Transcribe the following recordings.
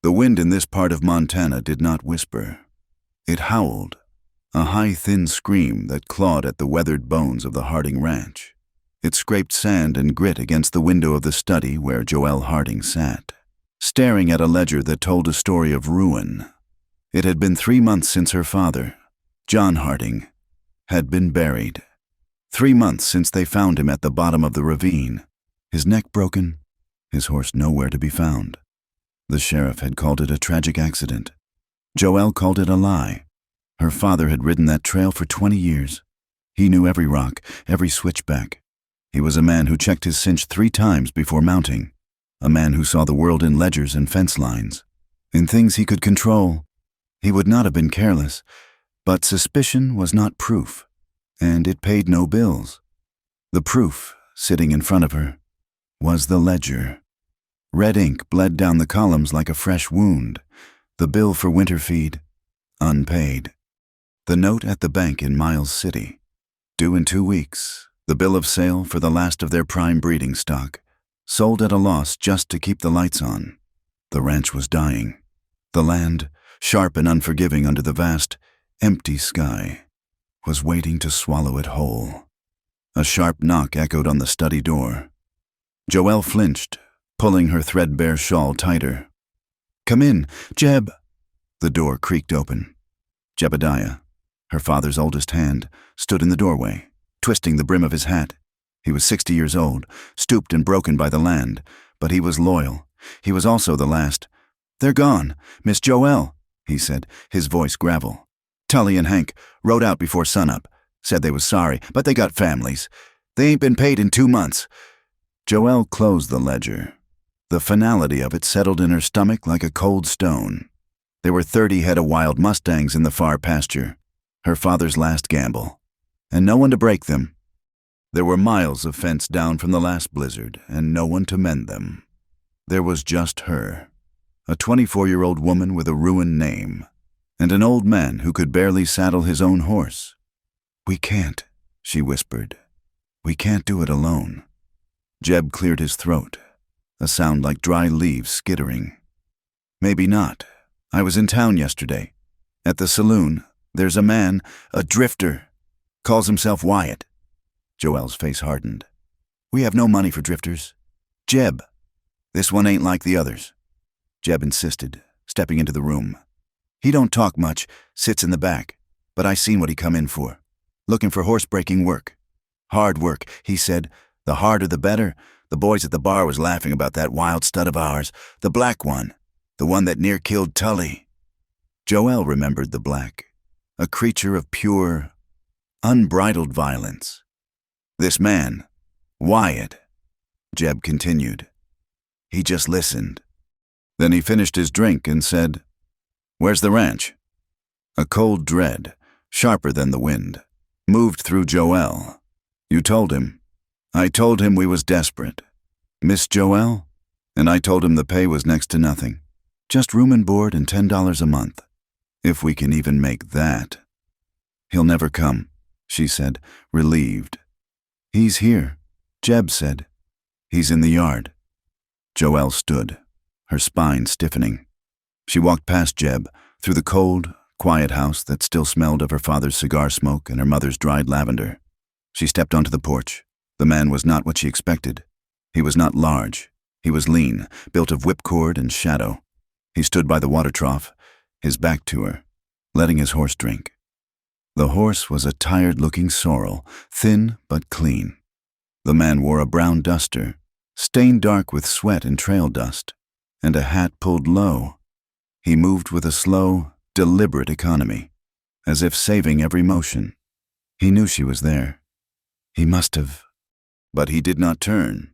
The wind in this part of Montana did not whisper. It howled, a high, thin scream that clawed at the weathered bones of the Harding ranch. It scraped sand and grit against the window of the study where Joelle Harding sat, staring at a ledger that told a story of ruin. It had been 3 months since her father, John Harding, had been buried. 3 months since they found him at the bottom of the ravine, his neck broken, his horse nowhere to be found. The sheriff had called it a tragic accident. Joelle called it a lie. Her father had ridden that trail for 20 years. He knew every rock, every switchback. He was a man who checked his cinch 3 times before mounting, a man who saw the world in ledgers and fence lines, in things he could control. He would not have been careless, but suspicion was not proof, and it paid no bills. The proof, sitting in front of her, was the ledger. Red ink bled down the columns like a fresh wound, the bill for winter feed, unpaid. The note at the bank in Miles City, due in 2 weeks, the bill of sale for the last of their prime breeding stock, sold at a loss just to keep the lights on. The ranch was dying. The land, sharp and unforgiving under the vast, empty sky, was waiting to swallow it whole. A sharp knock echoed on the study door. Joelle flinched, pulling her threadbare shawl tighter. "Come in, Jeb." The door creaked open. Jebediah, her father's oldest hand, stood in the doorway, twisting the brim of his hat. He was 60 years old, stooped and broken by the land, but he was loyal. He was also the last. "They're gone, Miss Joelle," he said, his voice gravel. "Tully and Hank rode out before sunup, said they was sorry, but they got families. They ain't been paid in 2 months. Joelle closed the ledger. The finality of it settled in her stomach like a cold stone. There were 30 head of wild mustangs in the far pasture, her father's last gamble, and no one to break them. There were miles of fence down from the last blizzard, and no one to mend them. There was just her, a 24-year-old woman with a ruined name, and an old man who could barely saddle his own horse. "We can't," she whispered. "We can't do it alone." Jeb cleared his throat, a sound like dry leaves skittering. "Maybe not. I was in town yesterday. At the saloon, there's a man, a drifter, calls himself Wyatt." Joelle's face hardened. "We have no money for drifters. Jeb, this one ain't like the others." Jeb insisted, stepping into the room. "He don't talk much, sits in the back, but I seen what he come in for. Looking for horse-breaking work. Hard work, he said. The harder the better. The boys at the bar was laughing about that wild stud of ours, the black one, the one that near killed Tully." Joelle remembered the black, a creature of pure, unbridled violence. "This man, Wyatt," Jeb continued. "He just listened. Then he finished his drink and said, 'Where's the ranch?'" A cold dread, sharper than the wind, moved through Joelle. "You told him." "I told him we was desperate. Miss Joelle?" "And I told him the pay was next to nothing. Just room and board and $10 a month. If we can even make that." "He'll never come," she said, relieved. "He's here," Jeb said. "He's in the yard." Joelle stood, her spine stiffening. She walked past Jeb, through the cold, quiet house that still smelled of her father's cigar smoke and her mother's dried lavender. She stepped onto the porch. The man was not what she expected. He was not large. He was lean, built of whipcord and shadow. He stood by the water trough, his back to her, letting his horse drink. The horse was a tired-looking sorrel, thin but clean. The man wore a brown duster, stained dark with sweat and trail dust, and a hat pulled low. He moved with a slow, deliberate economy, as if saving every motion. He knew she was there. He must have. But he did not turn.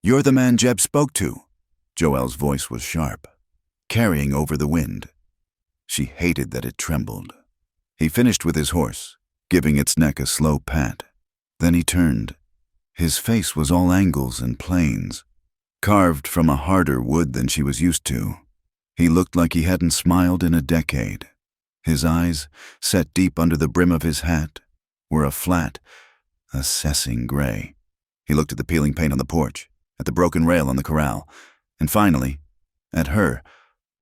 "You're the man Jeb spoke to." Joelle's voice was sharp, carrying over the wind. She hated that it trembled. He finished with his horse, giving its neck a slow pat. Then he turned. His face was all angles and planes, carved from a harder wood than she was used to. He looked like he hadn't smiled in a decade. His eyes, set deep under the brim of his hat, were a flat, assessing gray. He looked at the peeling paint on the porch, at the broken rail on the corral, and finally, at her,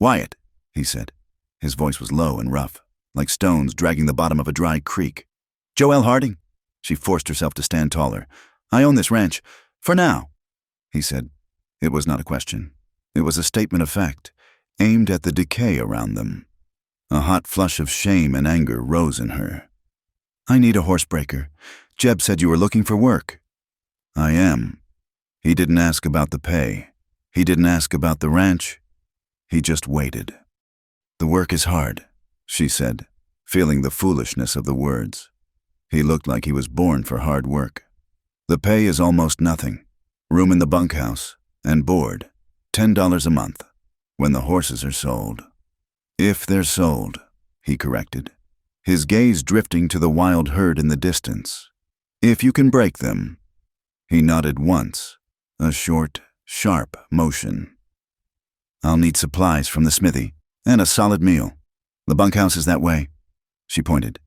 "Wyatt," he said. His voice was low and rough, like stones dragging the bottom of a dry creek. "Joelle Harding?" She forced herself to stand taller. "I own this ranch. For now," he said. It was not a question. It was a statement of fact, aimed at the decay around them. A hot flush of shame and anger rose in her. "I need a horsebreaker. Jeb said you were looking for work." "I am." He didn't ask about the pay. He didn't ask about the ranch. He just waited. "The work is hard," she said, feeling the foolishness of the words. He looked like he was born for hard work. "The pay is almost nothing. Room in the bunkhouse, and board, $10 a month, when the horses are sold." "If they're sold," he corrected, his gaze drifting to the wild herd in the distance. "If you can break them." He nodded once, a short, sharp motion. "I'll need supplies from the smithy, and a solid meal. The bunkhouse is that way." She pointed.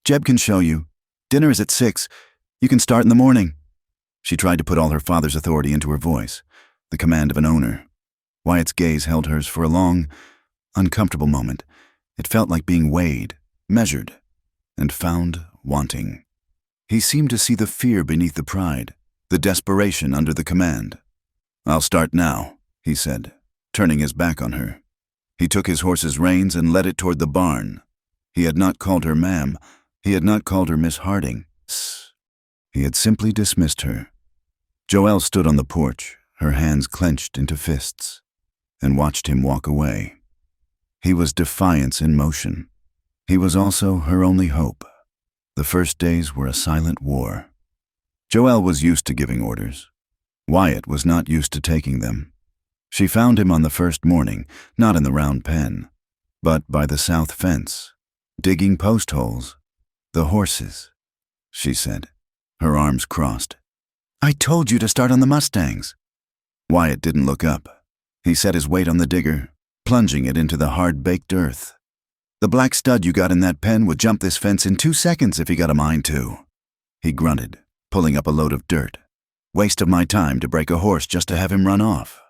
"Jeb can show you. Dinner is at 6. You can start in the morning." She tried to put all her father's authority into her voice, the command of an owner. Wyatt's gaze held hers for a long, uncomfortable moment. It felt like being weighed, measured, and found wanting. He seemed to see the fear beneath the pride, the desperation under the command. "I'll start now," he said, turning his back on her. He took his horse's reins and led it toward the barn. He had not called her ma'am. He had not called her Miss Harding. He had simply dismissed her. Joelle stood on the porch, her hands clenched into fists, and watched him walk away. He was defiance in motion. He was also her only hope. The first days were a silent war. Joelle was used to giving orders. Wyatt was not used to taking them. She found him on the first morning, not in the round pen, but by the south fence, digging post holes. "The horses," she said, her arms crossed. "I told you to start on the Mustangs." Wyatt didn't look up. He set his weight on the digger, plunging it into the hard-baked earth. "The black stud you got in that pen would jump this fence in 2 seconds if he got a mind to." He grunted, pulling up a load of dirt. "Waste of my time to break a horse just to have him run off."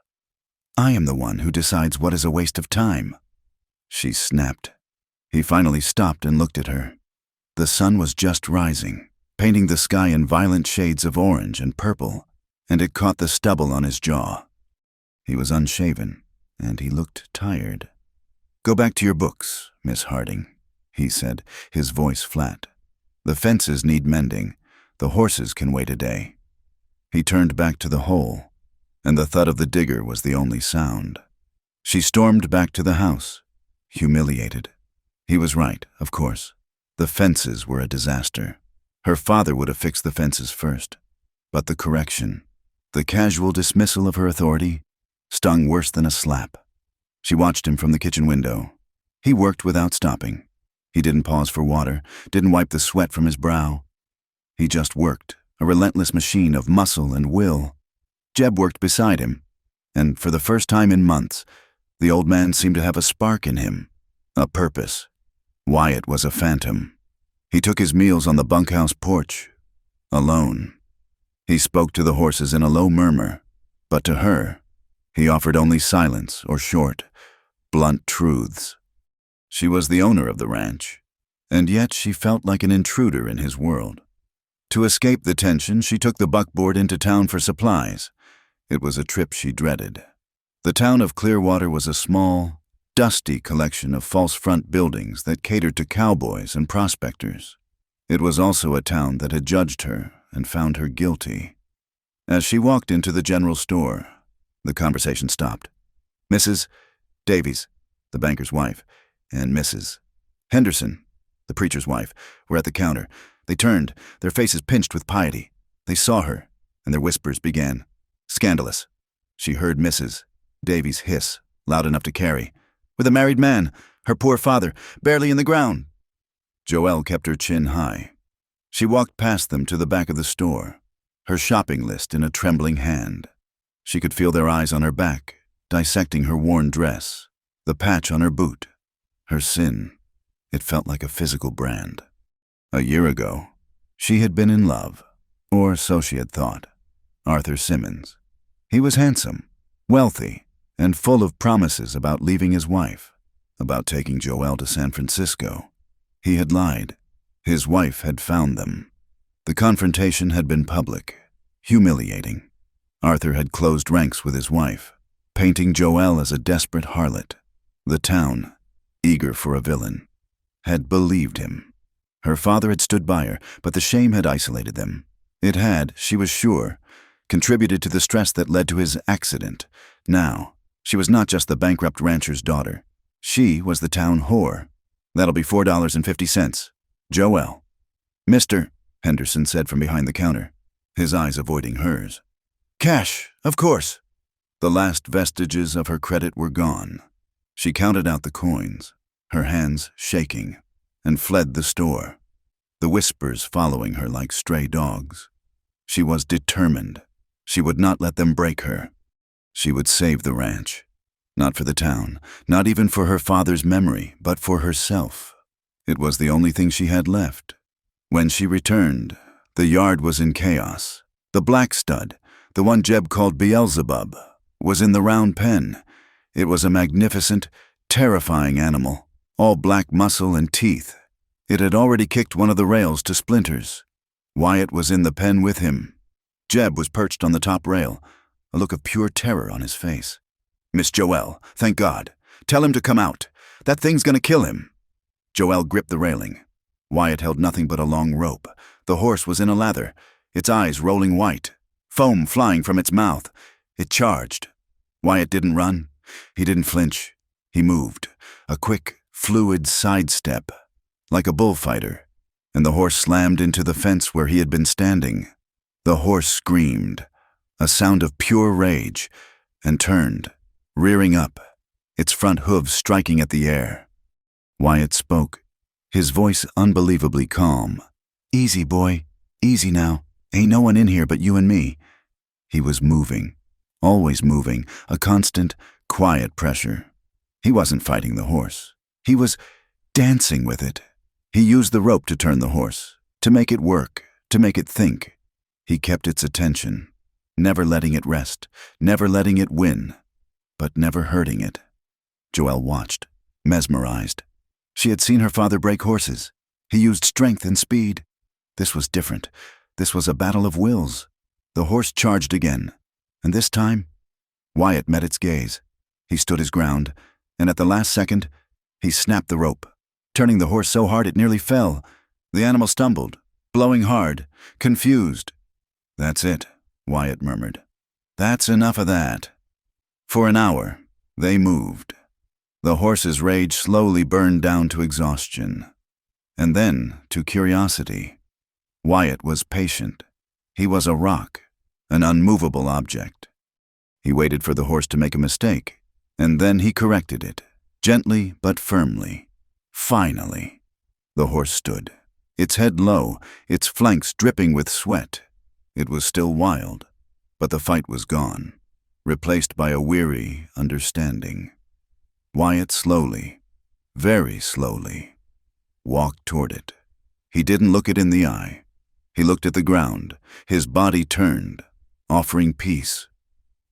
"I am the one who decides what is a waste of time," she snapped. He finally stopped and looked at her. The sun was just rising, painting the sky in violent shades of orange and purple, and it caught the stubble on his jaw. He was unshaven, and he looked tired. "Go back to your books, Miss Harding," he said, his voice flat. "The fences need mending. The horses can wait a day." He turned back to the hole, and the thud of the digger was the only sound. She stormed back to the house, humiliated. He was right, of course. The fences were a disaster. Her father would have fixed the fences first. But the correction, the casual dismissal of her authority, stung worse than a slap. She watched him from the kitchen window. He worked without stopping. He didn't pause for water, didn't wipe the sweat from his brow. He just worked, a relentless machine of muscle and will. Jeb worked beside him, and for the first time in months, the old man seemed to have a spark in him, a purpose. Wyatt was a phantom. He took his meals on the bunkhouse porch, alone. He spoke to the horses in a low murmur, but to her, he offered only silence or short, blunt truths. She was the owner of the ranch, and yet she felt like an intruder in his world. To escape the tension, she took the buckboard into town for supplies. It was a trip she dreaded. The town of Clearwater was a small, dusty collection of false front buildings that catered to cowboys and prospectors. It was also a town that had judged her and found her guilty. As she walked into the general store, the conversation stopped. Mrs. Davies, the banker's wife, and Mrs. Henderson, the preacher's wife, were at the counter. They turned, their faces pinched with piety. They saw her, and their whispers began. "Scandalous." She heard Mrs. Davies hiss, loud enough to carry. "With a married man, her poor father, barely in the ground." Joelle kept her chin high. She walked past them to the back of the store, her shopping list in a trembling hand. She could feel their eyes on her back, dissecting her worn dress, the patch on her boot, her sin. It felt like a physical brand. A year ago, she had been in love, or so she had thought. Arthur Simmons. He was handsome, wealthy, and full of promises about leaving his wife, about taking Joelle to San Francisco. He had lied. His wife had found them. The confrontation had been public, humiliating. Arthur had closed ranks with his wife, painting Joelle as a desperate harlot. The town, eager for a villain, had believed him. Her father had stood by her, but the shame had isolated them. It had, she was sure, contributed to the stress that led to his accident. Now, she was not just the bankrupt rancher's daughter. She was the town whore. "That'll be $4.50. Joelle." "Mr. Henderson said from behind the counter, his eyes avoiding hers. "Cash, of course." The last vestiges of her credit were gone. She counted out the coins, her hands shaking, and fled the store, the whispers following her like stray dogs. She was determined. She would not let them break her. She would save the ranch. Not for the town, not even for her father's memory, but for herself. It was the only thing she had left. When she returned, the yard was in chaos. The black stud, the one Jeb called Beelzebub, was in the round pen. It was a magnificent, terrifying animal, all black muscle and teeth. It had already kicked one of the rails to splinters. Wyatt was in the pen with him. Jeb was perched on the top rail, a look of pure terror on his face. "Miss Joelle, thank God. Tell him to come out. That thing's gonna kill him." Joelle gripped the railing. Wyatt held nothing but a long rope. The horse was in a lather, its eyes rolling white, foam flying from its mouth. It charged. Wyatt didn't run. He didn't flinch. He moved, a quick, fluid sidestep, like a bullfighter, and the horse slammed into the fence where he had been standing. The horse screamed, a sound of pure rage, and turned, rearing up, its front hooves striking at the air. Wyatt spoke, his voice unbelievably calm. "Easy, boy. Easy now. Ain't no one in here but you and me." He was moving, always moving, a constant, quiet pressure. He wasn't fighting the horse. He was dancing with it. He used the rope to turn the horse, to make it work, to make it think. He kept its attention, never letting it rest, never letting it win, but never hurting it. Joelle watched, mesmerized. She had seen her father break horses. He used strength and speed. This was different. This was a battle of wills. The horse charged again, and this time, Wyatt met its gaze. He stood his ground, and at the last second, he snapped the rope, turning the horse so hard it nearly fell. The animal stumbled, blowing hard, confused. "That's it," Wyatt murmured. "That's enough of that." For an hour, they moved. The horse's rage slowly burned down to exhaustion, and then to curiosity. Wyatt was patient. He was a rock, an unmovable object. He waited for the horse to make a mistake, and then he corrected it, gently but firmly. Finally, the horse stood, its head low, its flanks dripping with sweat. It was still wild, but the fight was gone, replaced by a weary understanding. Wyatt slowly, very slowly, walked toward it. He didn't look it in the eye. He looked at the ground, his body turned, offering peace.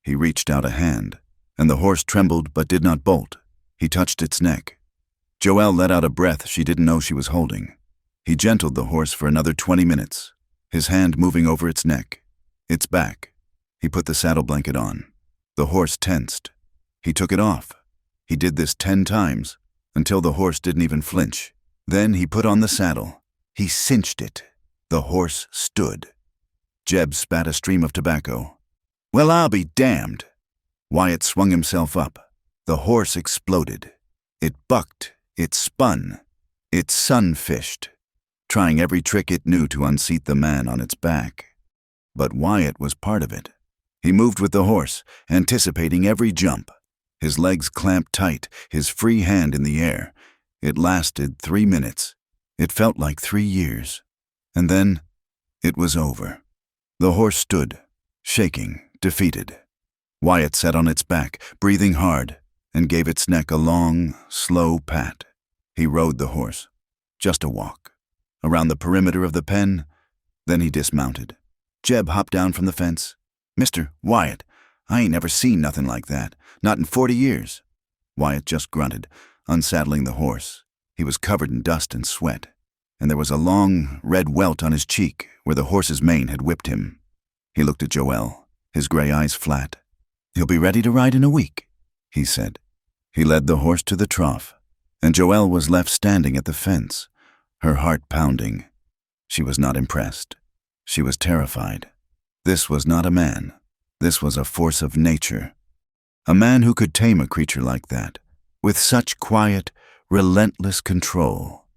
He reached out a hand, and the horse trembled but did not bolt. He touched its neck. Joelle let out a breath she didn't know she was holding. He gentled the horse for another 20 minutes, his hand moving over its neck, its back. He put the saddle blanket on. The horse tensed. He took it off. He did this 10 times, until the horse didn't even flinch. Then he put on the saddle. He cinched it. The horse stood. Jeb spat a stream of tobacco. "Well, I'll be damned." Wyatt swung himself up. The horse exploded. It bucked, it spun, it sunfished, trying every trick it knew to unseat the man on its back. But Wyatt was part of it. He moved with the horse, anticipating every jump. His legs clamped tight, his free hand in the air. It lasted 3 minutes. It felt like 3 years. And then, it was over. The horse stood, shaking, defeated. Wyatt sat on its back, breathing hard, and gave its neck a long, slow pat. He rode the horse. Just a walk. Around the perimeter of the pen, then he dismounted. Jeb hopped down from the fence. "Mr. Wyatt, I ain't never seen nothing like that, not in 40 years. Wyatt just grunted, unsaddling the horse. He was covered in dust and sweat, and there was a long, red welt on his cheek where the horse's mane had whipped him. He looked at Joelle, his gray eyes flat. "He'll be ready to ride in a week," he said. He led the horse to the trough, and Joelle was left standing at the fence, her heart pounding. She was not impressed. She was terrified. This was not a man. This was a force of nature. A man who could tame a creature like that, with such quiet, relentless control.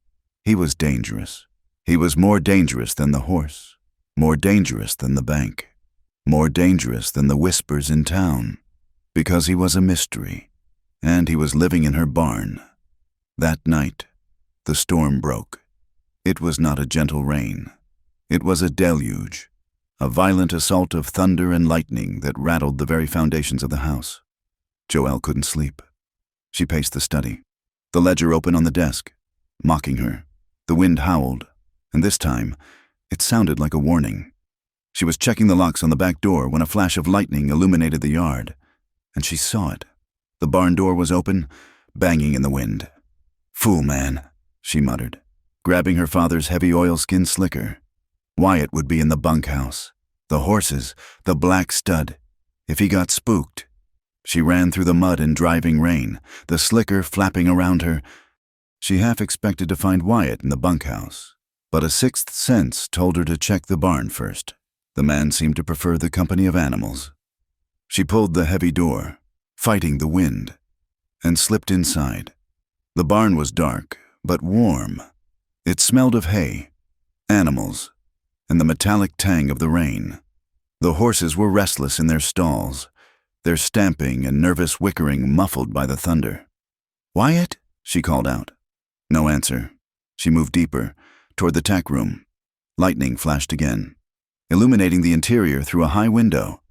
He was dangerous. He was more dangerous than the horse, more dangerous than the bank, more dangerous than the whispers in town, because he was a mystery, and he was living in her barn. That night, the storm broke. It was not a gentle rain. It was a deluge, a violent assault of thunder and lightning that rattled the very foundations of the house. Joelle couldn't sleep. She paced the study, the ledger open on the desk, mocking her. The wind howled, and this time, it sounded like a warning. She was checking the locks on the back door when a flash of lightning illuminated the yard, and she saw it. The barn door was open, banging in the wind. "Fool man," she muttered, grabbing her father's heavy oilskin slicker. Wyatt would be in the bunkhouse. The horses, the black stud. If he got spooked. She ran through the mud and driving rain, the slicker flapping around her. She half expected to find Wyatt in the bunkhouse, but a sixth sense told her to check the barn first. The man seemed to prefer the company of animals. She pulled the heavy door, fighting the wind, and slipped inside. The barn was dark, but warm. It smelled of hay, animals, and the metallic tang of the rain. The horses were restless in their stalls, their stamping and nervous whickering muffled by the thunder. "Wyatt?" she called out. No answer. She moved deeper, toward the tack room. Lightning flashed again, illuminating the interior through a high window,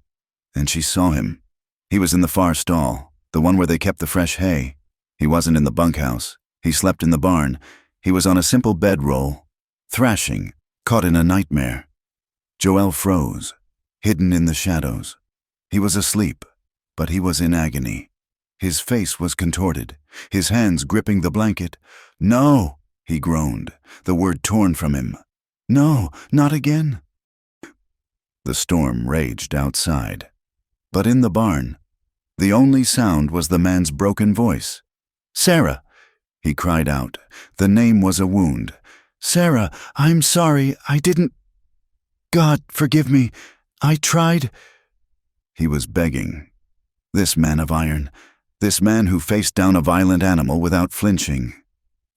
and she saw him. He was in the far stall, the one where they kept the fresh hay. He wasn't in the bunkhouse. He slept in the barn. He was on a simple bedroll, thrashing, caught in a nightmare. Joelle froze, hidden in the shadows. He was asleep, but he was in agony. His face was contorted, his hands gripping the blanket. "No," he groaned, the word torn from him. "No, not again." The storm raged outside, but in the barn, the only sound was the man's broken voice. "Sarah," he cried out. The name was a wound. "Sarah, I'm sorry, I didn't... God, forgive me. I tried..." He was begging. This man of iron, this man who faced down a violent animal without flinching,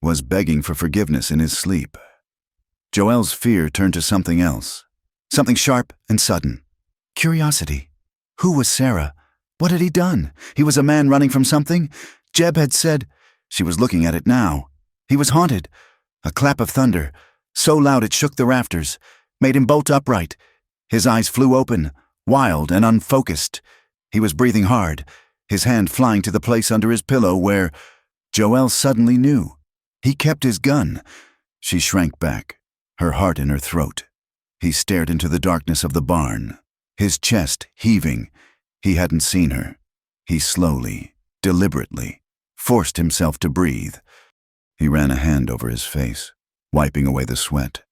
was begging for forgiveness in his sleep. Joelle's fear turned to something else, something sharp and sudden. Curiosity. Who was Sarah? What had he done? He was a man running from something? Jeb had said... She was looking at it now. He was haunted. A clap of thunder, so loud it shook the rafters, made him bolt upright. His eyes flew open, wild and unfocused. He was breathing hard, his hand flying to the place under his pillow where... Joelle suddenly knew. He kept his gun. She shrank back, her heart in her throat. He stared into the darkness of the barn, his chest heaving. He hadn't seen her. He slowly, deliberately, forced himself to breathe. He ran a hand over his face, wiping away the sweat.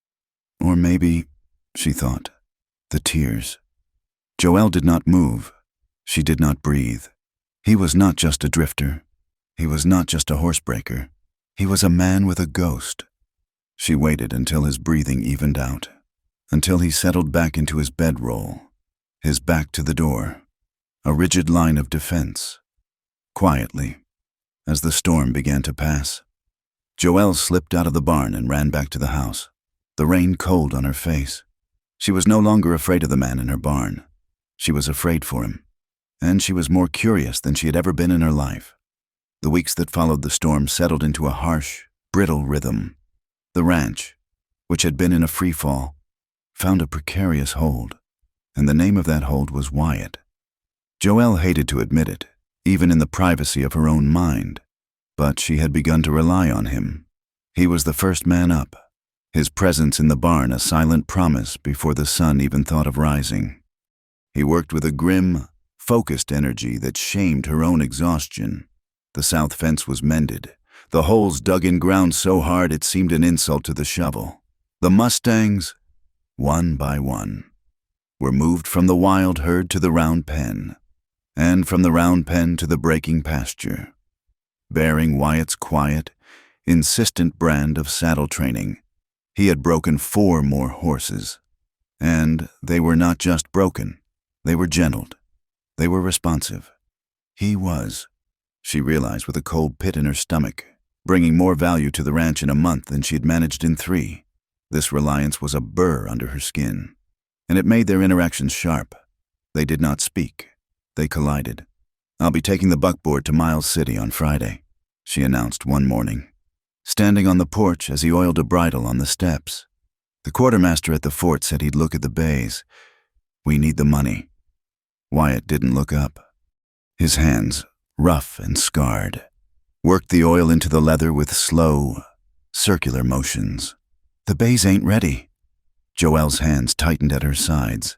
Or maybe, she thought, the tears. Joelle did not move. She did not breathe. He was not just a drifter. He was not just a horsebreaker. He was a man with a ghost. She waited until his breathing evened out, until he settled back into his bedroll, his back to the door, a rigid line of defense. Quietly, as the storm began to pass, Joelle slipped out of the barn and ran back to the house, the rain cold on her face. She was no longer afraid of the man in her barn. She was afraid for him, and she was more curious than she had ever been in her life. The weeks that followed the storm settled into a harsh, brittle rhythm. The ranch, which had been in a free fall, found a precarious hold, and the name of that hold was Wyatt. Joelle hated to admit it, even in the privacy of her own mind, but she had begun to rely on him. He was the first man up, his presence in the barn a silent promise before the sun even thought of rising. He worked with a grim, focused energy that shamed her own exhaustion. The south fence was mended, the holes dug in ground so hard it seemed an insult to the shovel. The mustangs, one by one, were moved from the wild herd to the round pen, and from the round pen to the breaking pasture. Bearing Wyatt's quiet, insistent brand of saddle training, he had broken 4 more horses. And they were not just broken, they were gentled. They were responsive. He was, she realized with a cold pit in her stomach, bringing more value to the ranch in a month than she had managed in 3. This reliance was a burr under her skin, and it made their interactions sharp. They did not speak. They collided. "I'll be taking the buckboard to Miles City on Friday," she announced one morning, standing on the porch as he oiled a bridle on the steps. "The quartermaster at the fort said he'd look at the bays. We need the money." Wyatt didn't look up. His hands, rough and scarred, worked the oil into the leather with slow, circular motions. "The bays ain't ready." Joelle's hands tightened at her sides.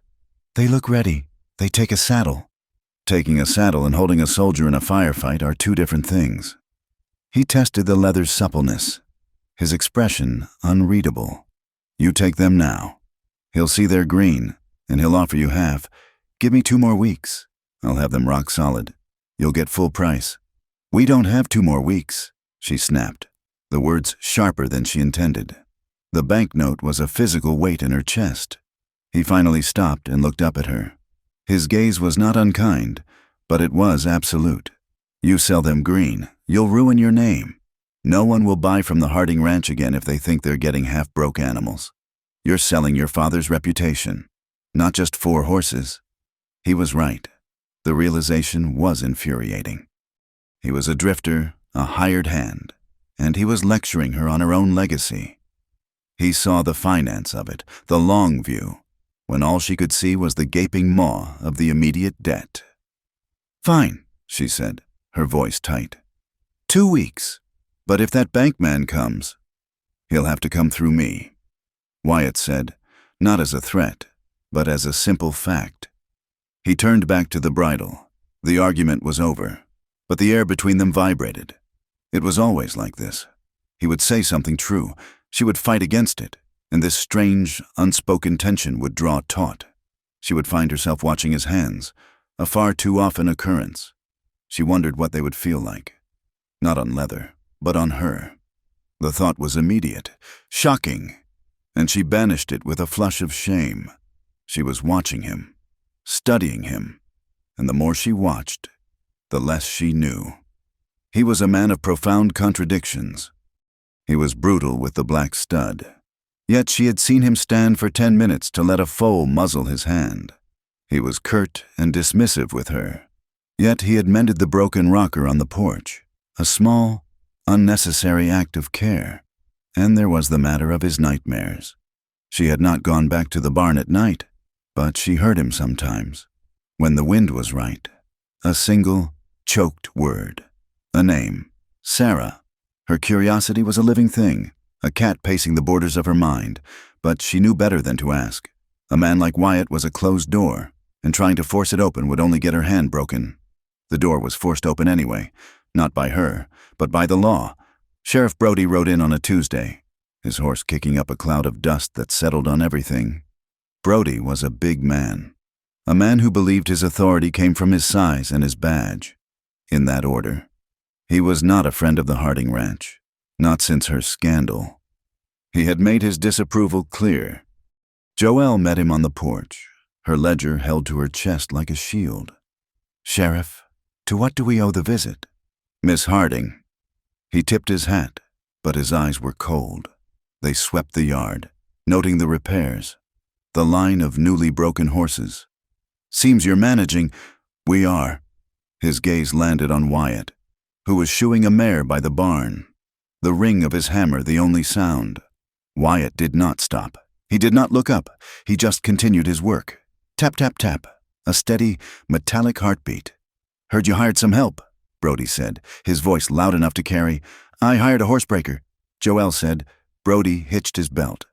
"They look ready. They take a saddle." Taking a saddle and holding a soldier in a firefight are 2 different things. He tested the leather's suppleness, his expression unreadable. "You take them now. He'll see they're green, and he'll offer you half. Give me 2 more weeks. I'll have them rock solid. You'll get full price." "We don't have 2 more weeks," she snapped, the words sharper than she intended. The banknote was a physical weight in her chest. He finally stopped and looked up at her. His gaze was not unkind, but it was absolute. "You sell them green, you'll ruin your name. No one will buy from the Harding Ranch again if they think they're getting half-broke animals. You're selling your father's reputation, not just 4 horses." He was right. The realization was infuriating. He was a drifter, a hired hand, and he was lecturing her on her own legacy. He saw the finance of it, the long view, when all she could see was the gaping maw of the immediate debt. "Fine," she said, her voice tight. 2 weeks. But if that bank man comes, he'll have to come through me," Wyatt said, not as a threat, but as a simple fact. He turned back to the bridle. The argument was over, but the air between them vibrated. It was always like this. He would say something true, she would fight against it, and this strange, unspoken tension would draw taut. She would find herself watching his hands, a far too often occurrence. She wondered what they would feel like. Not on leather, but on her. The thought was immediate, shocking, and she banished it with a flush of shame. She was watching him, studying him, and the more she watched, the less she knew. He was a man of profound contradictions. He was brutal with the black stud, yet she had seen him stand for 10 minutes to let a foal muzzle his hand. He was curt and dismissive with her, yet he had mended the broken rocker on the porch, a small, unnecessary act of care. And there was the matter of his nightmares. She had not gone back to the barn at night, but she heard him sometimes, when the wind was right. A single, choked word, a name, Sarah. Her curiosity was a living thing, a cat pacing the borders of her mind, but she knew better than to ask. A man like Wyatt was a closed door, and trying to force it open would only get her hand broken. The door was forced open anyway, not by her, but by the law. Sheriff Brody rode in on a Tuesday, his horse kicking up a cloud of dust that settled on everything. Brody was a big man, a man who believed his authority came from his size and his badge. In that order. He was not a friend of the Harding Ranch, not since her scandal. He had made his disapproval clear. Joelle met him on the porch, her ledger held to her chest like a shield. "Sheriff, to what do we owe the visit?" "Miss Harding." He tipped his hat, but his eyes were cold. They swept the yard, noting the repairs, the line of newly broken horses. "Seems you're managing." "We are." His gaze landed on Wyatt, who was shoeing a mare by the barn, the ring of his hammer the only sound. Wyatt did not stop. He did not look up. He just continued his work. Tap, tap, tap, a steady, metallic heartbeat. "Heard you hired some help," Brody said, his voice loud enough to carry. "I hired a horsebreaker," Joelle said. Brody hitched his belt.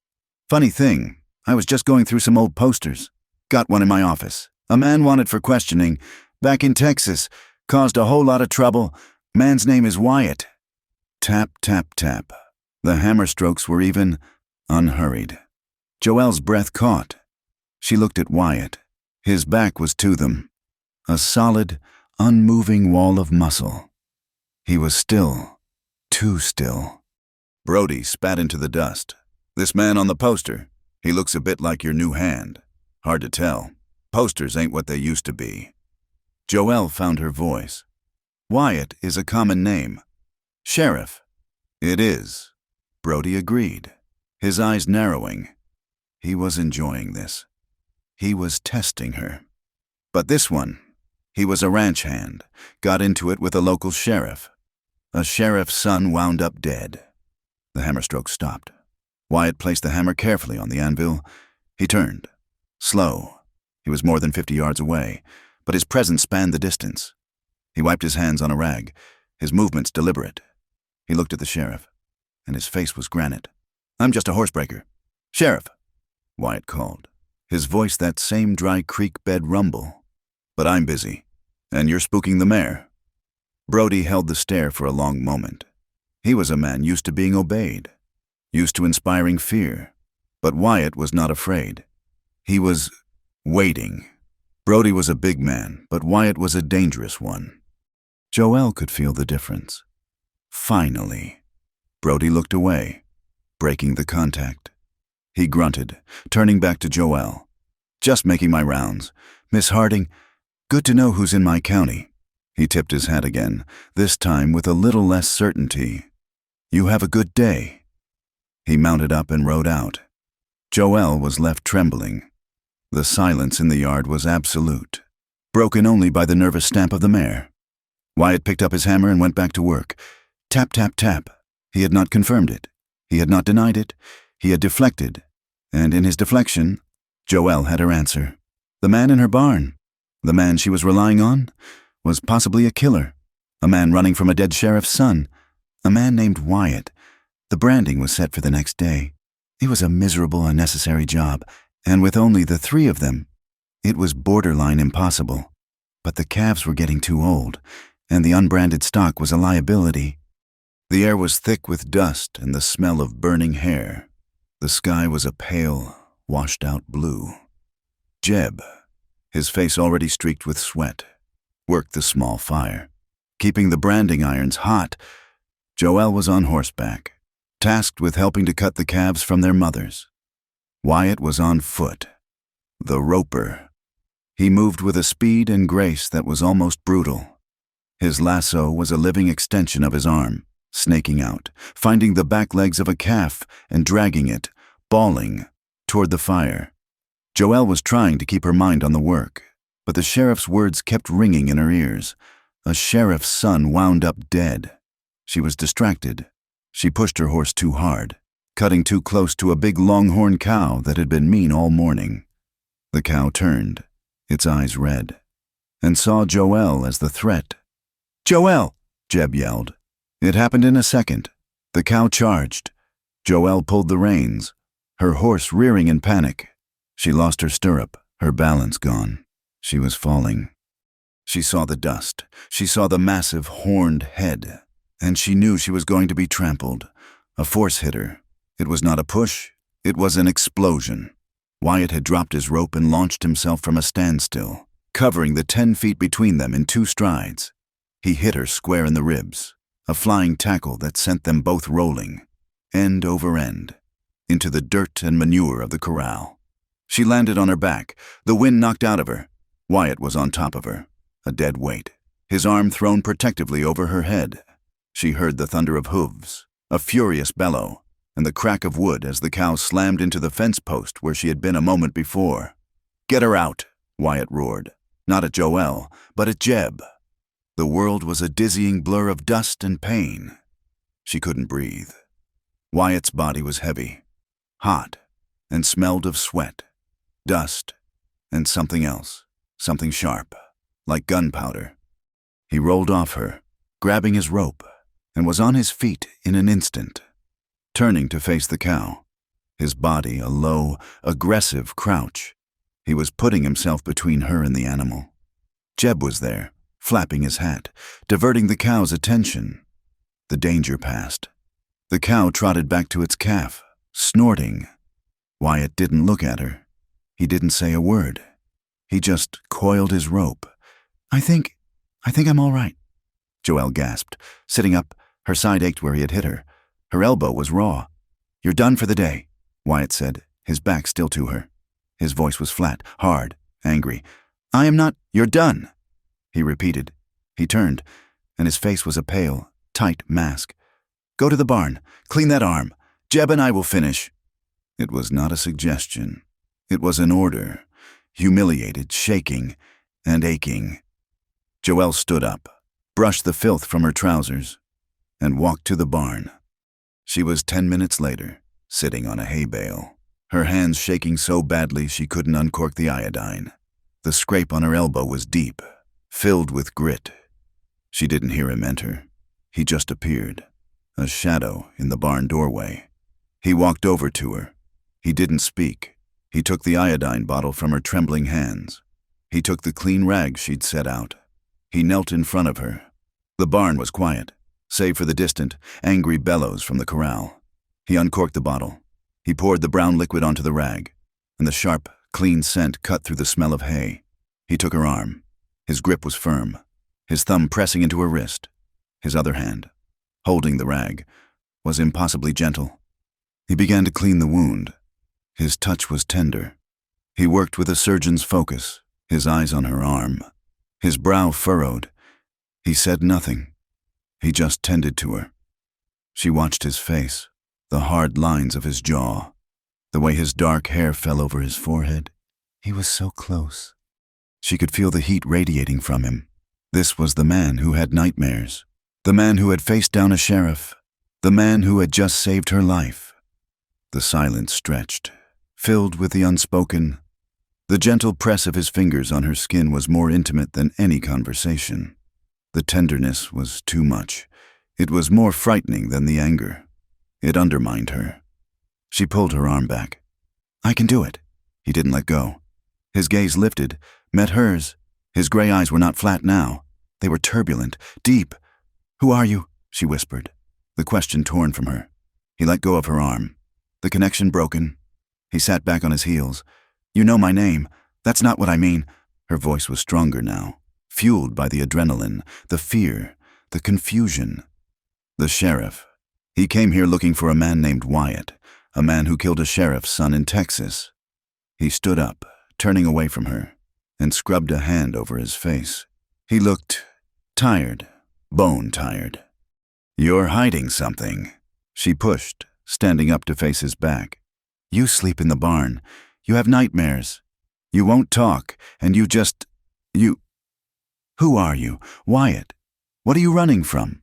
"Funny thing, I was just going through some old posters. Got one in my office. A man wanted for questioning. Back in Texas. Caused a whole lot of trouble. Man's name is Wyatt. Tap, tap, tap. The hammer strokes were even, unhurried. Joelle's breath caught. She looked at Wyatt. His back was to them. A solid, unmoving wall of muscle. He was still. Too still. Brody spat into the dust. This man on the poster, he looks a bit like your new hand. Hard to tell. Posters ain't what they used to be. Joelle found her voice. Wyatt is a common name. Sheriff. It is. Brody agreed, his eyes narrowing. He was enjoying this. He was testing her. But this one, he was a ranch hand, got into it with a local sheriff. A sheriff's son wound up dead. The hammer stroke stopped. Wyatt placed the hammer carefully on the anvil. He turned. Slow. He was more than 50 yards away, but his presence spanned the distance. He wiped his hands on a rag, his movements deliberate. He looked at the sheriff, and his face was granite. I'm just a horsebreaker. Sheriff, Wyatt called, his voice that same dry creek bed rumble. But I'm busy, and you're spooking the mare. Brody held the stare for a long moment. He was a man used to being obeyed, used to inspiring fear, but Wyatt was not afraid. He was waiting. Brody was a big man, but Wyatt was a dangerous one. Joelle could feel the difference. Finally. Brody looked away, breaking the contact. He grunted, turning back to Joelle. Just making my rounds. Miss Harding, good to know who's in my county. He tipped his hat again, this time with a little less certainty. You have a good day. He mounted up and rode out. Joelle was left trembling. The silence in the yard was absolute, broken only by the nervous stamp of the mare. Wyatt picked up his hammer and went back to work. Tap, tap, tap. He had not confirmed it. He had not denied it. He had deflected. And in his deflection, Joelle had her answer. The man in her barn, the man she was relying on, was possibly a killer. A man running from a dead sheriff's son. A man named Wyatt. The branding was set for the next day. It was a miserable, unnecessary job, and with only the 3 of them, it was borderline impossible. But the calves were getting too old, and the unbranded stock was a liability. The air was thick with dust and the smell of burning hair. The sky was a pale, washed-out blue. Jeb, his face already streaked with sweat, worked the small fire, keeping the branding irons hot. Joelle was on horseback, tasked with helping to cut the calves from their mothers. Wyatt was on foot, the roper. He moved with a speed and grace that was almost brutal. His lasso was a living extension of his arm, snaking out, finding the back legs of a calf and dragging it, bawling, toward the fire. Joelle was trying to keep her mind on the work, but the sheriff's words kept ringing in her ears. A sheriff's son wound up dead. She was distracted. She pushed her horse too hard, cutting too close to a big longhorn cow that had been mean all morning. The cow turned, its eyes red, and saw Joelle as the threat. "Joelle!" Jeb yelled. It happened in a second. The cow charged. Joelle pulled the reins, her horse rearing in panic. She lost her stirrup, her balance gone. She was falling. She saw the dust. She saw the massive, horned head, and she knew she was going to be trampled. A force hit her. It was not a push. It was an explosion. Wyatt had dropped his rope and launched himself from a standstill, covering the 10 feet between them in 2 strides. He hit her square in the ribs, a flying tackle that sent them both rolling, end over end, into the dirt and manure of the corral. She landed on her back, the wind knocked out of her. Wyatt was on top of her, a dead weight, his arm thrown protectively over her head. She heard the thunder of hooves, a furious bellow, and the crack of wood as the cow slammed into the fence post where she had been a moment before. "Get her out," Wyatt roared, not at Joelle, but at Jeb. The world was a dizzying blur of dust and pain. She couldn't breathe. Wyatt's body was heavy, hot, and smelled of sweat, dust, and something else, something sharp, like gunpowder. He rolled off her, grabbing his rope, and was on his feet in an instant, turning to face the cow, his body a low, aggressive crouch. He was putting himself between her and the animal. Jeb was there, flapping his hat, diverting the cow's attention. The danger passed. The cow trotted back to its calf, snorting. Wyatt didn't look at her. He didn't say a word. He just coiled his rope. I think I'm all right, Joelle gasped. Sitting up, her side ached where he had hit her. Her elbow was raw. You're done for the day, Wyatt said, his back still to her. His voice was flat, hard, angry. I am not. You're done, he repeated. He turned, and his face was a pale, tight mask. Go to the barn. Clean that arm. Jeb and I will finish. It was not a suggestion. It was an order, humiliated, shaking, and aching. Joelle stood up, brushed the filth from her trousers, and walked to the barn. She was 10 minutes later, sitting on a hay bale, her hands shaking so badly she couldn't uncork the iodine. The scrape on her elbow was deep, filled with grit. She didn't hear him enter. He just appeared, a shadow in the barn doorway. He walked over to her. He didn't speak. He took the iodine bottle from her trembling hands. He took the clean rag she'd set out. He knelt in front of her. The barn was quiet, save for the distant, angry bellows from the corral. He uncorked the bottle. He poured the brown liquid onto the rag, and the sharp, clean scent cut through the smell of hay. He took her arm. His grip was firm, his thumb pressing into her wrist. His other hand, holding the rag, was impossibly gentle. He began to clean the wound. His touch was tender. He worked with a surgeon's focus, his eyes on her arm, his brow furrowed. He said nothing. He just tended to her. She watched his face, the hard lines of his jaw, the way his dark hair fell over his forehead. He was so close. She could feel the heat radiating from him. This was the man who had nightmares, the man who had faced down a sheriff, the man who had just saved her life. The silence stretched, filled with the unspoken. The gentle press of his fingers on her skin was more intimate than any conversation. The tenderness was too much. It was more frightening than the anger. It undermined her. She pulled her arm back. I can do it. He didn't let go. His gaze lifted, met hers. His gray eyes were not flat now. They were turbulent, deep. Who are you? She whispered, the question torn from her. He let go of her arm. The connection broken. He sat back on his heels. You know my name. That's not what I mean. Her voice was stronger now, fueled by the adrenaline, the fear, the confusion. The sheriff. He came here looking for a man named Wyatt, a man who killed a sheriff's son in Texas. He stood up, turning away from her, and scrubbed a hand over his face. He looked tired, bone-tired. You're hiding something. She pushed, standing up to face his back. You sleep in the barn. You have nightmares. You won't talk, and you. Who are you? Wyatt. What are you running from?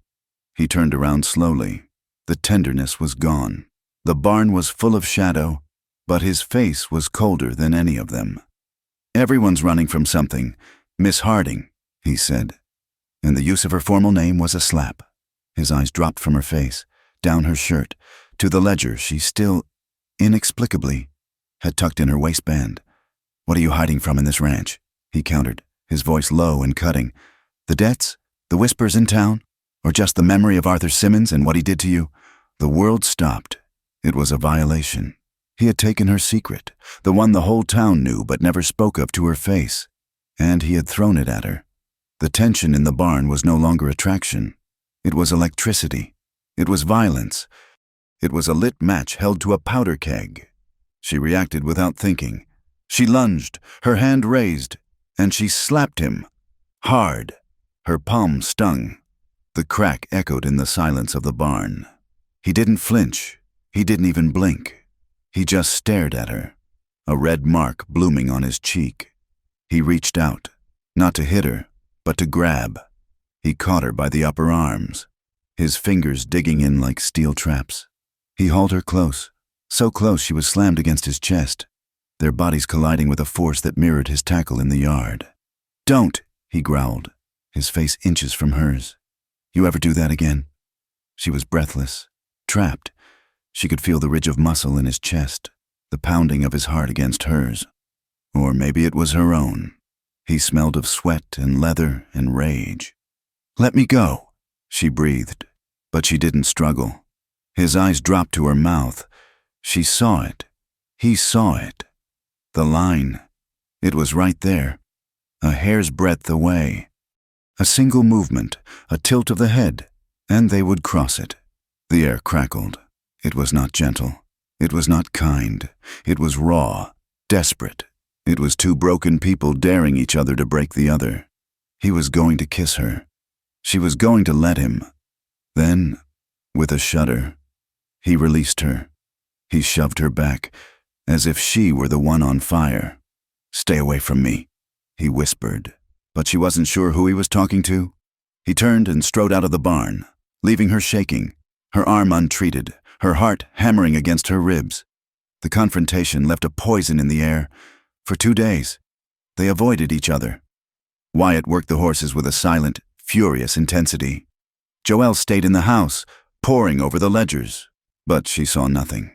He turned around slowly. The tenderness was gone. The barn was full of shadow, but his face was colder than any of them. Everyone's running from something. Miss Harding, he said, and the use of her formal name was a slap. His eyes dropped from her face, down her shirt, to the ledger she still, inexplicably, had tucked in her waistband. What are you hiding from in this ranch? He countered, his voice low and cutting. The debts? The whispers in town? Or just the memory of Arthur Simmons and what he did to you? The world stopped. It was a violation. He had taken her secret, the one the whole town knew but never spoke of to her face, and he had thrown it at her. The tension in the barn was no longer attraction. It was electricity. It was violence. It was a lit match held to a powder keg. She reacted without thinking. She lunged, her hand raised, and she slapped him. Hard. Her palm stung. The crack echoed in the silence of the barn. He didn't flinch. He didn't even blink. He just stared at her, a red mark blooming on his cheek. He reached out, not to hit her, but to grab. He caught her by the upper arms, his fingers digging in like steel traps. He hauled her close, so close she was slammed against his chest, their bodies colliding with a force that mirrored his tackle in the yard. Don't, he growled, his face inches from hers. You ever do that again? She was breathless, trapped. She could feel the ridge of muscle in his chest, the pounding of his heart against hers. Or maybe it was her own. He smelled of sweat and leather and rage. "Let me go," she breathed, but she didn't struggle. His eyes dropped to her mouth. She saw it. He saw it. The line. It was right there, a hair's breadth away. A single movement, a tilt of the head, and they would cross it. The air crackled. It was not gentle. It was not kind. It was raw, desperate. It was two broken people daring each other to break the other. He was going to kiss her. She was going to let him. Then, with a shudder, he released her. He shoved her back, as if she were the one on fire. "Stay away from me," he whispered, but she wasn't sure who he was talking to. He turned and strode out of the barn, leaving her shaking, her arm untreated, her heart hammering against her ribs. The confrontation left a poison in the air. For 2 days, they avoided each other. Wyatt worked the horses with a silent, furious intensity. Joelle stayed in the house, poring over the ledgers, but she saw nothing.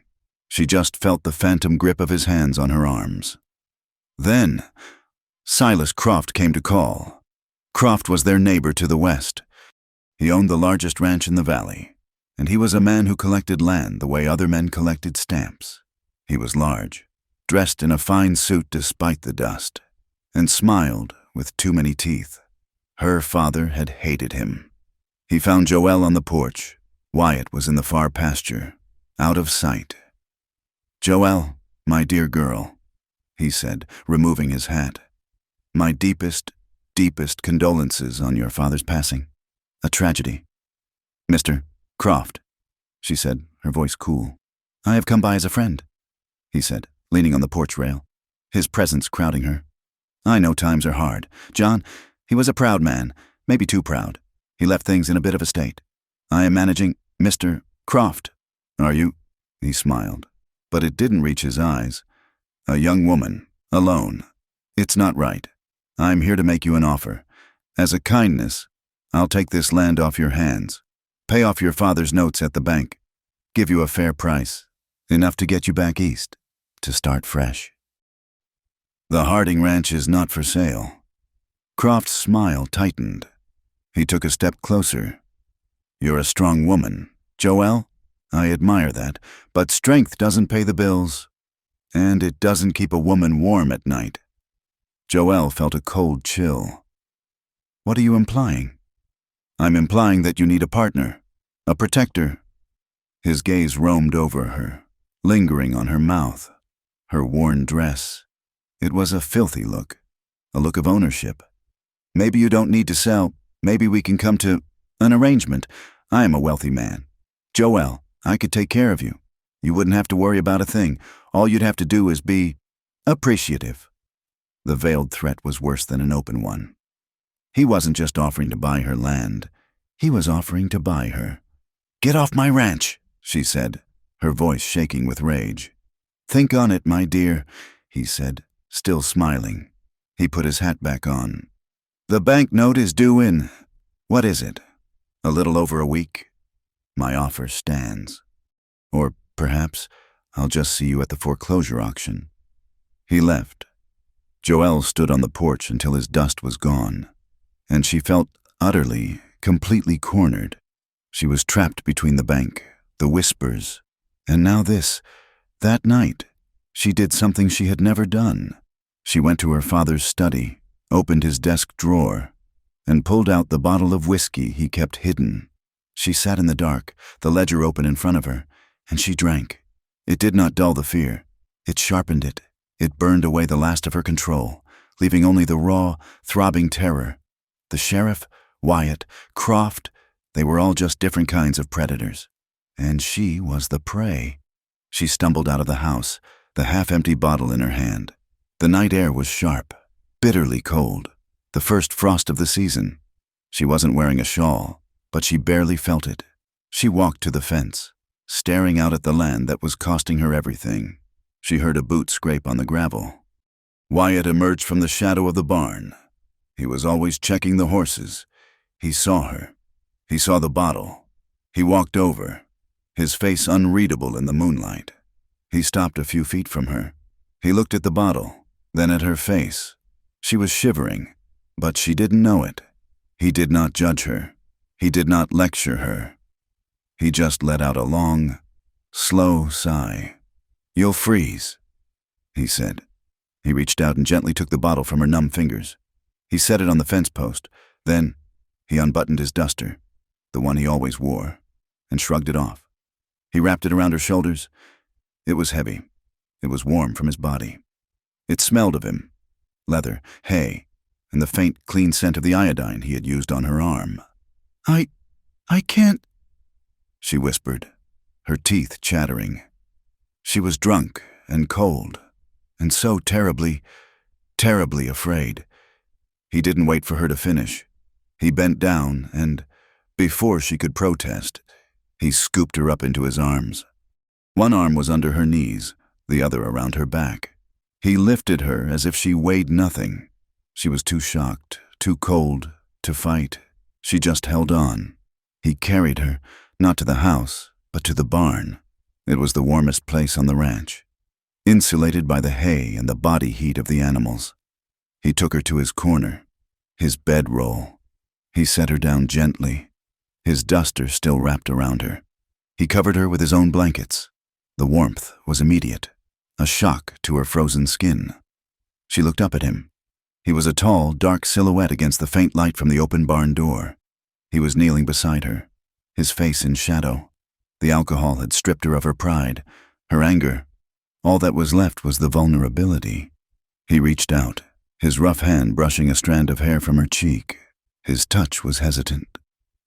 She just felt the phantom grip of his hands on her arms. Then, Silas Croft came to call. Croft was their neighbor to the west. He owned the largest ranch in the valley, and he was a man who collected land the way other men collected stamps. He was large, dressed in a fine suit despite the dust, and smiled with too many teeth. Her father had hated him. He found Joelle on the porch. Wyatt was in the far pasture, out of sight. "Joelle, my dear girl," he said, removing his hat. "My deepest, deepest condolences on your father's passing. A tragedy." "Mr. Croft," she said, her voice cool. "I have come by as a friend," he said, leaning on the porch rail, his presence crowding her. "I know times are hard. John, he was a proud man, maybe too proud. He left things in a bit of a state. I am managing Mr. Croft." "Are you?" He smiled, but it didn't reach his eyes. "A young woman, alone. It's not right. I'm here to make you an offer. As a kindness, I'll take this land off your hands, pay off your father's notes at the bank, give you a fair price, enough to get you back east, to start fresh. The Harding Ranch is not for sale." Croft's smile tightened. He took a step closer. "You're a strong woman, Joelle. I admire that, but strength doesn't pay the bills, and it doesn't keep a woman warm at night." Joelle felt a cold chill. "What are you implying?" "I'm implying that you need a partner, a protector." His gaze roamed over her, lingering on her mouth, her worn dress. It was a filthy look, a look of ownership. "Maybe you don't need to sell. Maybe we can come to an arrangement. I am a wealthy man. Joelle, I could take care of you. You wouldn't have to worry about a thing. All you'd have to do is be appreciative." The veiled threat was worse than an open one. He wasn't just offering to buy her land. He was offering to buy her. "Get off my ranch," she said, her voice shaking with rage. "Think on it, my dear," he said, still smiling. He put his hat back on. "The bank note is due in, what is it? A little over a week. My offer stands. Or perhaps I'll just see you at the foreclosure auction." He left. Joelle stood on the porch until his dust was gone, and she felt utterly, completely cornered. She was trapped between the bank, the whispers, and now this. That night, she did something she had never done. She went to her father's study, opened his desk drawer, and pulled out the bottle of whiskey he kept hidden. She sat in the dark, the ledger open in front of her, and she drank. It did not dull the fear. It sharpened it. It burned away the last of her control, leaving only the raw, throbbing terror. The sheriff, Wyatt, Croft, they were all just different kinds of predators. And she was the prey. She stumbled out of the house, the half-empty bottle in her hand. The night air was sharp, bitterly cold, the first frost of the season. She wasn't wearing a shawl, but she barely felt it. She walked to the fence, staring out at the land that was costing her everything. She heard a boot scrape on the gravel. Wyatt emerged from the shadow of the barn. He was always checking the horses. He saw her. He saw the bottle. He walked over, his face unreadable in the moonlight. He stopped a few feet from her. He looked at the bottle, then at her face. She was shivering, but she didn't know it. He did not judge her. He did not lecture her. He just let out a long, slow sigh. "You'll freeze," he said. He reached out and gently took the bottle from her numb fingers. He set it on the fence post. Then he unbuttoned his duster, the one he always wore, and shrugged it off. He wrapped it around her shoulders. It was heavy. It was warm from his body. It smelled of him, leather, hay, and the faint, clean scent of the iodine he had used on her arm. I can't," she whispered, her teeth chattering. She was drunk and cold, and so terribly, terribly afraid. He didn't wait for her to finish. He bent down and, before she could protest, he scooped her up into his arms. One arm was under her knees, the other around her back. He lifted her as if she weighed nothing. She was too shocked, too cold, to fight. She just held on. He carried her, not to the house, but to the barn. It was the warmest place on the ranch, insulated by the hay and the body heat of the animals. He took her to his corner, his bedroll. He set her down gently, his duster still wrapped around her. He covered her with his own blankets. The warmth was immediate, a shock to her frozen skin. She looked up at him. He was a tall, dark silhouette against the faint light from the open barn door. He was kneeling beside her, his face in shadow. The alcohol had stripped her of her pride, her anger. All that was left was the vulnerability. He reached out, his rough hand brushing a strand of hair from her cheek. His touch was hesitant.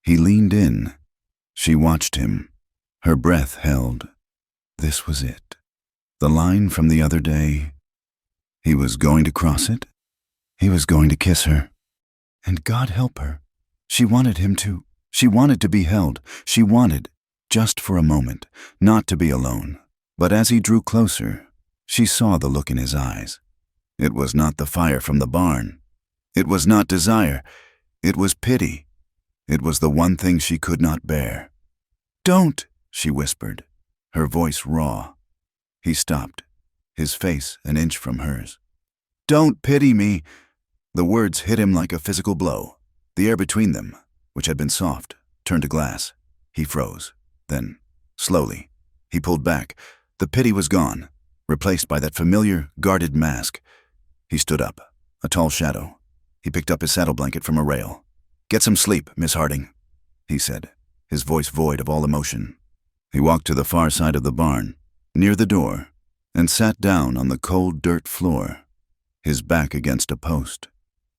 He leaned in. She watched him, her breath held. This was it. The line from the other day. He was going to cross it. He was going to kiss her. And God help her. She wanted him to. She wanted to be held. She wanted, just for a moment, not to be alone. But as he drew closer, she saw the look in his eyes. It was not the fire from the barn. It was not desire. It was pity. It was the one thing she could not bear. "Don't," she whispered, her voice raw. He stopped, his face an inch from hers. "Don't pity me." The words hit him like a physical blow. The air between them, which had been soft, turned to glass. He froze. Then, slowly, he pulled back. The pity was gone, replaced by that familiar, guarded mask. He stood up, a tall shadow. He picked up his saddle blanket from a rail. "Get some sleep, Miss Harding," he said, his voice void of all emotion. He walked to the far side of the barn, near the door, and sat down on the cold dirt floor, his back against a post.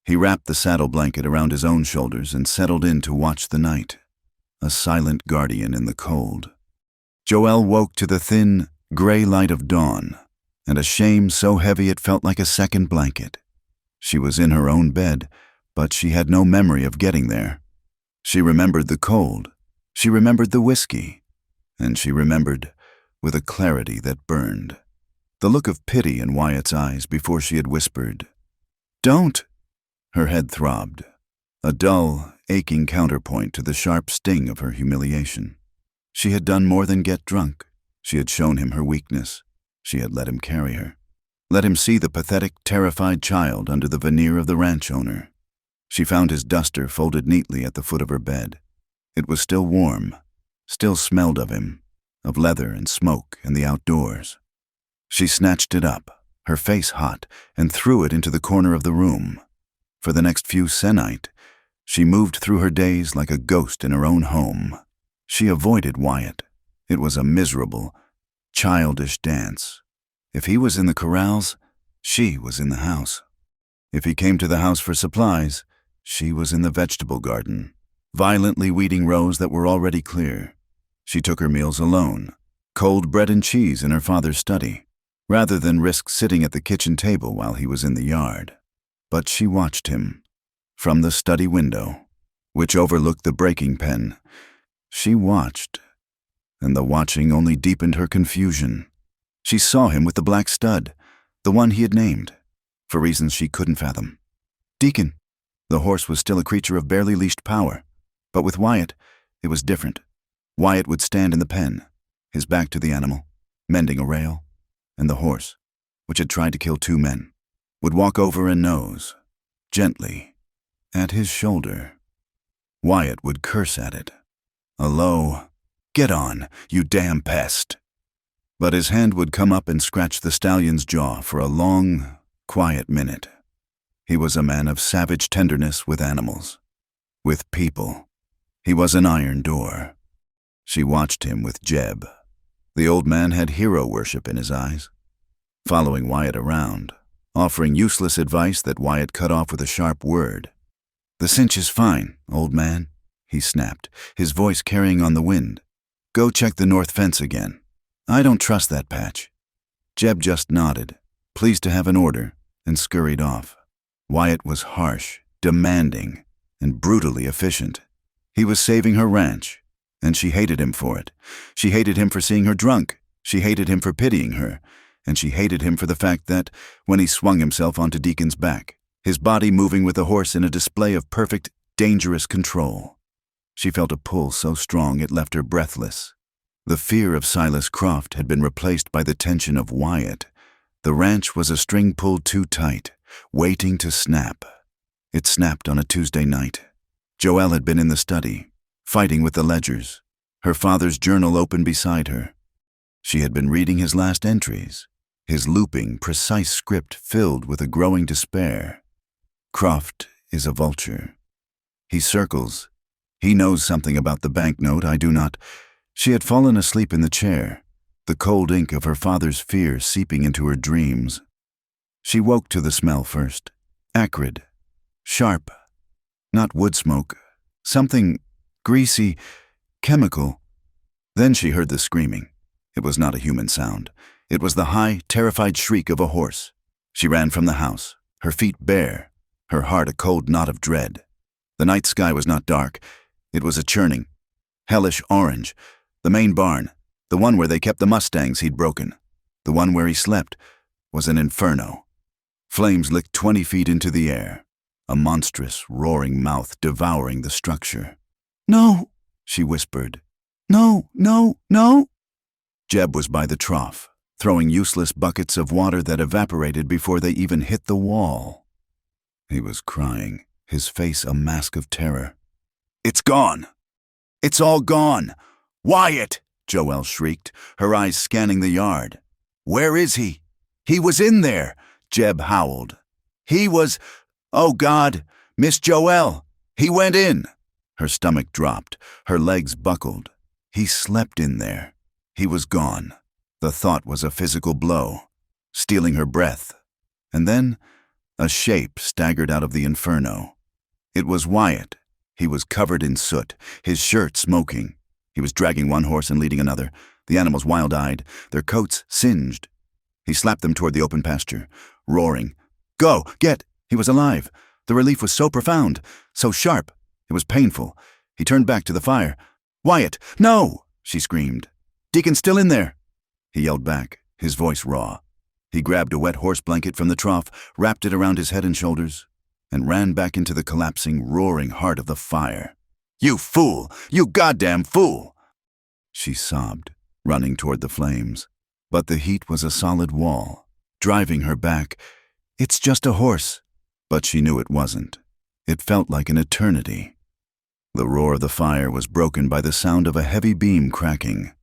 He wrapped the saddle blanket around his own shoulders and settled in to watch the night, a silent guardian in the cold. Joelle woke to the thin, gray light of dawn, and a shame so heavy it felt like a second blanket. She was in her own bed, but she had no memory of getting there. She remembered the cold, she remembered the whiskey, and she remembered, with a clarity that burned, the look of pity in Wyatt's eyes before she had whispered, "Don't!" Her head throbbed, a dull, aching counterpoint to the sharp sting of her humiliation. She had done more than get drunk. She had shown him her weakness. She had let him carry her. Let him see the pathetic, terrified child under the veneer of the ranch owner. She found his duster folded neatly at the foot of her bed. It was still warm, still smelled of him, of leather and smoke and the outdoors. She snatched it up, her face hot, and threw it into the corner of the room. For the next few sennight, she moved through her days like a ghost in her own home. She avoided Wyatt. It was a miserable, childish dance. If he was in the corrals, she was in the house. If he came to the house for supplies, she was in the vegetable garden, violently weeding rows that were already clear. She took her meals alone, cold bread and cheese in her father's study, rather than risk sitting at the kitchen table while he was in the yard. But she watched him, from the study window, which overlooked the breaking pen. She watched, and the watching only deepened her confusion. She saw him with the black stud, the one he had named, for reasons she couldn't fathom. Deacon. The horse was still a creature of barely leashed power, but with Wyatt, it was different. Wyatt would stand in the pen, his back to the animal, mending a rail, and the horse, which had tried to kill 2 men, would walk over and nose, gently, at his shoulder. Wyatt would curse at it. A low, "Get on, you damn pest." But his hand would come up and scratch the stallion's jaw for a long, quiet minute. He was a man of savage tenderness with animals. With people. He was an iron door. She watched him with Jeb. The old man had hero worship in his eyes, following Wyatt around, offering useless advice that Wyatt cut off with a sharp word. "The cinch is fine, old man," he snapped, his voice carrying on the wind. "Go check the north fence again. I don't trust that patch." Jeb just nodded, pleased to have an order, and scurried off. Wyatt was harsh, demanding, and brutally efficient. He was saving her ranch, and she hated him for it. She hated him for seeing her drunk. She hated him for pitying her, and she hated him for the fact that, when he swung himself onto Deacon's back, his body moving with the horse in a display of perfect, dangerous control. She felt a pull so strong it left her breathless. The fear of Silas Croft had been replaced by the tension of Wyatt. The ranch was a string pulled too tight, waiting to snap. It snapped on a Tuesday night. Joelle had been in the study, fighting with the ledgers, her father's journal open beside her. She had been reading his last entries, his looping, precise script filled with a growing despair. Croft is a vulture. He circles. He knows something about the banknote I do not. She had fallen asleep in the chair, the cold ink of her father's fear seeping into her dreams. She woke to the smell first, acrid, sharp, not wood smoke, something greasy, chemical. Then she heard the screaming. It was not a human sound. It was the high, terrified shriek of a horse. She ran from the house, her feet bare, her heart a cold knot of dread. The night sky was not dark. It was a churning, hellish orange. The main barn, the one where they kept the Mustangs he'd broken, the one where he slept, was an inferno. Flames licked 20 feet into the air, a monstrous, roaring mouth devouring the structure. "No," she whispered. "No, no, no." Jeb was by the trough, throwing useless buckets of water that evaporated before they even hit the wall. He was crying, his face a mask of terror. "It's gone! It's all gone! Wyatt!" Joelle shrieked, her eyes scanning the yard. "Where is he?" "He was in there," Jeb howled. "He was... Oh, God! Miss Joelle! He went in!" Her stomach dropped, her legs buckled. He slept in there. He was gone. The thought was a physical blow, stealing her breath. And then, a shape staggered out of the inferno. It was Wyatt. He was covered in soot, his shirt smoking. He was dragging one horse and leading another, the animals wild-eyed, their coats singed. He slapped them toward the open pasture, roaring. "Go! Get!" He was alive. The relief was so profound, so sharp. It was painful. He turned back to the fire. "Wyatt! No!" she screamed. "Deacon's still in there!" He yelled back, his voice raw. He grabbed a wet horse blanket from the trough, wrapped it around his head and shoulders, and ran back into the collapsing, roaring heart of the fire. "You fool! You goddamn fool!" She sobbed, running toward the flames. But the heat was a solid wall, driving her back. "It's just a horse." But she knew it wasn't. It felt like an eternity. The roar of the fire was broken by the sound of a heavy beam cracking,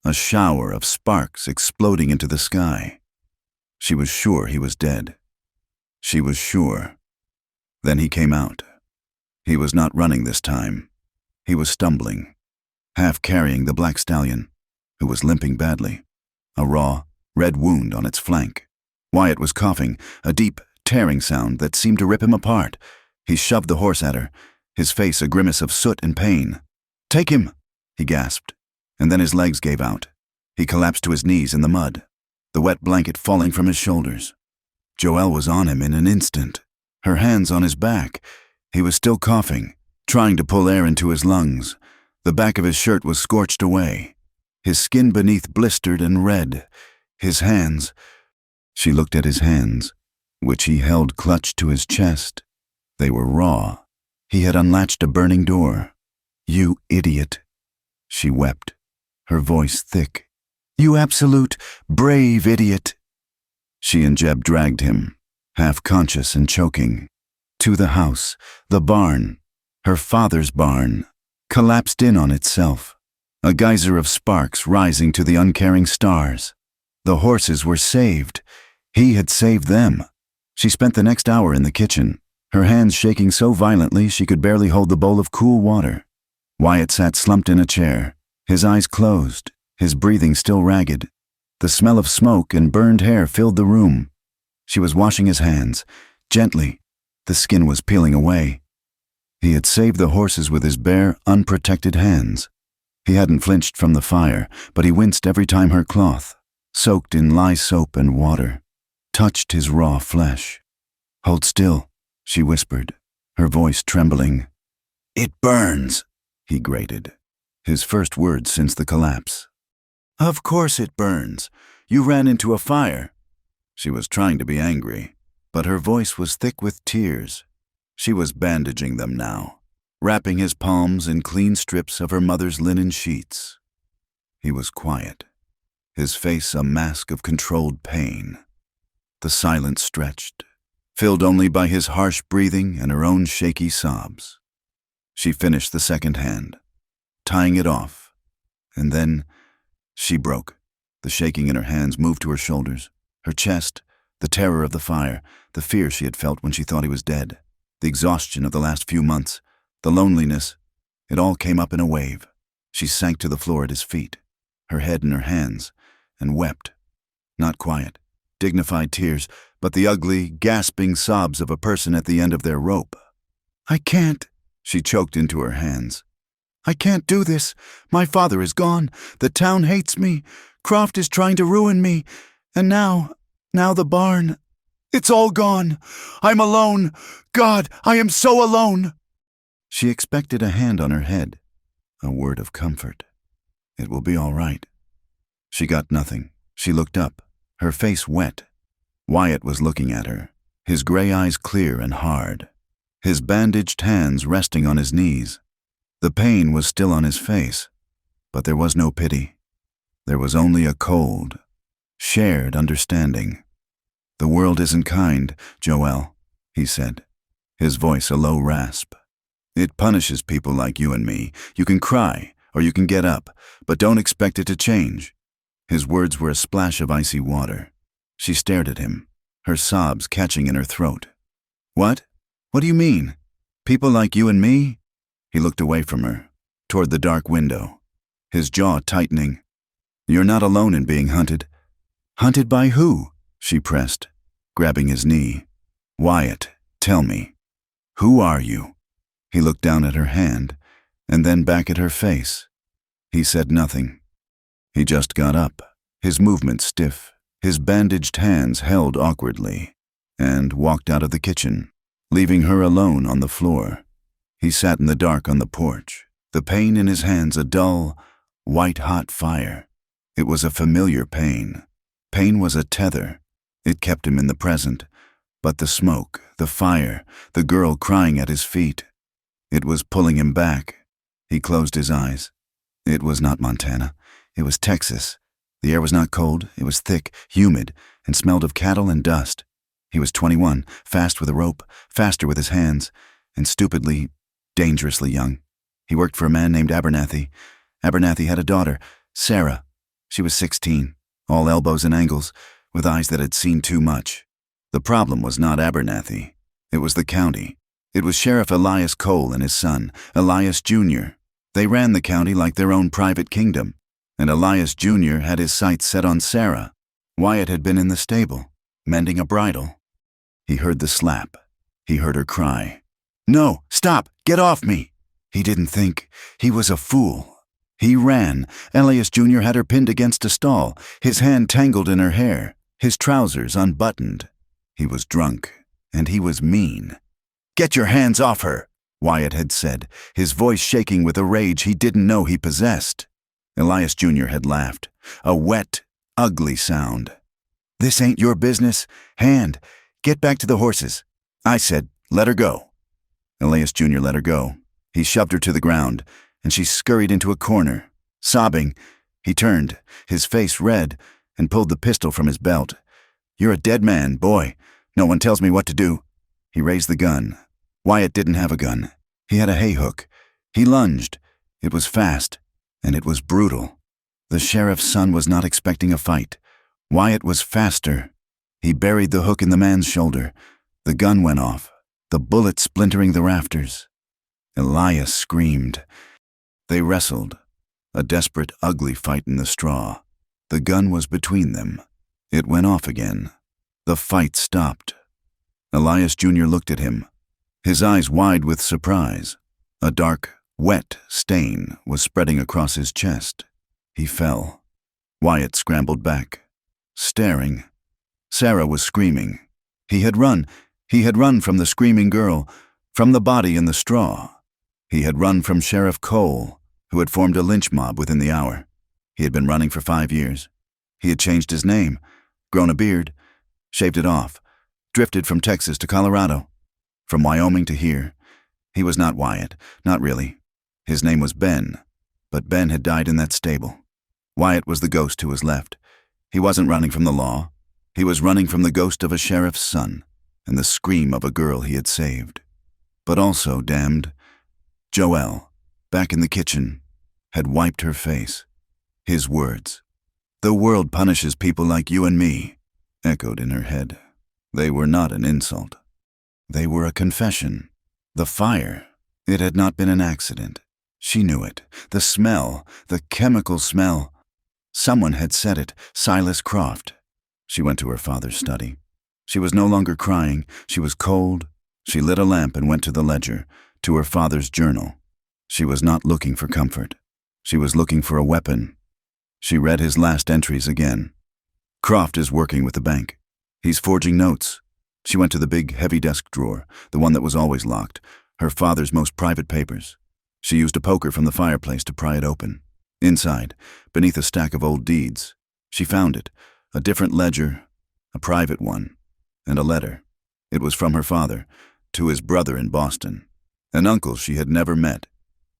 a shower of sparks exploding into the sky. She was sure he was dead. She was sure. Then he came out. He was not running this time. He was stumbling, half carrying the black stallion, who was limping badly, a raw, red wound on its flank. Wyatt was coughing, a deep, tearing sound that seemed to rip him apart. He shoved the horse at her, his face a grimace of soot and pain. "Take him!" he gasped, and then his legs gave out. He collapsed to his knees in the mud, the wet blanket falling from his shoulders. Joelle was on him in an instant, her hands on his back. He was still coughing, trying to pull air into his lungs. The back of his shirt was scorched away, his skin beneath blistered and red. His hands... She looked at his hands, which he held clutched to his chest. They were raw. He had unlatched a burning door. "You idiot," she wept, her voice thick. "You absolute, brave idiot." She and Jeb dragged him, half conscious and choking, to the house, the barn, her father's barn, collapsed in on itself, a geyser of sparks rising to the uncaring stars. The horses were saved. He had saved them. She spent the next hour in the kitchen, her hands shaking so violently she could barely hold the bowl of cool water. Wyatt sat slumped in a chair, his eyes closed, his breathing still ragged. The smell of smoke and burned hair filled the room. She was washing his hands, gently. The skin was peeling away. He had saved the horses with his bare, unprotected hands. He hadn't flinched from the fire, but he winced every time her cloth, soaked in lye soap and water, touched his raw flesh. "Hold still," she whispered, her voice trembling. "It burns," he grated, his first words since the collapse. "Of course it burns. You ran into a fire." She was trying to be angry, but her voice was thick with tears. She was bandaging them now, wrapping his palms in clean strips of her mother's linen sheets. He was quiet, his face a mask of controlled pain. The silence stretched, filled only by his harsh breathing and her own shaky sobs. She finished the second hand, tying it off, and then she broke. The shaking in her hands moved to her shoulders, her chest, the terror of the fire, the fear she had felt when she thought he was dead, the exhaustion of the last few months, the loneliness. It all came up in a wave. She sank to the floor at his feet, her head in her hands, and wept. Not quiet, dignified tears, but the ugly, gasping sobs of a person at the end of their rope. "I can't," she choked into her hands. "I can't do this. My father is gone. The town hates me. Croft is trying to ruin me. And now the barn. It's all gone. I'm alone. God, I am so alone." She expected a hand on her head, a word of comfort. "It will be all right." She got nothing. She looked up, her face wet. Wyatt was looking at her, his gray eyes clear and hard, his bandaged hands resting on his knees. The pain was still on his face, but there was no pity. There was only a cold, shared understanding. "The world isn't kind, Joelle," he said, his voice a low rasp. "It punishes people like you and me. You can cry, or you can get up, but don't expect it to change." His words were a splash of icy water. She stared at him, her sobs catching in her throat. "What? What do you mean? People like you and me?" He looked away from her, toward the dark window, his jaw tightening. "You're not alone in being hunted." "Hunted by who?" she pressed, grabbing his knee. "Wyatt, tell me. Who are you?" He looked down at her hand, and then back at her face. He said nothing. He just got up, his movements stiff, his bandaged hands held awkwardly, and walked out of the kitchen, leaving her alone on the floor. He sat in the dark on the porch, the pain in his hands a dull, white-hot fire. It was a familiar pain. Pain was a tether. It kept him in the present. But the smoke, the fire, the girl crying at his feet, it was pulling him back. He closed his eyes. It was not Montana. It was Texas. The air was not cold. It was thick, humid, and smelled of cattle and dust. He was 21, fast with a rope, faster with his hands, and stupidly, dangerously young. He worked for a man named Abernathy. Abernathy had a daughter, Sarah. She was 16, all elbows and angles, with eyes that had seen too much. The problem was not Abernathy. It was the county. It was Sheriff Elias Cole and his son, Elias Jr. They ran the county like their own private kingdom, and Elias Jr. had his sights set on Sarah. Wyatt had been in the stable, mending a bridle. He heard the slap. He heard her cry. "No, stop, get off me!" He didn't think. He was a fool. He ran. Elias Jr. had her pinned against a stall, his hand tangled in her hair, his trousers unbuttoned. He was drunk, and he was mean. "Get your hands off her," Wyatt had said, his voice shaking with a rage he didn't know he possessed. Elias Jr. had laughed, a wet, ugly sound. "This ain't your business. Hand, get back to the horses. I said, let her go." Elias Jr. let her go. He shoved her to the ground, and she scurried into a corner. Sobbing, he turned, his face red, and pulled the pistol from his belt. "You're a dead man, boy. No one tells me what to do." He raised the gun, Wyatt didn't have a gun. He had a hay hook. He lunged. It was fast, and it was brutal. The sheriff's son was not expecting a fight. Wyatt was faster. He buried the hook in the man's shoulder. The gun went off, the bullet splintering the rafters. Elias screamed. They wrestled. A desperate, ugly fight in the straw. The gun was between them. It went off again. The fight stopped. Elias Jr. looked at him, his eyes wide with surprise. A dark, wet stain was spreading across his chest. He fell. Wyatt scrambled back, staring. Sarah was screaming. He had run from the screaming girl, from the body in the straw. He had run from Sheriff Cole, who had formed a lynch mob within the hour. He had been running for 5 years. He had changed his name, grown a beard, shaved it off, drifted from Texas to Colorado, from Wyoming to here. He was not Wyatt, not really. His name was Ben, but Ben had died in that stable. Wyatt was the ghost who was left. He wasn't running from the law. He was running from the ghost of a sheriff's son and the scream of a girl he had saved. But also, damned, Joelle, back in the kitchen, had wiped her face. His words, "The world punishes people like you and me," echoed in her head. They were not an insult. They were a confession. The fire, it had not been an accident. She knew it. The smell, the chemical smell. Someone had said it, Silas Croft. She went to her father's study. She was no longer crying. She was cold. She lit a lamp and went to the ledger, to her father's journal. She was not looking for comfort. She was looking for a weapon. She read his last entries again. Croft is working with the bank. He's forging notes. She went to the big, heavy desk drawer, the one that was always locked, her father's most private papers. She used a poker from the fireplace to pry it open. Inside, beneath a stack of old deeds, she found it, a different ledger, a private one, and a letter. It was from her father, to his brother in Boston, an uncle she had never met.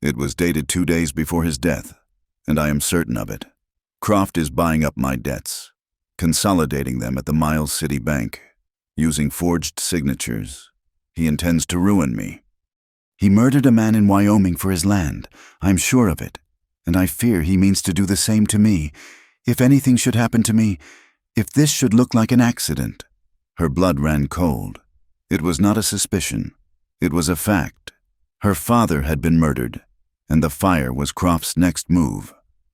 It was dated 2 days before his death, and I am certain of it. Croft is buying up my debts, consolidating them at the Miles City Bank, using forged signatures. He intends to ruin me. He murdered a man in Wyoming for his land. I'm sure of it, and I fear he means to do the same to me. If anything should happen to me, if this should look like an accident. Her blood ran cold. It was not a suspicion. It was a fact. Her father had been murdered, and the fire was Croft's next move.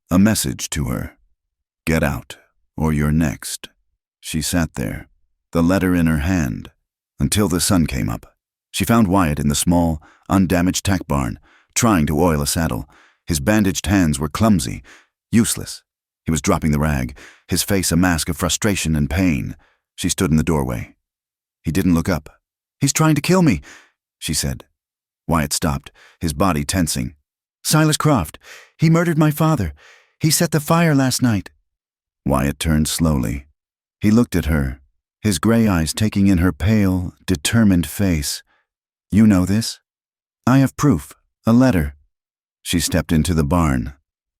A message to her. Get out, or you're next. She sat there, the letter in her hand, until the sun came up. She found Wyatt in the small, undamaged tack barn, trying to oil a saddle. His bandaged hands were clumsy, useless. He was dropping the rag, his face a mask of frustration and pain. She stood in the doorway. He didn't look up. "He's trying to kill me," she said. Wyatt stopped, his body tensing. "Silas Croft. He murdered my father. He set the fire last night." Wyatt turned slowly. He looked at her, his gray eyes taking in her pale, determined face. "You know this?" "I have proof. A letter." She stepped into the barn.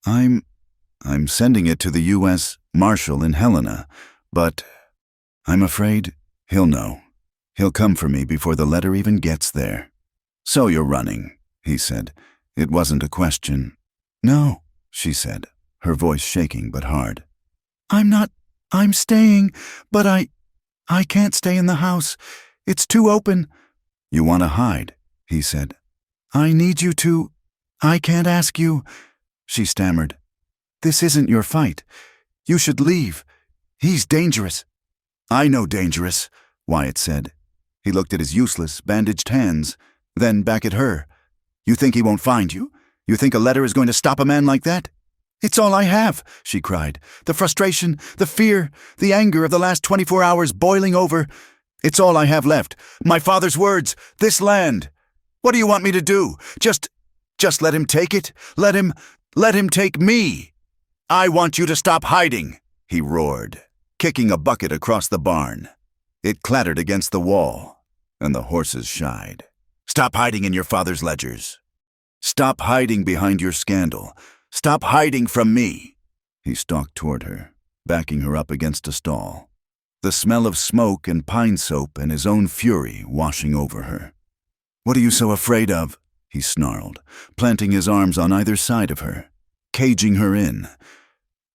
I'm sending it to the U.S. Marshal in Helena, but I'm afraid he'll know. He'll come for me before the letter even gets there." "So you're running," he said. It wasn't a question. "No," she said, her voice shaking but hard. I'm staying, but I can't stay in the house. It's too open." "You want to hide," he said. "I need you to. I can't ask you," she stammered. "This isn't your fight. You should leave. He's dangerous." "I know dangerous," Wyatt said. He looked at his useless, bandaged hands, then back at her. "You think he won't find you? You think a letter is going to stop a man like that?" "It's all I have," she cried. "The frustration, the fear, the anger of the last 24 hours boiling over. It's all I have left. My father's words, this land. What do you want me to do? Just let him take it? Let him take me. I want you to stop hiding," he roared, kicking a bucket across the barn. It clattered against the wall, and the horses shied. "Stop hiding in your father's ledgers. Stop hiding behind your scandal. Stop hiding from me." He stalked toward her, backing her up against a stall, the smell of smoke and pine soap and his own fury washing over her. What are you so afraid of? He snarled, planting his arms on either side of her, caging her in.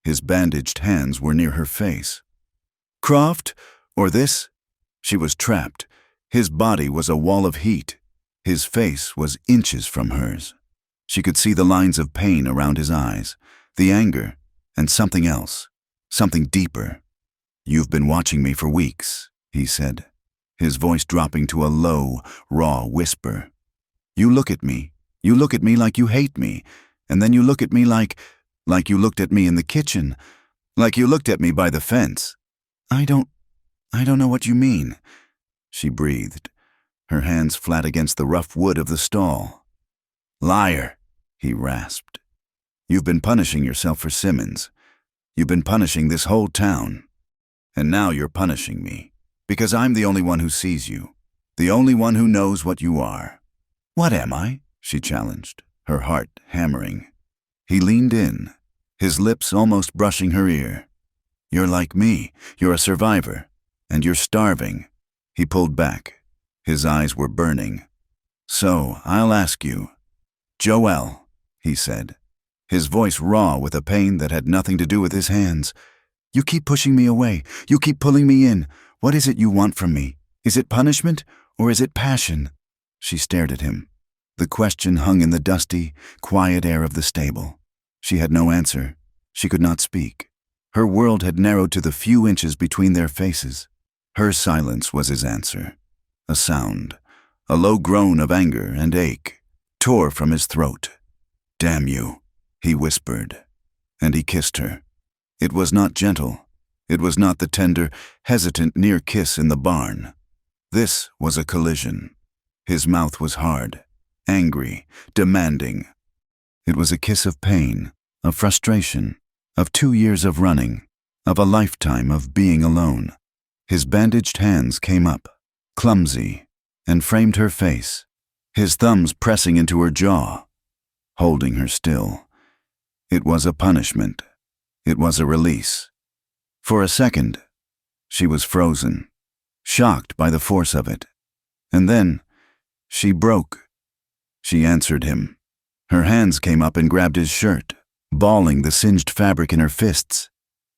His bandaged hands were near her face. Croft? Or this? She was trapped. His body was a wall of heat. His face was inches from hers. She could see the lines of pain around his eyes, the anger, and something else, something deeper. You've been watching me for weeks, he said, his voice dropping to a low, raw whisper. You look at me like you hate me, and then you look at me like you looked at me in the kitchen, like you looked at me by the fence. I don't know what you mean, she breathed, her hands flat against the rough wood of the stall. Liar, he rasped. You've been punishing yourself for Simmons. You've been punishing this whole town. And now you're punishing me, because I'm the only one who sees you, the only one who knows what you are. What am I? She challenged, her heart hammering. He leaned in, his lips almost brushing her ear. You're like me, you're a survivor, and you're starving. He pulled back, his eyes were burning. So, I'll ask you. Joel, he said, his voice raw with a pain that had nothing to do with his hands. You keep pushing me away, you keep pulling me in. What is it you want from me? Is it punishment, or is it passion? She stared at him. The question hung in the dusty, quiet air of the stable. She had no answer. She could not speak. Her world had narrowed to the few inches between their faces. Her silence was his answer. A sound, a low groan of anger and ache, tore from his throat. Damn you, he whispered, and he kissed her. It was not gentle. It was not the tender, hesitant near kiss in the barn. This was a collision. His mouth was hard, angry, demanding. It was a kiss of pain, of frustration, of 2 years of running, of a lifetime of being alone. His bandaged hands came up, clumsy, and framed her face, his thumbs pressing into her jaw, holding her still. It was a punishment. It was a release. For a second, she was frozen, shocked by the force of it. And then, she broke. She answered him. Her hands came up and grabbed his shirt, balling the singed fabric in her fists.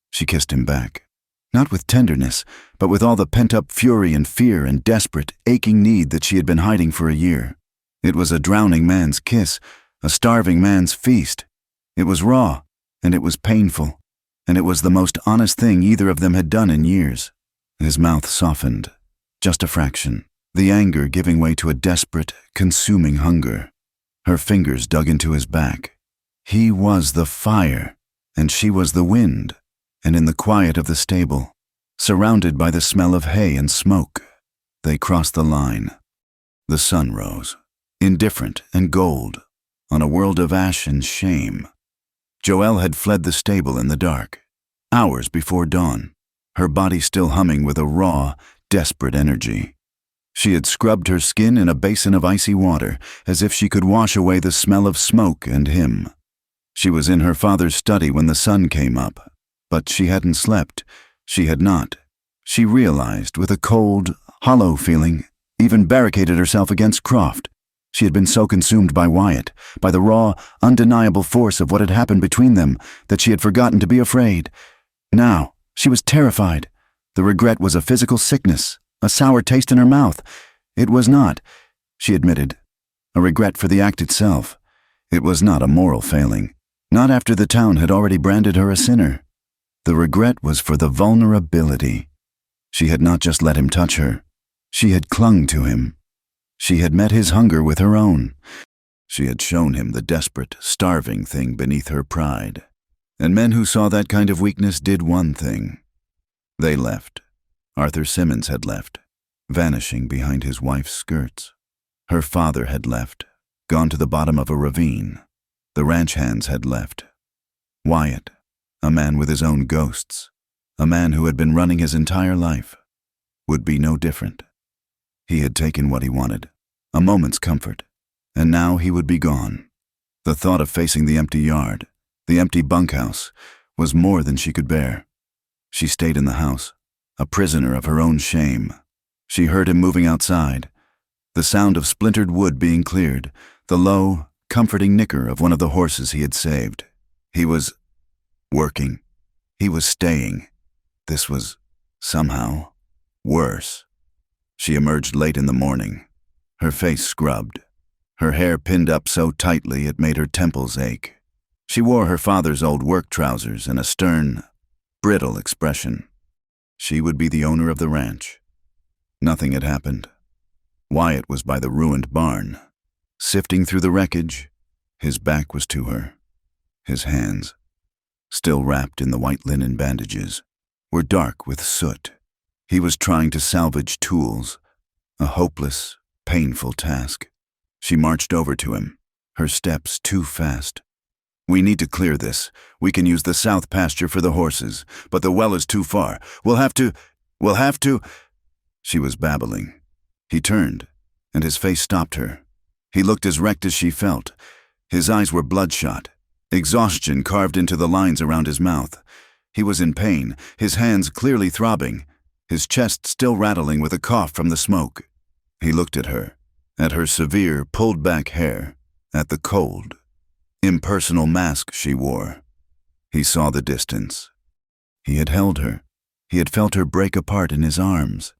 She kissed him back, not with tenderness, but with all the pent-up fury and fear and desperate, aching need that she had been hiding for a year. It was a drowning man's kiss, a starving man's feast. It was raw, and it was painful, and it was the most honest thing either of them had done in years. His mouth softened, just a fraction, the anger giving way to a desperate, consuming hunger. Her fingers dug into his back. He was the fire, and she was the wind, and in the quiet of the stable, surrounded by the smell of hay and smoke, they crossed the line. The sun rose, indifferent and gold, on a world of ash and shame. Joelle had fled the stable in the dark, hours before dawn, her body still humming with a raw, desperate energy. She had scrubbed her skin in a basin of icy water, as if she could wash away the smell of smoke and him. She was in her father's study when the sun came up, but she hadn't slept. She had not. She realized, with a cold, hollow feeling, even barricaded herself against Croft. She had been so consumed by Wyatt, by the raw, undeniable force of what had happened between them, that she had forgotten to be afraid. Now, she was terrified. The regret was a physical sickness, a sour taste in her mouth. It was not, she admitted, a regret for the act itself. It was not a moral failing, not after the town had already branded her a sinner. The regret was for the vulnerability. She had not just let him touch her. She had clung to him. She had met his hunger with her own. She had shown him the desperate, starving thing beneath her pride. And men who saw that kind of weakness did one thing. They left. Arthur Simmons had left, vanishing behind his wife's skirts. Her father had left, gone to the bottom of a ravine. The ranch hands had left. Wyatt, a man with his own ghosts, a man who had been running his entire life, would be no different. He had taken what he wanted, a moment's comfort, and now he would be gone. The thought of facing the empty yard, the empty bunkhouse, was more than she could bear. She stayed in the house, a prisoner of her own shame. She heard him moving outside. The sound of splintered wood being cleared, the low, comforting nicker of one of the horses he had saved. He was working. He was staying. This was, somehow, worse. She emerged late in the morning, her face scrubbed, her hair pinned up so tightly it made her temples ache. She wore her father's old work trousers and a stern, brittle expression. She would be the owner of the ranch. Nothing had happened. Wyatt was by the ruined barn. Sifting through the wreckage, his back was to her. His hands, still wrapped in the white linen bandages, were dark with soot. He was trying to salvage tools, a hopeless, painful task. She marched over to him, her steps too fast. "We need to clear this. We can use the south pasture for the horses, but the well is too far. We'll have to. She was babbling. He turned, and his face stopped her. He looked as wrecked as she felt. His eyes were bloodshot, exhaustion carved into the lines around his mouth. He was in pain, his hands clearly throbbing, his chest still rattling with a cough from the smoke. He looked at her severe, pulled-back hair, at the cold, impersonal mask she wore. He saw the distance. He had held her. He had felt her break apart in his arms.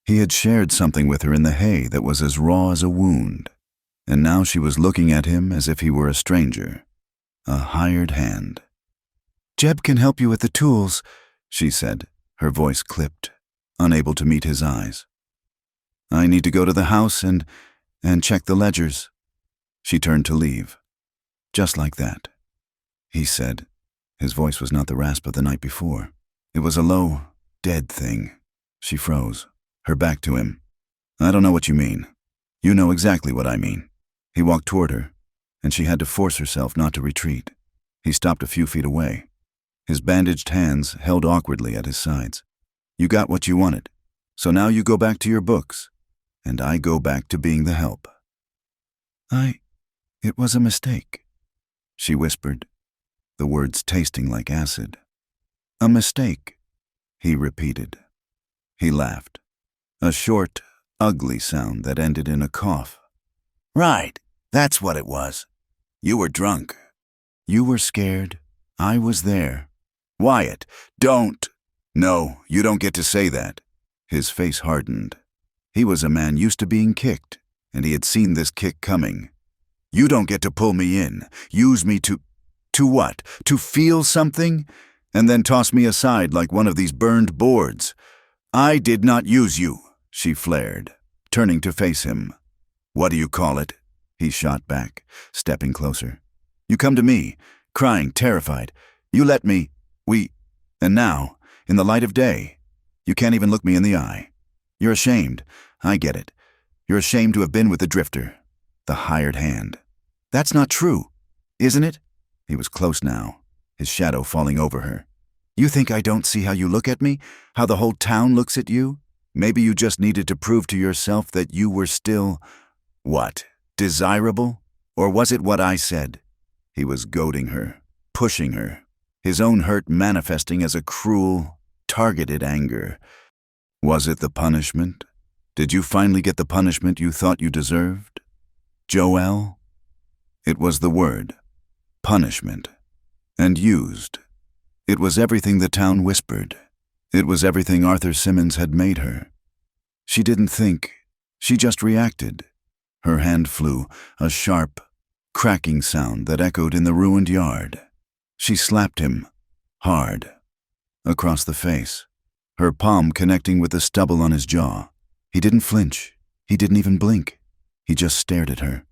He had shared something with her in the hay that was as raw as a wound. And now she was looking at him as if he were a stranger, a hired hand. "Jeb can help you with the tools," she said, her voice clipped, unable to meet his eyes. "I need to go to the house and check the ledgers." She turned to leave. "Just like that," he said. His voice was not the rasp of the night before. It was a low, dead thing. She froze, her back to him. "I don't know what you mean. You know exactly what I mean." He walked toward her, and she had to force herself not to retreat. He stopped a few feet away. His bandaged hands held awkwardly at his sides. "You got what you wanted, so now you go back to your books, and I go back to being the help." It was a mistake," she whispered, the words tasting like acid. "A mistake," he repeated. He laughed, a short, ugly sound that ended in a cough. "Right, that's what it was. You were drunk. You were scared. I was there." "Wyatt, don't." "No, you don't get to say that." His face hardened. He was a man used to being kicked, and he had seen this kick coming. "You don't get to pull me in, use me to what? To feel something? And then toss me aside like one of these burned boards. I did not use you," she flared, turning to face him. "What do you call it?" he shot back, stepping closer. "You come to me, crying, terrified. You let me, and now, in the light of day, you can't even look me in the eye. You're ashamed. I get it. You're ashamed to have been with the drifter, the hired hand. That's not true, isn't it?" He was close now, his shadow falling over her. "You think I don't see how you look at me, how the whole town looks at you? Maybe you just needed to prove to yourself that you were still, what, desirable? Or was it what I said?" He was goading her, pushing her, his own hurt manifesting as a cruel, targeted anger. Was it the punishment? Did you finally get the punishment you thought you deserved? Joelle? It was the word, punishment, and used. It was everything the town whispered. It was everything Arthur Simmons had made her. She didn't think, she just reacted. Her hand flew, a sharp, cracking sound that echoed in the ruined yard. She slapped him, hard, across the face, her palm connecting with the stubble on his jaw. He didn't flinch. He didn't even blink. He just stared at her.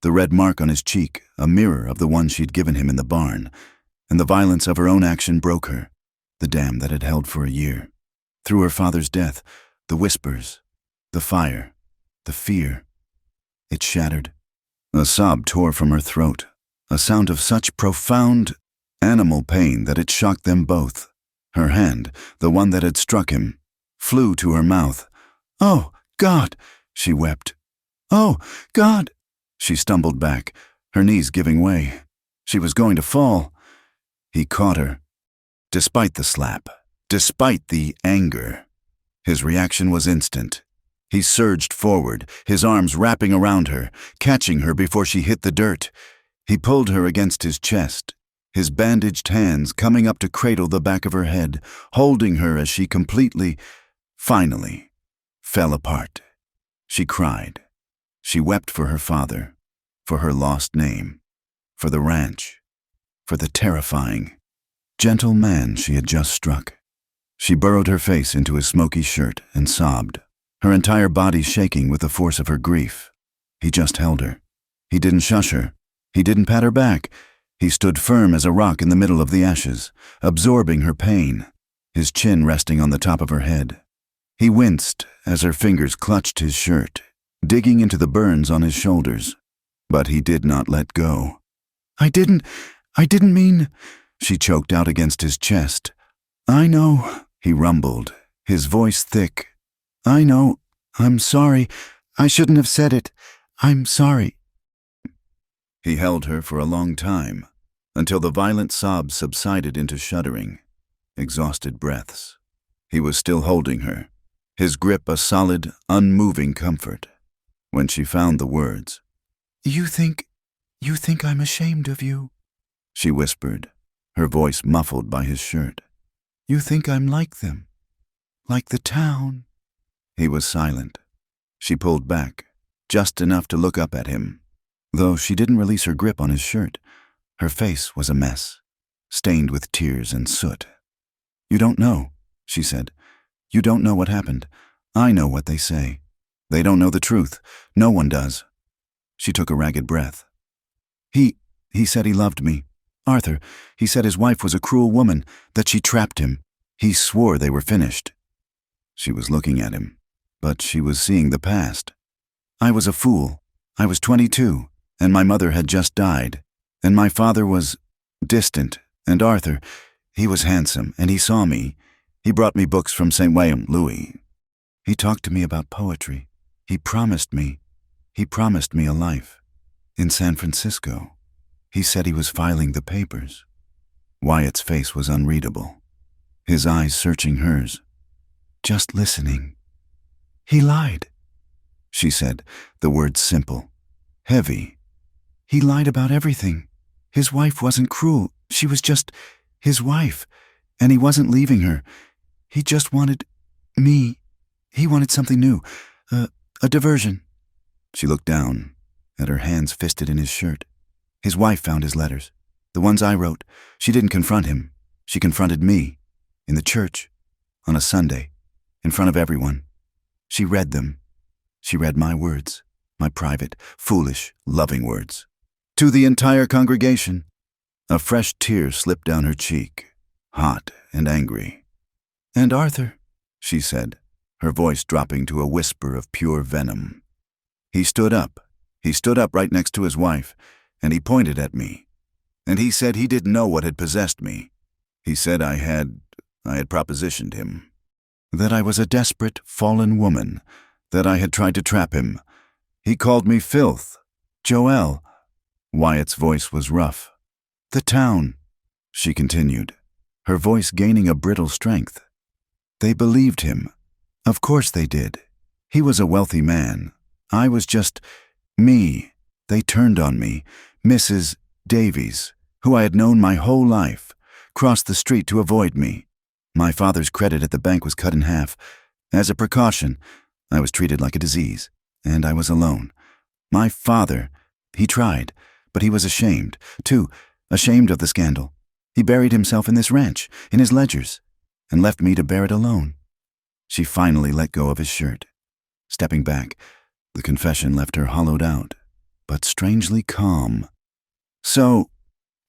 The red mark on his cheek, a mirror of the one she'd given him in the barn, and the violence of her own action broke her, the dam that had held for a year. Through her father's death, the whispers, the fire, the fear. It shattered. A sob tore from her throat, a sound of such profound, animal pain that it shocked them both. Her hand, the one that had struck him, flew to her mouth. "Oh, God!" she wept. "Oh, God!" She stumbled back, her knees giving way. She was going to fall. He caught her. Despite the slap, despite the anger, his reaction was instant. He surged forward, his arms wrapping around her, catching her before she hit the dirt. He pulled her against his chest, his bandaged hands coming up to cradle the back of her head, holding her as she finally, fell apart. She cried. She wept for her father, for her lost name, for the ranch, for the terrifying, gentle man she had just struck. She burrowed her face into his smoky shirt and sobbed, her entire body shaking with the force of her grief. He just held her. He didn't shush her. He didn't pat her back. He stood firm as a rock in the middle of the ashes, absorbing her pain, his chin resting on the top of her head. He winced as her fingers clutched his shirt, digging into the burns on his shoulders. But he did not let go. I didn't mean, she choked out against his chest. I know, he rumbled, his voice thick. I know. I'm sorry. I shouldn't have said it. I'm sorry. He held her for a long time, until the violent sobs subsided into shuddering, exhausted breaths. He was still holding her, his grip a solid, unmoving comfort, when she found the words. You think I'm ashamed of you, she whispered, her voice muffled by his shirt. You think I'm like them, like the town. He was silent. She pulled back, just enough to look up at him. Though she didn't release her grip on his shirt, her face was a mess, stained with tears and soot. You don't know, she said. You don't know what happened. I know what they say. They don't know the truth. No one does. She took a ragged breath. He said he loved me. Arthur, he said his wife was a cruel woman, that she trapped him. He swore they were finished. She was looking at him, but she was seeing the past. I was a fool. I was 22, and my mother had just died, and my father was distant, and Arthur, he was handsome, and he saw me. He brought me books from St. William, Louis. He talked to me about poetry. He promised me a life. In San Francisco. He said he was filing the papers. Wyatt's face was unreadable, his eyes searching hers. Just listening. He lied, she said, the words simple, heavy. He lied about everything. His wife wasn't cruel. She was just his wife, and he wasn't leaving her. He just wanted me. He wanted something new, a diversion. She looked down, at her hands fisted in his shirt. His wife found his letters, the ones I wrote. She didn't confront him. She confronted me, in the church, on a Sunday, in front of everyone. She read them. She read my words, my private, foolish, loving words, to the entire congregation. A fresh tear slipped down her cheek, hot and angry. And Arthur, she said, her voice dropping to a whisper of pure venom. He stood up right next to his wife, and he pointed at me. And he said he didn't know what had possessed me. He said I had propositioned him. That I was a desperate, fallen woman, that I had tried to trap him. He called me filth. Joelle. Wyatt's voice was rough. The town, she continued, her voice gaining a brittle strength. They believed him. Of course they did. He was a wealthy man. I was just me. They turned on me. Mrs. Davies, who I had known my whole life, crossed the street to avoid me. My father's credit at the bank was cut in half. As a precaution, I was treated like a disease, and I was alone. My father, he tried, but he was ashamed, too, ashamed of the scandal. He buried himself in this ranch, in his ledgers, and left me to bear it alone. She finally let go of his shirt. Stepping back, the confession left her hollowed out, but strangely calm. So,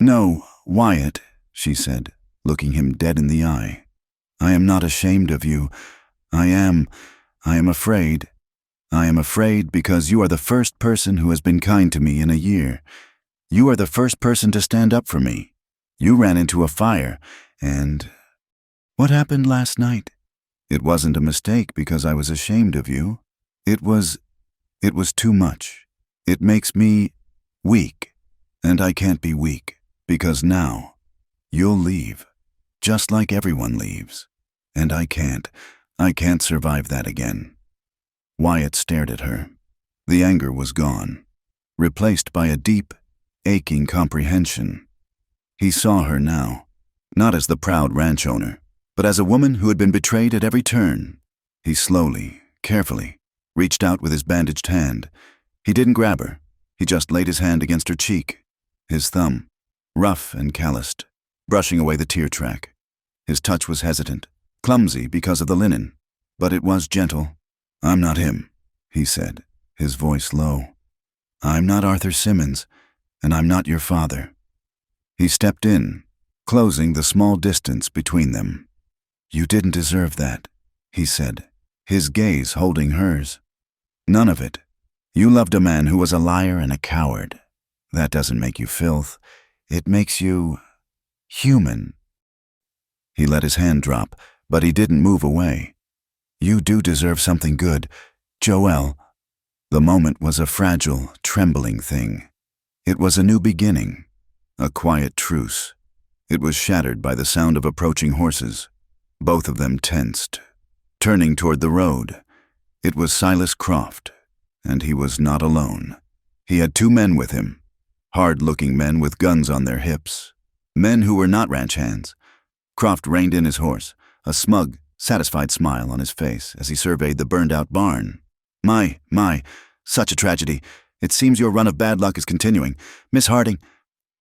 no, Wyatt, she said, looking him dead in the eye. I am not ashamed of you. I am afraid. I am afraid because you are the first person who has been kind to me in a year. You are the first person to stand up for me. You ran into a fire, and... What happened last night? It wasn't a mistake because I was ashamed of you. It was too much. It makes me weak, and I can't be weak, because now you'll leave, just like everyone leaves, and I can't survive that again. Wyatt stared at her. The anger was gone, replaced by a deep, aching comprehension. He saw her now, not as the proud ranch owner, but as a woman who had been betrayed at every turn. He slowly, carefully, reached out with his bandaged hand. He didn't grab her. He just laid his hand against her cheek, his thumb, rough and calloused, brushing away the tear track. His touch was hesitant, clumsy because of the linen, but it was gentle. "I'm not him," he said, his voice low. "I'm not Arthur Simmons, and I'm not your father." He stepped in, closing the small distance between them. "You didn't deserve that," he said, his gaze holding hers. "None of it. You loved a man who was a liar and a coward. That doesn't make you filth. It makes you human." He let his hand drop, but he didn't move away. "You do deserve something good, Joelle." The moment was a fragile, trembling thing. It was a new beginning, a quiet truce. It was shattered by the sound of approaching horses. Both of them tensed, turning toward the road. It was Silas Croft, and he was not alone. He had two men with him, hard-looking men with guns on their hips, men who were not ranch hands. Croft reined in his horse, a smug, satisfied smile on his face as he surveyed the burned-out barn. My, such a tragedy. It seems your run of bad luck is continuing. Miss Harding."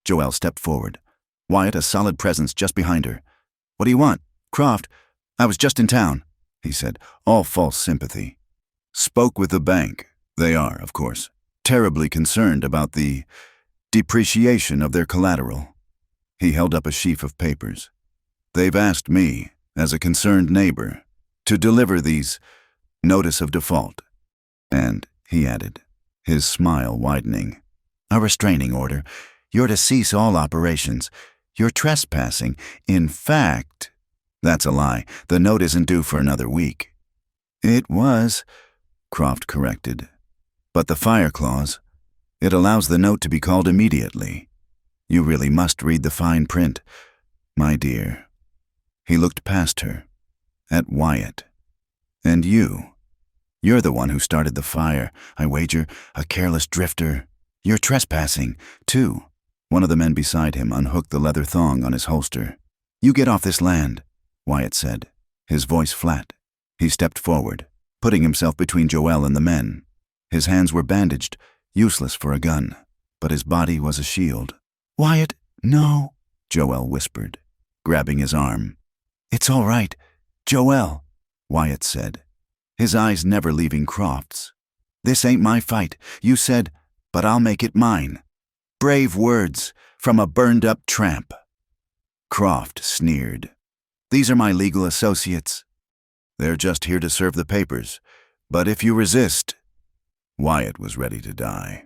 Joelle stepped forward, Wyatt a solid presence just behind her. "What do you want?" "Croft, I was just in town," he said, all false sympathy. "Spoke with the bank. They are, of course, terribly concerned about the depreciation of their collateral." He held up a sheaf of papers. "They've asked me, as a concerned neighbor, to deliver these notice of default." And, he added, his smile widening, "a restraining order. You're to cease all operations. You're trespassing. In fact—" "That's a lie. The note isn't due for another week." "It was," Croft corrected. "But the fire clause, it allows the note to be called immediately. You really must read the fine print, my dear." He looked past her, at Wyatt. "And you're the one who started the fire, I wager, a careless drifter. You're trespassing, too." One of the men beside him unhooked the leather thong on his holster. "You get off this land," Wyatt said, his voice flat. He stepped forward, putting himself between Joelle and the men. His hands were bandaged, useless for a gun, but his body was a shield. "Wyatt, no," Joelle whispered, grabbing his arm. "It's all right, Joelle," Wyatt said, his eyes never leaving Croft's. "This ain't my fight, you said, but I'll make it mine. Brave words from a burned-up tramp." Croft sneered. "These are my legal associates. They're just here to serve the papers, but if you resist—" Wyatt was ready to die.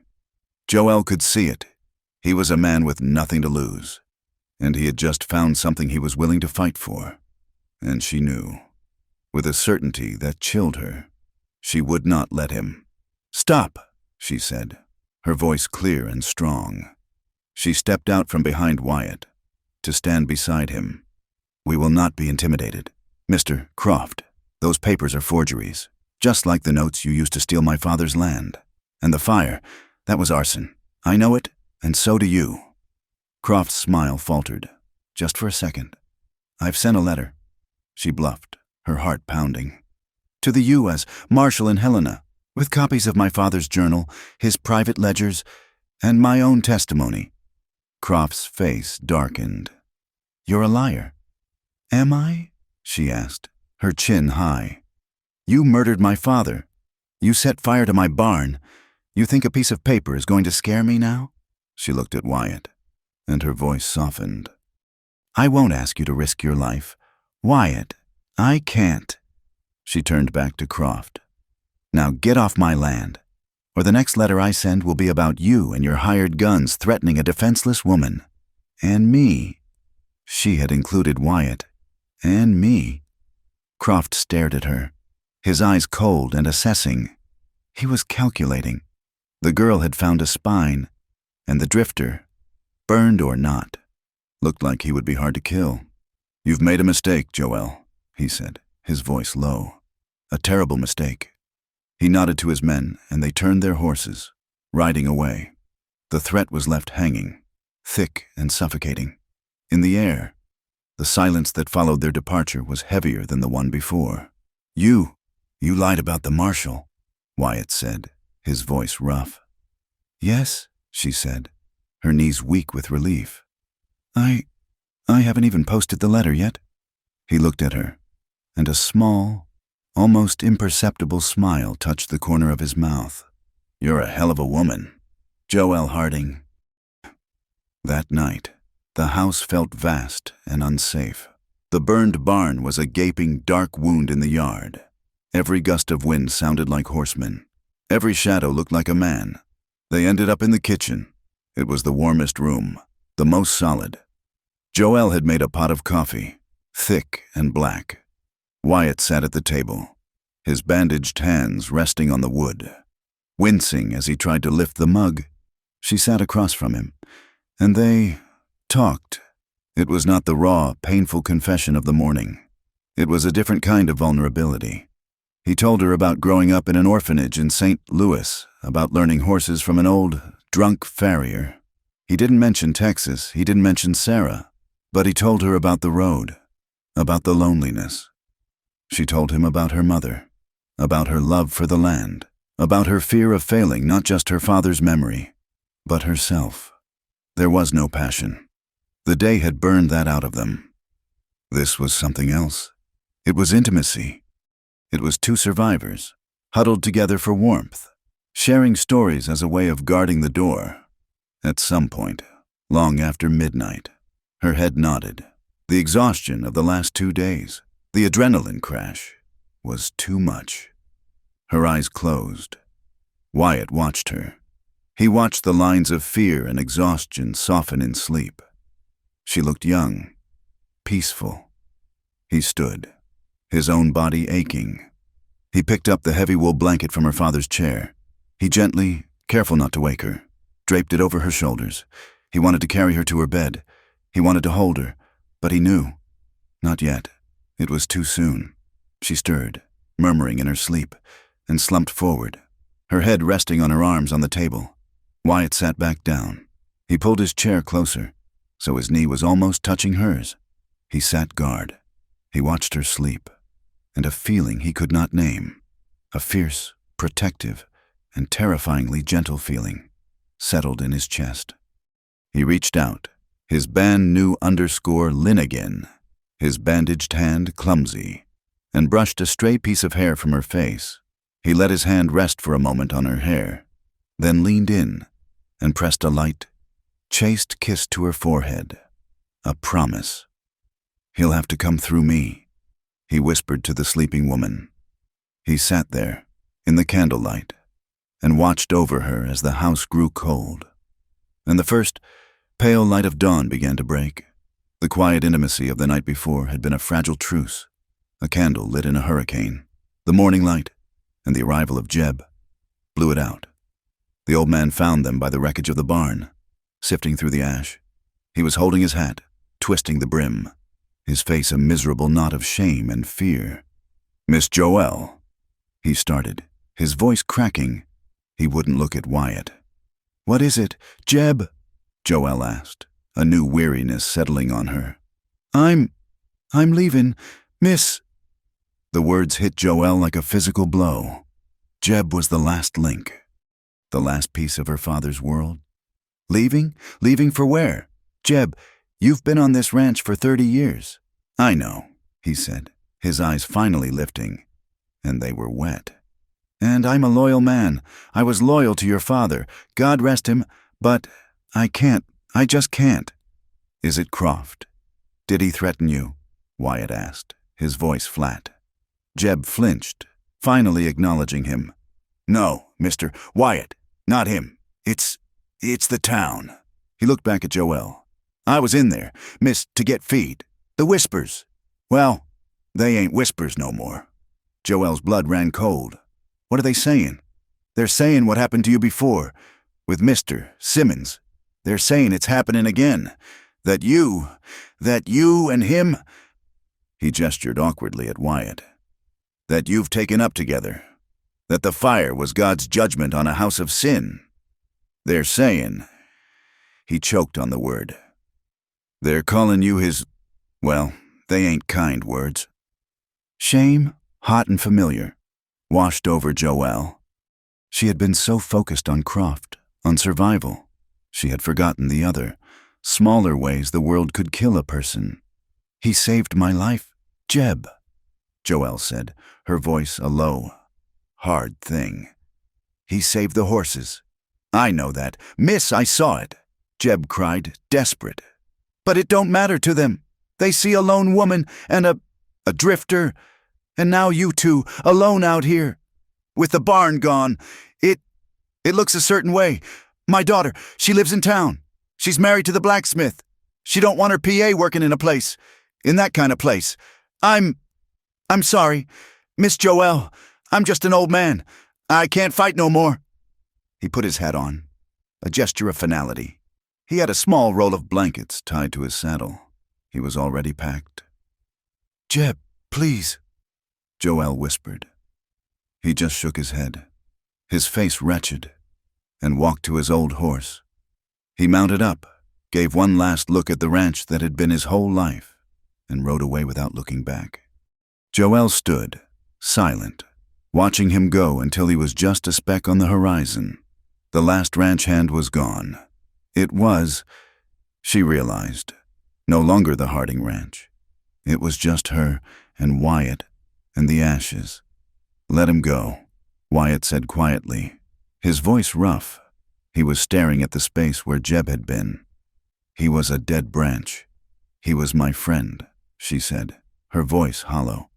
Joelle could see it. He was a man with nothing to lose, and he had just found something he was willing to fight for. And she knew, with a certainty that chilled her, she would not let him. "Stop," she said, her voice clear and strong. She stepped out from behind Wyatt, to stand beside him. "We will not be intimidated. Mr. Croft, those papers are forgeries, just like the notes you used to steal my father's land. And the fire, that was arson. I know it, and so do you." Croft's smile faltered, just for a second. "I've sent a letter," she bluffed, her heart pounding. "To the U.S. Marshall and Helena, with copies of my father's journal, his private ledgers, and my own testimony." Croft's face darkened. "You're a liar." "Am I?" she asked, her chin high. "You murdered my father. You set fire to my barn. You think a piece of paper is going to scare me now?" She looked at Wyatt, and her voice softened. "I won't ask you to risk your life. Wyatt, I can't." She turned back to Croft. "Now get off my land, or the next letter I send will be about you and your hired guns threatening a defenseless woman. And me." She had included Wyatt. "And me." Croft stared at her, his eyes cold and assessing. He was calculating. The girl had found a spine, and the drifter, burned or not, looked like he would be hard to kill. "You've made a mistake, Joelle," he said, his voice low. "A terrible mistake. He nodded to his men, and they turned their horses, riding away. The threat was left hanging, thick and suffocating. In the air, the silence that followed their departure was heavier than the one before. You lied about the marshal," Wyatt said, his voice rough. "Yes," she said, her knees weak with relief. I haven't even posted the letter yet." He looked at her, and a small, almost imperceptible smile touched the corner of his mouth. "You're a hell of a woman, Joelle Harding." That night, the house felt vast and unsafe. The burned barn was a gaping, dark wound in the yard. Every gust of wind sounded like horsemen. Every shadow looked like a man. They ended up in the kitchen. It was the warmest room, the most solid. Joelle had made a pot of coffee, thick and black. Wyatt sat at the table, his bandaged hands resting on the wood. Wincing as he tried to lift the mug, she sat across from him, and they talked. It was not the raw, painful confession of the morning. It was a different kind of vulnerability. He told her about growing up in an orphanage in St. Louis, about learning horses from an old, drunk farrier. He didn't mention Texas, he didn't mention Sarah, but he told her about the road, about the loneliness. She told him about her mother, about her love for the land, about her fear of failing not just her father's memory, but herself. There was no passion. The day had burned that out of them. This was something else. It was intimacy. It was two survivors, huddled together for warmth, sharing stories as a way of guarding the door. At some point, long after midnight, her head nodded. The exhaustion of the last 2 days, the adrenaline crash, was too much. Her eyes closed. Wyatt watched her. He watched the lines of fear and exhaustion soften in sleep. She looked young, peaceful. He stood, his own body aching. He picked up the heavy wool blanket from her father's chair. He gently, careful not to wake her, draped it over her shoulders. He wanted to carry her to her bed. He wanted to hold her, but he knew. Not yet. It was too soon. She stirred, murmuring in her sleep, and slumped forward, her head resting on her arms on the table. Wyatt sat back down. He pulled his chair closer, so his knee was almost touching hers. He sat guard. He watched her sleep, and a feeling he could not name, a fierce, protective, and terrifyingly gentle feeling, settled in his chest. He reached out, his band new underscore Linnigan, his bandaged hand clumsy, and brushed a stray piece of hair from her face. He let his hand rest for a moment on her hair, then leaned in and pressed a light, chaste kiss to her forehead. A promise. "He'll have to come through me," he whispered to the sleeping woman. He sat there, in the candlelight, and watched over her as the house grew cold. And the first pale light of dawn began to break. The quiet intimacy of the night before had been a fragile truce, a candle lit in a hurricane. The morning light, and the arrival of Jeb, blew it out. The old man found them by the wreckage of the barn, sifting through the ash. He was holding his hat, twisting the brim, his face a miserable knot of shame and fear. "Miss Joelle," he started, his voice cracking. He wouldn't look at Wyatt. "What is it, Jeb?" Joelle asked, a new weariness settling on her. I'm leaving, miss." The words hit Joelle like a physical blow. Jeb was the last link, the last piece of her father's world. "Leaving? Leaving for where? Jeb, you've been on this ranch for 30 years. "I know," he said, his eyes finally lifting, and they were wet. "And I'm a loyal man. I was loyal to your father, God rest him, but I just can't." "Is it Croft? Did he threaten you?" Wyatt asked, his voice flat. Jeb flinched, finally acknowledging him. "No, Mr. Wyatt, not him. It's the town." He looked back at Joelle. "I was in there, miss, to get feed. The whispers. Well, they ain't whispers no more." Joelle's blood ran cold. "What are they saying?" "They're saying what happened to you before, with Mr. Simmons. They're saying it's happening again. That you and him," he gestured awkwardly at Wyatt, "that you've taken up together. that the fire was God's judgment on a house of sin. They're saying, he choked on the word. They're calling you his, well, they ain't kind words. Shame, hot and familiar, washed over Joelle. She had been so focused on Croft, on survival, she had forgotten the other, smaller ways the world could kill a person. He saved my life, Jeb, Joelle said, her voice a low, hard thing. He saved the horses. I know that. Miss, I saw it, Jeb cried, desperate. But it don't matter to them. They see a lone woman and a drifter, and now you two, alone out here. With the barn gone, it looks a certain way. My daughter, she lives in town. She's married to the blacksmith. She don't want her PA working in that kind of place. I'm sorry. Miss Joelle, I'm just an old man. I can't fight no more. He put his hat on, a gesture of finality. He had a small roll of blankets tied to his saddle. He was already packed. Jeb, please, Joelle whispered. He just shook his head, his face wretched, and walked to his old horse. He mounted up, gave one last look at the ranch that had been his whole life, and rode away without looking back. Joelle stood, silent, watching him go until he was just a speck on the horizon. The last ranch hand was gone. It was, she realized, no longer the Harding Ranch. It was just her and Wyatt and the ashes. Let him go, Wyatt said quietly, his voice rough. He was staring at the space where Jeb had been. He was a dead branch. He was my friend, she said, her voice hollow.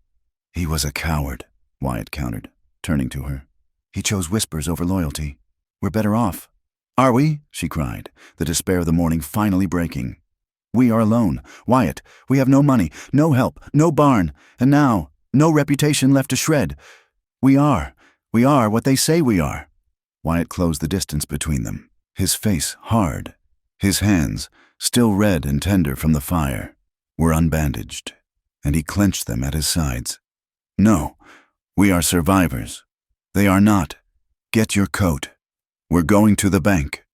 He was a coward, Wyatt countered, turning to her. He chose whispers over loyalty. We're better off. Are we? She cried, the despair of the morning finally breaking. We are alone. Wyatt, we have no money, no help, no barn, and now, no reputation left to shred. We are what they say we are. Wyatt closed the distance between them, his face hard. His hands, still red and tender from the fire, were unbandaged, and he clenched them at his sides. No, we are survivors. They are not. Get your coat. We're going to the bank.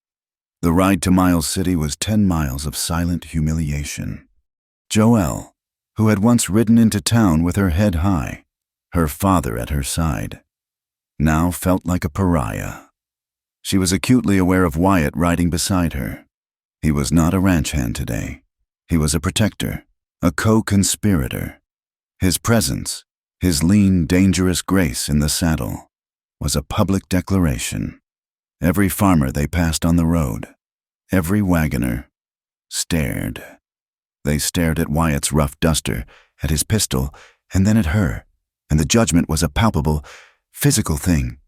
The ride to Miles City was 10 miles of silent humiliation. Joelle, who had once ridden into town with her head high, her father at her side, now felt like a pariah. She was acutely aware of Wyatt riding beside her. He was not a ranch hand today. He was a protector, a co-conspirator. His presence, his lean, dangerous grace in the saddle, was a public declaration. Every farmer they passed on the road, every wagoner, stared. They stared at Wyatt's rough duster, at his pistol, and then at her, and the judgment was a palpable, physical thing.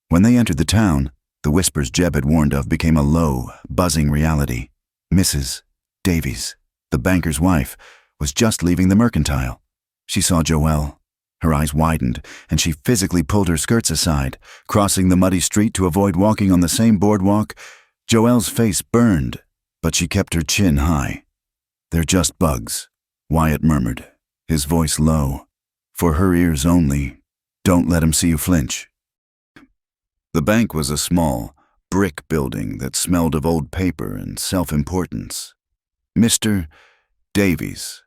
When they entered the town, the whispers Jeb had warned of became a low, buzzing reality. Mrs. Davies, the banker's wife, was just leaving the mercantile. She saw Joelle. Her eyes widened, and she physically pulled her skirts aside, crossing the muddy street to avoid walking on the same boardwalk. Joelle's face burned, but she kept her chin high. They're just bugs, Wyatt murmured, his voice low. For her ears only. Don't let him see you flinch. The bank was a small, brick building that smelled of old paper and self-importance. Mr. Davies,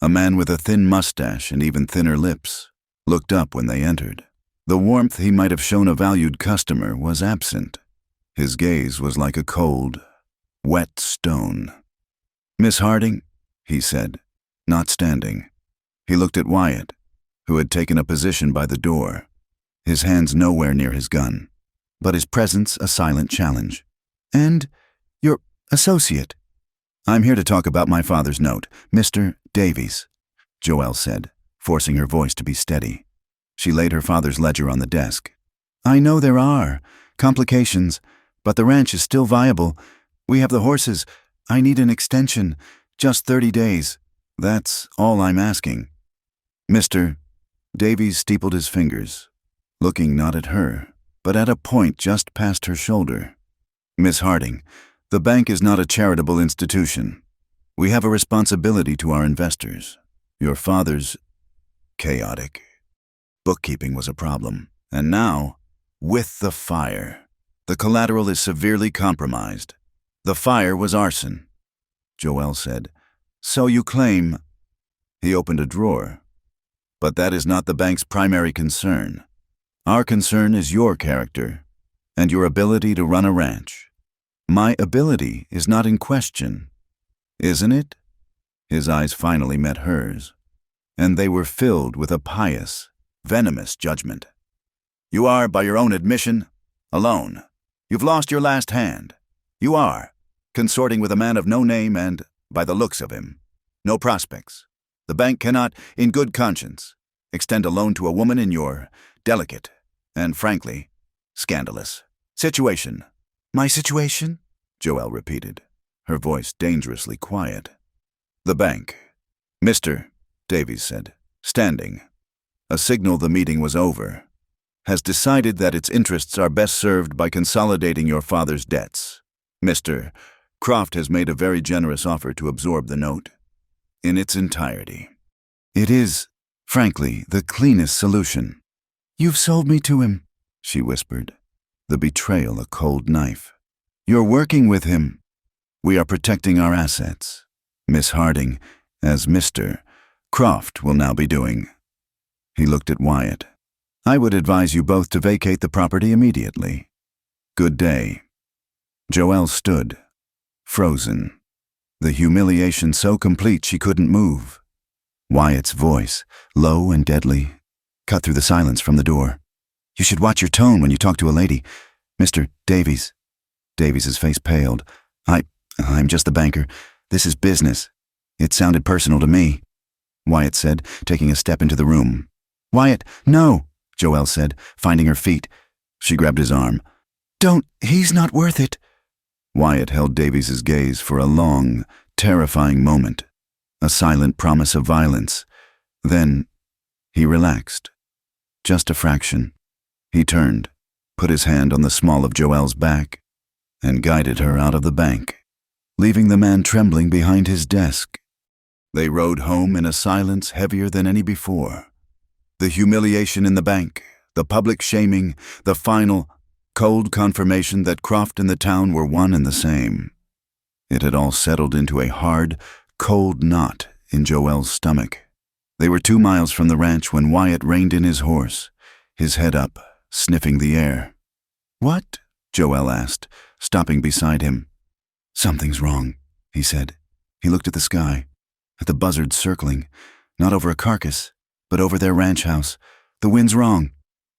a man with a thin mustache and even thinner lips, looked up when they entered. The warmth he might have shown a valued customer was absent. His gaze was like a cold, wet stone. Miss Harding, he said, not standing. He looked at Wyatt, who had taken a position by the door, his hands nowhere near his gun, but his presence a silent challenge. And your associate. I'm here to talk about my father's note, Mr. Davies, Joelle said, forcing her voice to be steady. She laid her father's ledger on the desk. I know there are complications, but the ranch is still viable. We have the horses. I need an extension, just 30 days. That's all I'm asking. Mr. Davies steepled his fingers, looking not at her, but at a point just past her shoulder. Miss Harding, the bank is not a charitable institution. We have a responsibility to our investors. Your father's chaotic bookkeeping was a problem, and now with the fire. The collateral is severely compromised. The fire was arson. Joel said, "So you claim—" He opened a drawer. "But that is not the bank's primary concern. Our concern is your character and your ability to run a ranch. My ability is not in question, isn't it?" His eyes finally met hers, and they were filled with a pious, venomous judgment. "You are, by your own admission, alone. You've lost your last hand. You are, consorting with a man of no name and, by the looks of him, no prospects. The bank cannot, in good conscience, extend a loan to a woman in your delicate and, frankly, scandalous situation." "My situation?" Joelle repeated, her voice dangerously quiet. "The bank," Mr. Davies said, standing, a signal the meeting was over, "has decided that its interests are best served by consolidating your father's debts. Mr. Croft has made a very generous offer to absorb the note in its entirety. It is, frankly, the cleanest solution." "You've sold me to him," she whispered, the betrayal a cold knife. "You're working with him. We are protecting our assets. Miss Harding, as Mr. Croft will now be doing." He looked at Wyatt. "I would advise you both to vacate the property immediately. Good day." Joelle stood, frozen, the humiliation so complete she couldn't move. Wyatt's voice, low and deadly, cut through the silence from the door. "You should watch your tone when you talk to a lady. Mr. Davies." Davies's face paled. I'm just the banker. This is business." "It sounded personal to me," Wyatt said, taking a step into the room. "Wyatt, no," Joelle said, finding her feet. She grabbed his arm. "Don't, he's not worth it." Wyatt held Davies's gaze for a long, terrifying moment, a silent promise of violence. Then he relaxed. Just a fraction. He turned, put his hand on the small of Joelle's back, and guided her out of the bank, leaving the man trembling behind his desk. They rode home in a silence heavier than any before. The humiliation in the bank, the public shaming, the final, cold confirmation that Croft and the town were one and the same. It had all settled into a hard, cold knot in Joelle's stomach. They were 2 miles from the ranch when Wyatt reined in his horse, his head up, sniffing the air. "What?" Joelle asked, stopping beside him. "Something's wrong," he said. He looked at the sky, at the buzzards circling, not over a carcass, but over their ranch house. "The wind's wrong."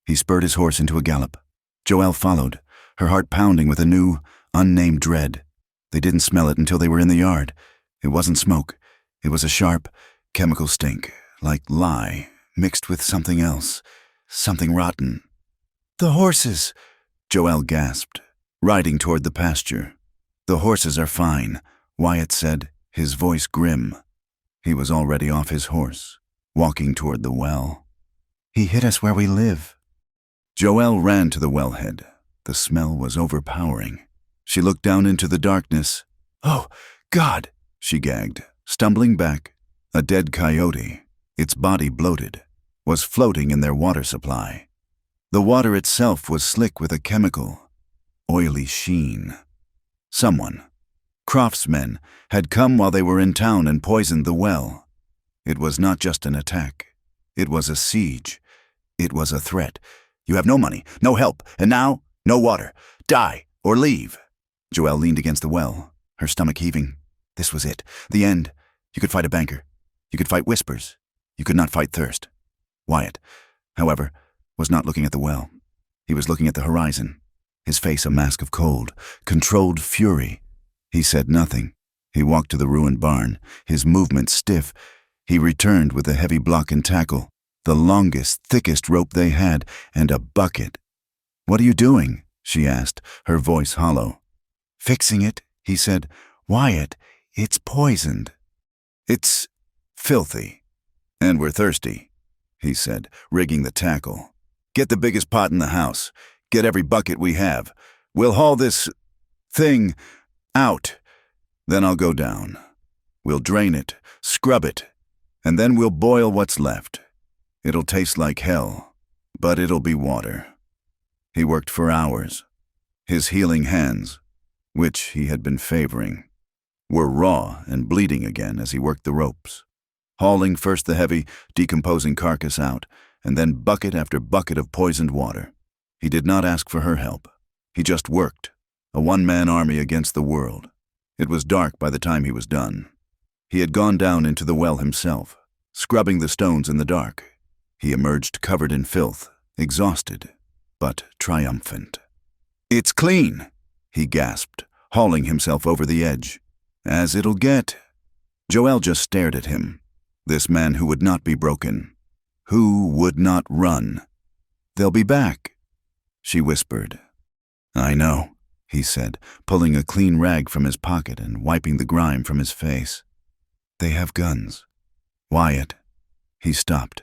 He spurred his horse into a gallop. Joelle followed, her heart pounding with a new, unnamed dread. They didn't smell it until they were in the yard. It wasn't smoke. It was a sharp, chemical stink, like lye, mixed with something else, something rotten. "The horses!" Joelle gasped, riding toward the pasture. "The horses are fine," Wyatt said, his voice grim. He was already off his horse, walking toward the well. "He hit us where we live." Joelle ran to the wellhead. The smell was overpowering. She looked down into the darkness. "Oh, God!" she gagged, stumbling back. A dead coyote, its body bloated, was floating in their water supply. The water itself was slick with a chemical, oily sheen. Someone, Croft's men, had come while they were in town and poisoned the well. It was not just an attack. It was a siege. It was a threat. "You have no money, no help, and now, no water. Die or leave." Joelle leaned against the well, her stomach heaving. This was it, the end. You could fight a banker. You could fight whispers. You could not fight thirst. Wyatt, however, was not looking at the well. He was looking at the horizon, his face a mask of cold, controlled fury. He said nothing. He walked to the ruined barn, his movement stiff. He returned with a heavy block and tackle, the longest, thickest rope they had, and a bucket. "What are you doing?" she asked, her voice hollow. "Fixing it," he said. "Wyatt, it's poisoned." "It's filthy. And we're thirsty," he said, rigging the tackle. "Get the biggest pot in the house. Get every bucket we have. We'll haul this thing out. Then I'll go down. We'll drain it, scrub it, and then we'll boil what's left. It'll taste like hell, but it'll be water." He worked for hours. His healing hands, which he had been favoring, were raw and bleeding again as he worked the ropes, hauling first the heavy, decomposing carcass out, and then bucket after bucket of poisoned water. He did not ask for her help. He just worked, a one-man army against the world. It was dark by the time he was done. He had gone down into the well himself, scrubbing the stones in the dark. He emerged covered in filth, exhausted, but triumphant. "It's clean," he gasped, hauling himself over the edge. "As it'll get." Joelle just stared at him, this man who would not be broken, who would not run. "They'll be back," she whispered. "I know," he said, pulling a clean rag from his pocket and wiping the grime from his face. "They have guns." "Wyatt." He stopped,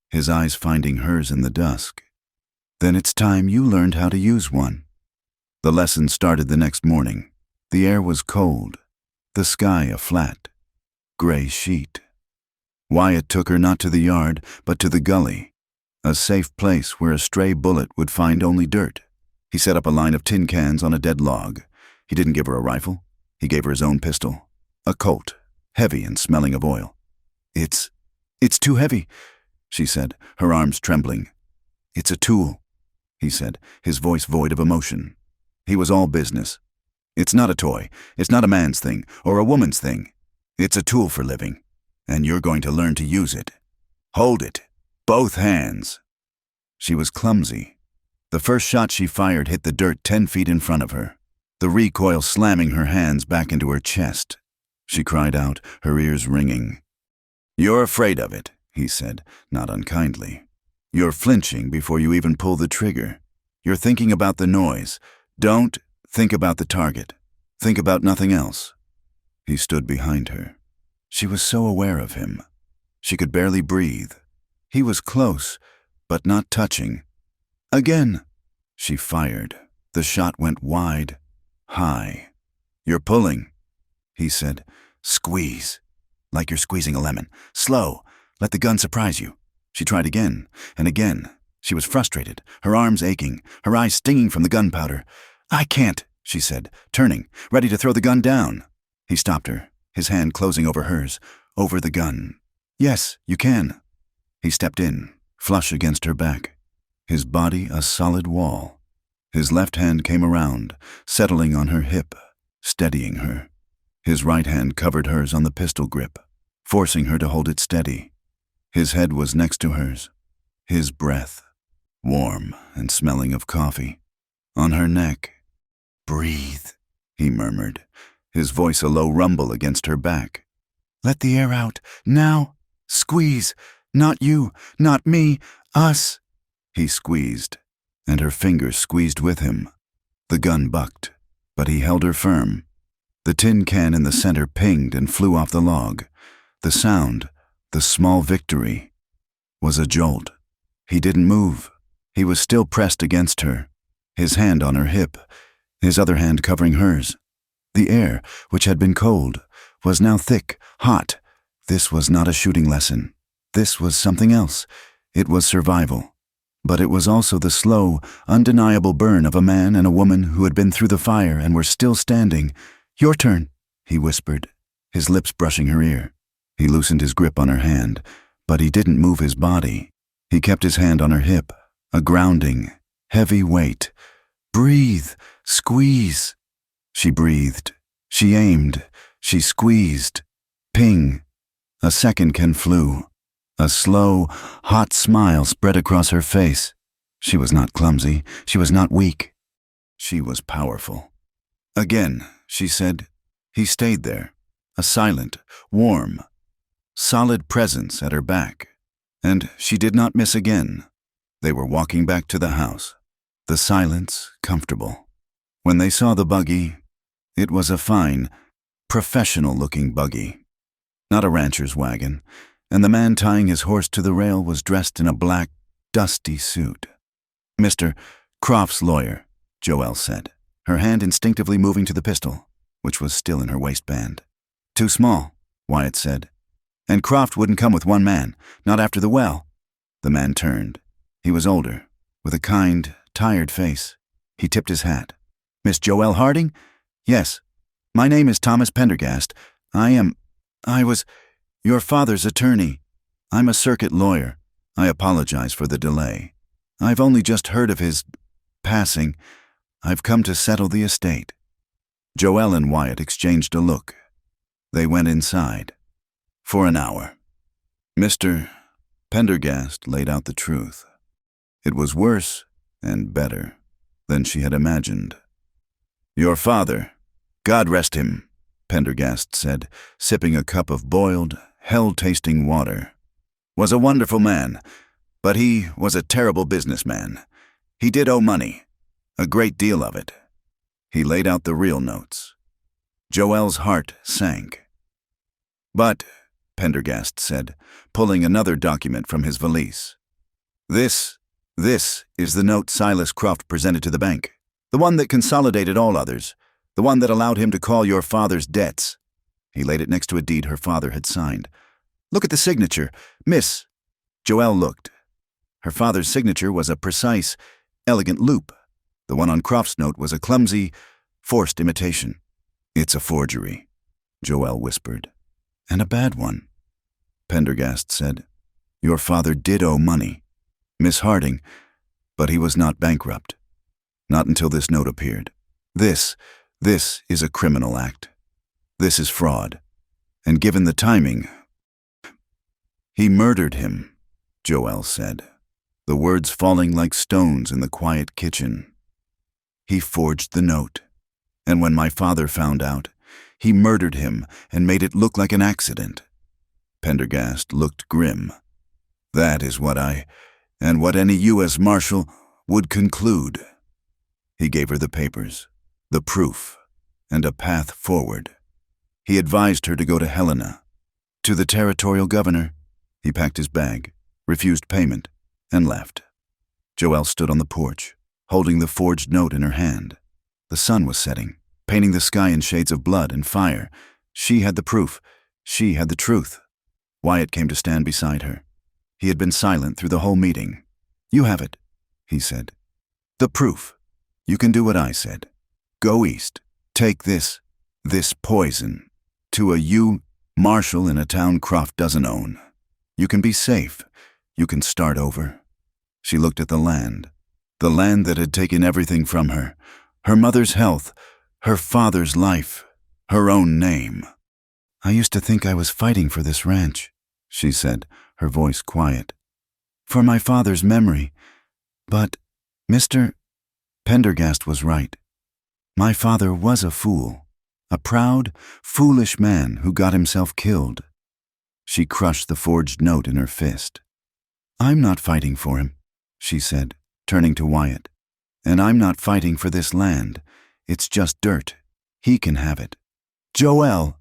his eyes finding hers in the dusk. "Then it's time you learned how to use one." The lesson started the next morning. The air was cold, the sky a flat, gray sheet. Wyatt took her not to the yard, but to the gully, a safe place where a stray bullet would find only dirt. He set up a line of tin cans on a dead log. He didn't give her a rifle. He gave her his own pistol, a Colt, heavy and smelling of oil. It's too heavy," she said, her arms trembling. "It's a tool," he said, his voice void of emotion. He was all business. "It's not a toy. It's not a man's thing or a woman's thing. It's a tool for living, and you're going to learn to use it. Hold it, both hands." She was clumsy. The first shot she fired hit the dirt 10 feet in front of her, the recoil slamming her hands back into her chest. She cried out, her ears ringing. "You're afraid of it," he said, not unkindly. "You're flinching before you even pull the trigger. You're thinking about the noise. Don't think about the target. Think about nothing else." He stood behind her. She was so aware of him. She could barely breathe. He was close, but not touching. "Again." She fired. The shot went wide, high. "You're pulling," he said. "Squeeze. Like you're squeezing a lemon. Slow. Let the gun surprise you." She tried again and again. She was frustrated, her arms aching, her eyes stinging from the gunpowder. "I can't," she said, turning, ready to throw the gun down. He stopped her, his hand closing over hers, over the gun. "Yes, you can." He stepped in, flush against her back, his body a solid wall. His left hand came around, settling on her hip, steadying her. His right hand covered hers on the pistol grip, forcing her to hold it steady. His head was next to hers, his breath, warm and smelling of coffee, on her neck. "Breathe," he murmured, his voice a low rumble against her back. "Let the air out, now. Squeeze. Not you, not me, us." He squeezed, and her fingers squeezed with him. The gun bucked, but he held her firm. The tin can in the center pinged and flew off the log. The sound, the small victory, was a jolt. He didn't move. He was still pressed against her, his hand on her hip, his other hand covering hers. The air, which had been cold, was now thick, hot. This was not a shooting lesson. This was something else. It was survival. But it was also the slow, undeniable burn of a man and a woman who had been through the fire and were still standing. "Your turn," he whispered, his lips brushing her ear. He loosened his grip on her hand, but he didn't move his body. He kept his hand on her hip, a grounding, heavy weight. "Breathe, squeeze." She breathed. She aimed. She squeezed. Ping. A second can flew. A slow, hot smile spread across her face. She was not clumsy. She was not weak. She was powerful. "Again," she said. He stayed there, a silent, warm, solid presence at her back. And she did not miss again. They were walking back to the house, the silence comfortable. When they saw the buggy, it was a fine, professional-looking buggy, not a rancher's wagon, and the man tying his horse to the rail was dressed in a black, dusty suit. "Mr. Croft's lawyer," Joelle said, her hand instinctively moving to the pistol, which was still in her waistband. "Too small," Wyatt said. "And Croft wouldn't come with one man, not after the well." The man turned. He was older, with a kind, tired face. He tipped his hat. "Miss Joelle Harding?" "Yes. My name is Thomas Pendergast. I was your father's attorney. I'm a circuit lawyer. I apologize for the delay. I've only just heard of his passing. I've come to settle the estate." Joelle and Wyatt exchanged a look. They went inside. For an hour. Mr. Pendergast laid out the truth. It was worse and better than she had imagined. "Your father, God rest him," Pendergast said, sipping a cup of boiled, hell-tasting water, "was a wonderful man, but he was a terrible businessman. He did owe money, a great deal of it." He laid out the real notes. Joelle's heart sank. "But," Pendergast said, pulling another document from his valise, This is the note Silas Croft presented to the bank, the one that consolidated all others, the one that allowed him to call your father's debts." He laid it next to a deed her father had signed. "Look at the signature, Miss." Joelle looked. Her father's signature was a precise, elegant loop. The one on Croft's note was a clumsy, forced imitation. "It's a forgery," Joelle whispered. "And a bad one," Pendergast said. "Your father did owe money, Miss Harding, but he was not bankrupt. Not until this note appeared. This is a criminal act. This is fraud. And given the timing, he murdered him," Joelle said, the words falling like stones in the quiet kitchen. "He forged the note. And when my father found out, he murdered him and made it look like an accident." Pendergast looked grim. "That is what what any U.S. Marshal would conclude." He gave her the papers, the proof, and a path forward. He advised her to go to Helena. To the territorial governor, he packed his bag, refused payment, and left. Joelle stood on the porch, holding the forged note in her hand. The sun was setting, painting the sky in shades of blood and fire. She had the proof. She had the truth. Wyatt came to stand beside her. He had been silent through the whole meeting. "You have it," he said. "The proof. You can do what I said. Go east. Take this poison to a Marshal in a town Croft doesn't own. You can be safe. You can start over." She looked at the land that had taken everything from her, her mother's health, her father's life, her own name. "I used to think I was fighting for this ranch," she said, her voice quiet. "For my father's memory. But Mr. Pendergast was right. My father was a fool, a proud, foolish man who got himself killed." She crushed the forged note in her fist. "I'm not fighting for him," she said, turning to Wyatt. "And I'm not fighting for this land. It's just dirt. He can have it." "Joelle!"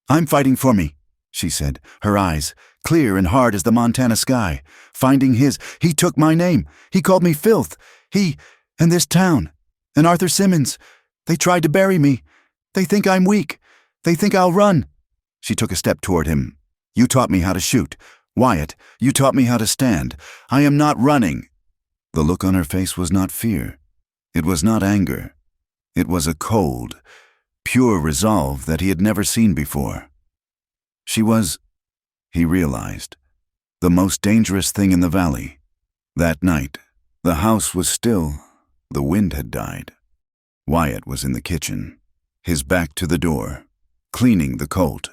"I'm fighting for me," she said, her eyes clear and hard as the Montana sky. "Finding his. He took my name. He called me filth. He and this town. And Arthur Simmons. They tried to bury me. They think I'm weak. They think I'll run." She took a step toward him. "You taught me how to shoot. Wyatt, you taught me how to stand. I am not running." The look on her face was not fear. It was not anger. It was a cold, pure resolve that he had never seen before. She was, he realized, the most dangerous thing in the valley. That night, the house was still. The wind had died. Wyatt was in the kitchen, his back to the door, cleaning the colt,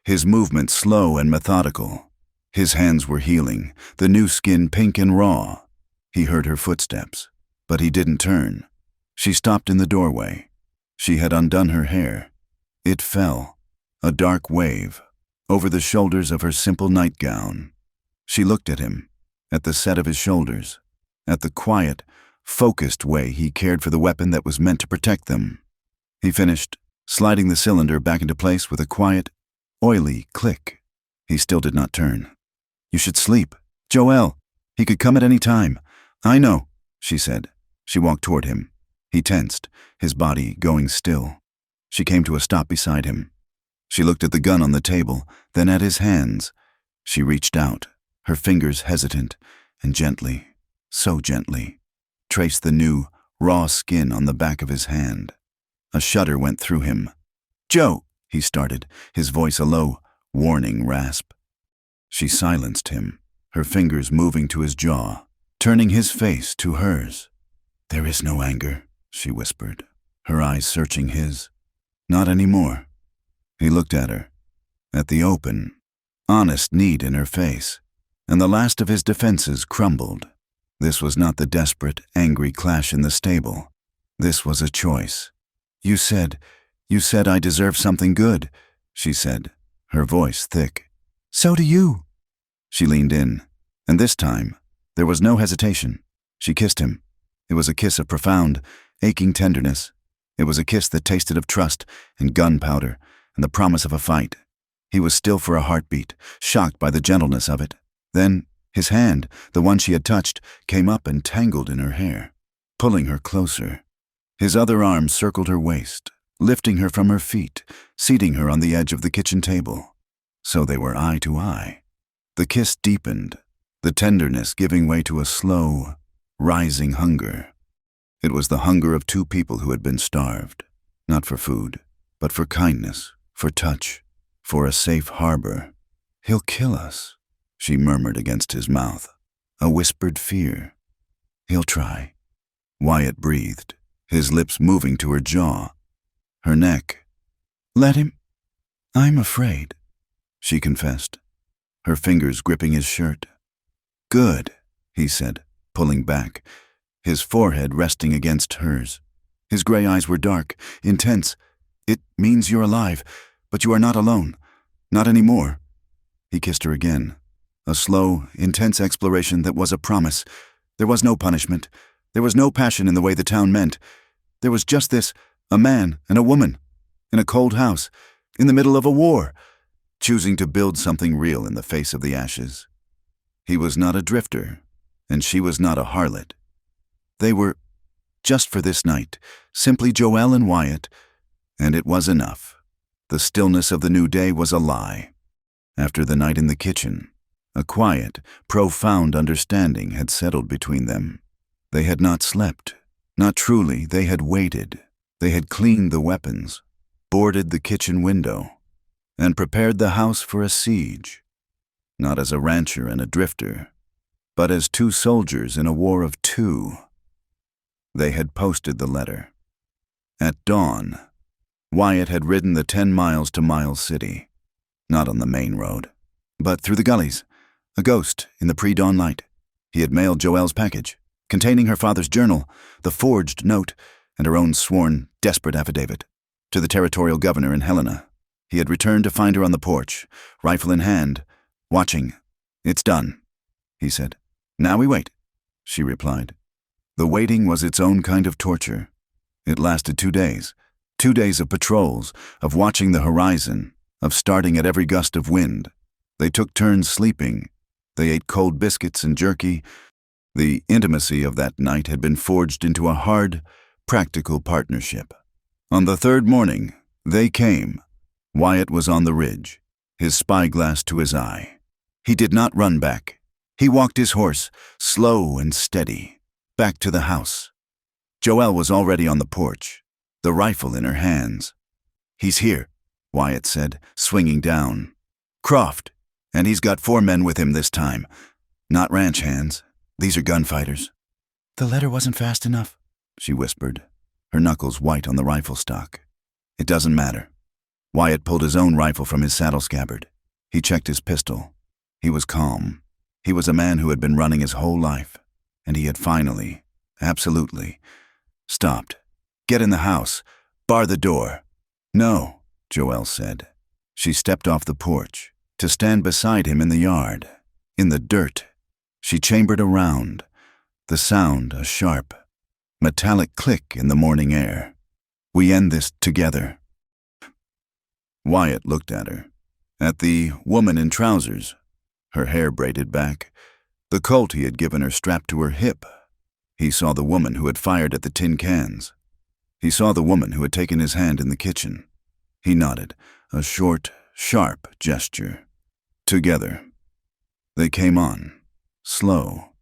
his movements slow and methodical. His hands were healing, the new skin pink and raw. He heard her footsteps, but he didn't turn. She stopped in the doorway. She had undone her hair. It fell, a dark wave, over the shoulders of her simple nightgown. She looked at him, at the set of his shoulders, at the quiet, focused way he cared for the weapon that was meant to protect them. He finished, sliding the cylinder back into place with a quiet, oily click. He still did not turn. "You should sleep. Joelle, he could come at any time." "I know," she said. She walked toward him. He tensed, his body going still. She came to a stop beside him. She looked at the gun on the table, then at his hands. She reached out, her fingers hesitant, and gently, so gently. traced the new, raw skin on the back of his hand. A shudder went through him. "Joe," he started, his voice a low, warning rasp. She silenced him, her fingers moving to his jaw, turning his face to hers. "There is no anger," she whispered, her eyes searching his. "Not anymore." He looked at her, at the open, honest need in her face, and the last of his defenses crumbled. This was not the desperate, angry clash in the stable. This was a choice. You said I deserve something good," she said, her voice thick. "So do you." She leaned in, and this time, there was no hesitation. She kissed him. It was a kiss of profound, aching tenderness. It was a kiss that tasted of trust and gunpowder and the promise of a fight. He was still for a heartbeat, shocked by the gentleness of it. Then, his hand, the one she had touched, came up and tangled in her hair, pulling her closer. His other arm circled her waist, lifting her from her feet, seating her on the edge of the kitchen table. So they were eye to eye. The kiss deepened, the tenderness giving way to a slow, rising hunger. It was the hunger of two people who had been starved, not for food, but for kindness, for touch, for a safe harbor. "He'll kill us," she murmured against his mouth, a whispered fear. "He'll try." Wyatt breathed, his lips moving to her jaw, her neck. "Let him." "I'm afraid," she confessed, her fingers gripping his shirt. "Good," he said, pulling back, his forehead resting against hers. His gray eyes were dark, intense. "It means you're alive, but you are not alone. Not anymore." He kissed her again, a slow, intense exploration that was a promise. There was no punishment. There was no passion in the way the town meant. There was just this, a man and a woman, in a cold house, in the middle of a war, choosing to build something real in the face of the ashes. He was not a drifter, and she was not a harlot. They were, just for this night, simply Joelle and Wyatt, and it was enough. The stillness of the new day was a lie. After the night in the kitchen, a quiet, profound understanding had settled between them. They had not slept. Not truly, they had waited. They had cleaned the weapons, boarded the kitchen window, and prepared the house for a siege. Not as a rancher and a drifter, but as two soldiers in a war of two. They had posted the letter. At dawn, Wyatt had ridden the 10 miles to Miles City, not on the main road, but through the gullies, a ghost in the pre-dawn light. He had mailed Joelle's package, containing her father's journal, the forged note, and her own sworn, desperate affidavit, to the territorial governor in Helena. He had returned to find her on the porch, rifle in hand, watching. "It's done," he said. "Now we wait," she replied. The waiting was its own kind of torture. It lasted 2 days. 2 days of patrols, of watching the horizon, of starting at every gust of wind. They took turns sleeping. They ate cold biscuits and jerky. The intimacy of that night had been forged into a hard, practical partnership. On the third morning, they came. Wyatt was on the ridge, his spyglass to his eye. He did not run back. He walked his horse, slow and steady, back to the house. Joelle was already on the porch, the rifle in her hands. "He's here," Wyatt said, swinging down. "Croft, and he's got 4 men with him this time. Not ranch hands. These are gunfighters." "The letter wasn't fast enough," she whispered, her knuckles white on the rifle stock. "It doesn't matter." Wyatt pulled his own rifle from his saddle scabbard. He checked his pistol. He was calm. He was a man who had been running his whole life, and he had finally, absolutely, stopped. "Get in the house. Bar the door." "No," Joelle said. She stepped off the porch, to stand beside him in the yard, in the dirt. She chambered around, the sound a sharp, metallic click in the morning air. "We end this together." Wyatt looked at her, at the woman in trousers, her hair braided back, the Colt he had given her strapped to her hip. He saw the woman who had fired at the tin cans. He saw the woman who had taken his hand in the kitchen. He nodded, a short, sharp gesture. Together. They came on, slow,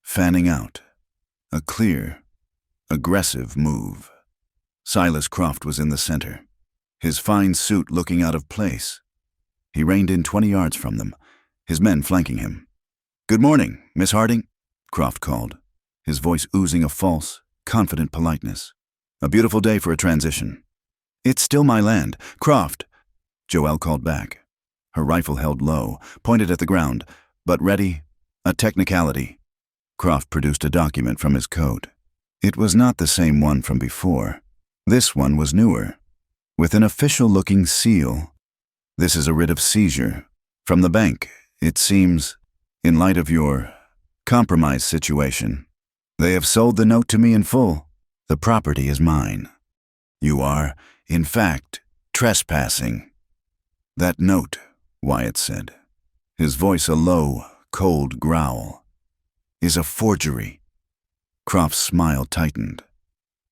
fanning out, A clear, aggressive move. Silas Croft was in the center, his fine suit looking out of place. He reined in 20 yards from them, his men flanking him. "Good morning, Miss Harding," Croft called, his voice oozing a false, confident politeness. "A beautiful day for a transition." "It's still my land, Croft," Joelle called back, her rifle held low, pointed at the ground, but ready, a technicality. Croft produced a document from his coat. It was not the same one from before. This one was newer, with an official-looking seal. "This is a writ of seizure. From the bank, it seems, in light of your compromise situation. They have sold the note to me in full. The property is mine. You are, in fact, trespassing." "That note," Wyatt said, his voice a low, cold growl, "is a forgery." Croft's smile tightened.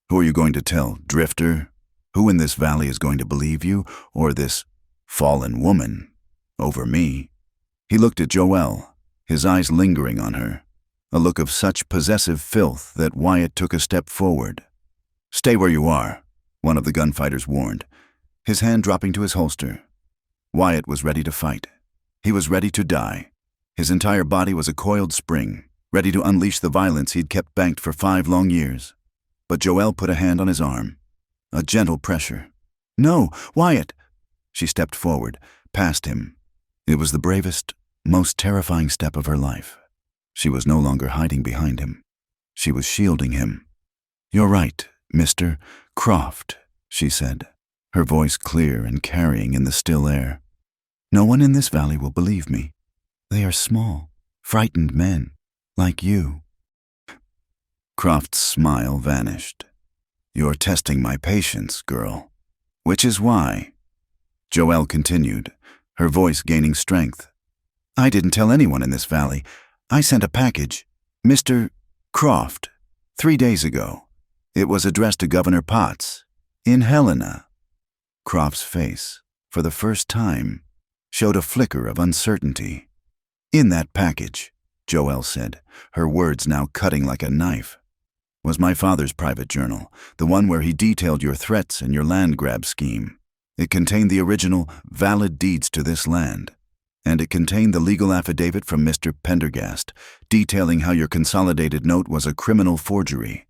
"Who are you going to tell, Drifter? Who in this valley is going to believe you, or this fallen woman, over me?" He looked at Joelle, his eyes lingering on her, a look of such possessive filth that Wyatt took a step forward. "Stay where you are," one of the gunfighters warned, his hand dropping to his holster. Wyatt was ready to fight. He was ready to die. His entire body was a coiled spring, ready to unleash the violence he'd kept banked for 5 long years. But Joelle put a hand on his arm, a gentle pressure. "No, Wyatt!" She stepped forward, past him. It was the bravest, most terrifying step of her life. She was no longer hiding behind him. She was shielding him. "You're right, Mr. Croft," she said, her voice clear and carrying in the still air. "No one in this valley will believe me. They are small, frightened men, like you." Croft's smile vanished. "You're testing my patience, girl. Which is why," Joelle continued, her voice gaining strength, "I didn't tell anyone in this valley. I sent a package, Mr. Croft, 3 days ago. It was addressed to Governor Potts, in Helena." Croft's face, for the first time, showed a flicker of uncertainty. "In that package," Joelle said, her words now cutting like a knife, "was my father's private journal, the one where he detailed your threats and your land grab scheme. It contained the original, valid deeds to this land, and it contained the legal affidavit from Mr. Pendergast, detailing how your consolidated note was a criminal forgery."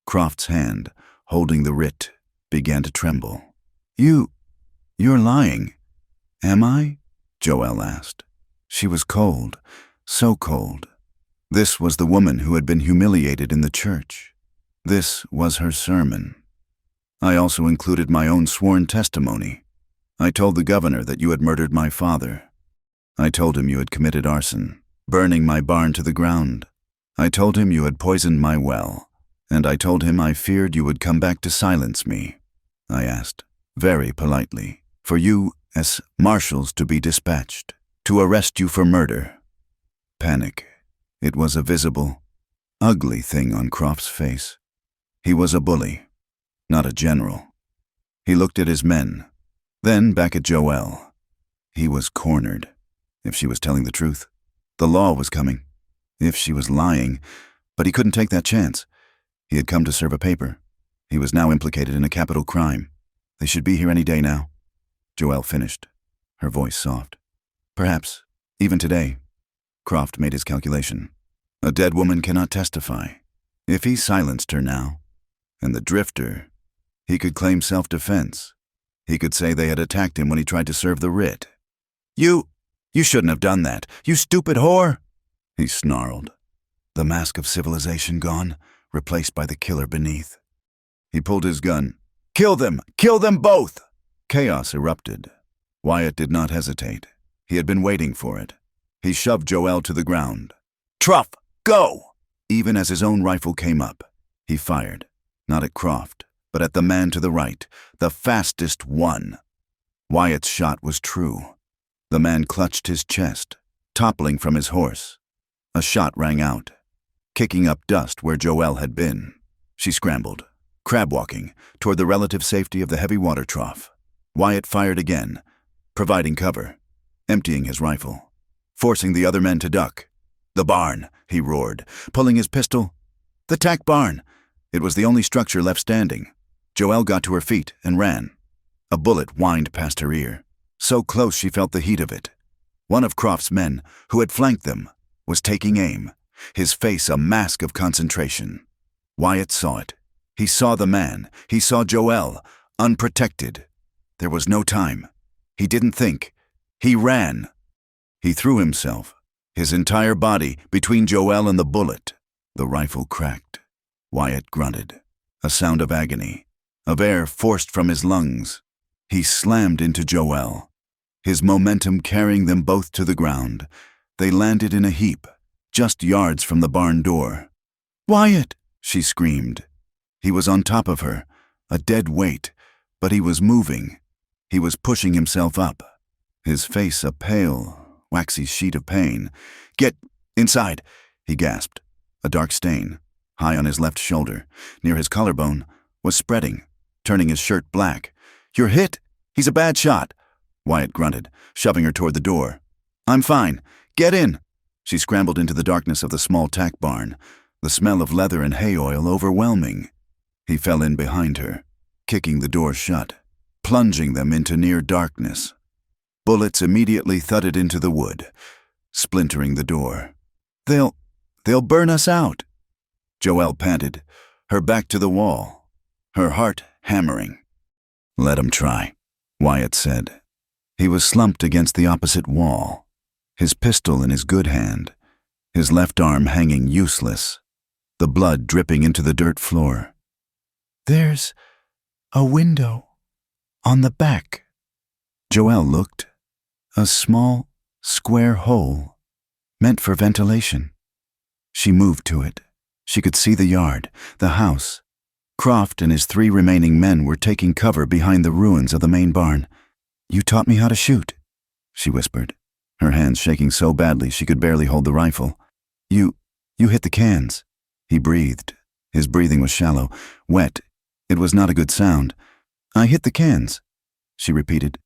Croft's hand, holding the writ, began to tremble. You're lying." "Am I?" Joelle asked. She was cold, so cold. This was the woman who had been humiliated in the church. This was her sermon. "I also included my own sworn testimony. I told the governor that you had murdered my father. I told him you had committed arson, burning my barn to the ground. I told him you had poisoned my well, and I told him I feared you would come back to silence me. I asked, very politely, for you as marshals to be dispatched, to arrest you for murder." Panic. It was a visible, ugly thing on Croft's face. He was a bully, not a general. He looked at his men, then back at Joelle. He was cornered. If she was telling the truth, the law was coming. If she was lying, but he couldn't take that chance. He had come to serve a paper. He was now implicated in a capital crime. They should be here any day now. Joelle finished, her voice soft. "Perhaps, even today." Croft made his calculation. A dead woman cannot testify. If he silenced her now, and the Drifter, he could claim self-defense. He could say they had attacked him when he tried to serve the writ. You shouldn't have done that, you stupid whore," he snarled. The mask of civilization gone, replaced by the killer beneath. He pulled his gun. Kill them both!" Chaos erupted. Wyatt did not hesitate. He had been waiting for it. He shoved Joelle to the ground. "Truff, go!" Even as his own rifle came up, he fired, not at Croft, but at the man to the right, the fastest one. Wyatt's shot was true. The man clutched his chest, toppling from his horse. A shot rang out, kicking up dust where Joelle had been. She scrambled, crab-walking, toward the relative safety of the heavy water trough. Wyatt fired again, providing cover, emptying his rifle, forcing the other men to duck. "The barn," he roared, pulling his pistol. The tack barn! It was the only structure left standing. Joelle got to her feet and ran. A bullet whined past her ear. So close she felt the heat of it. One of Croft's men, who had flanked them, was taking aim, his face a mask of concentration. Wyatt saw it. He saw the man. He saw Joelle, unprotected. There was no time. He didn't think. He ran. He threw himself, his entire body, between Joelle and the bullet. The rifle cracked. Wyatt grunted, a sound of agony, of air forced from his lungs. He slammed into Joelle, his momentum carrying them both to the ground. They landed in a heap, just yards from the barn door. "Wyatt!" she screamed. He was on top of her, a dead weight, but he was moving. He was pushing himself up, his face a pale, waxy sheet of pain. "Get inside," he gasped. A dark stain, high on his left shoulder, near his collarbone, was spreading, turning his shirt black. "You're hit! He's a bad shot!" Wyatt grunted, shoving her toward the door. "I'm fine. Get in!" She scrambled into the darkness of the small tack barn, the smell of leather and hay oil overwhelming. He fell in behind her, kicking the door shut, plunging them into near darkness. Bullets immediately thudded into the wood, splintering the door. They'll burn us out," Joelle panted, her back to the wall, her heart hammering. "Let 'em try," Wyatt said. He was slumped against the opposite wall, his pistol in his good hand, his left arm hanging useless, the blood dripping into the dirt floor. "There's a window on the back." Joelle looked. A small, square hole, meant for ventilation. She moved to it. She could see the yard, the house. Croft and his 3 remaining men were taking cover behind the ruins of the main barn. "You taught me how to shoot," she whispered, her hands shaking so badly she could barely hold the rifle. You hit the cans." He breathed. His breathing was shallow, wet. It was not a good sound. "I hit the cans," she repeated.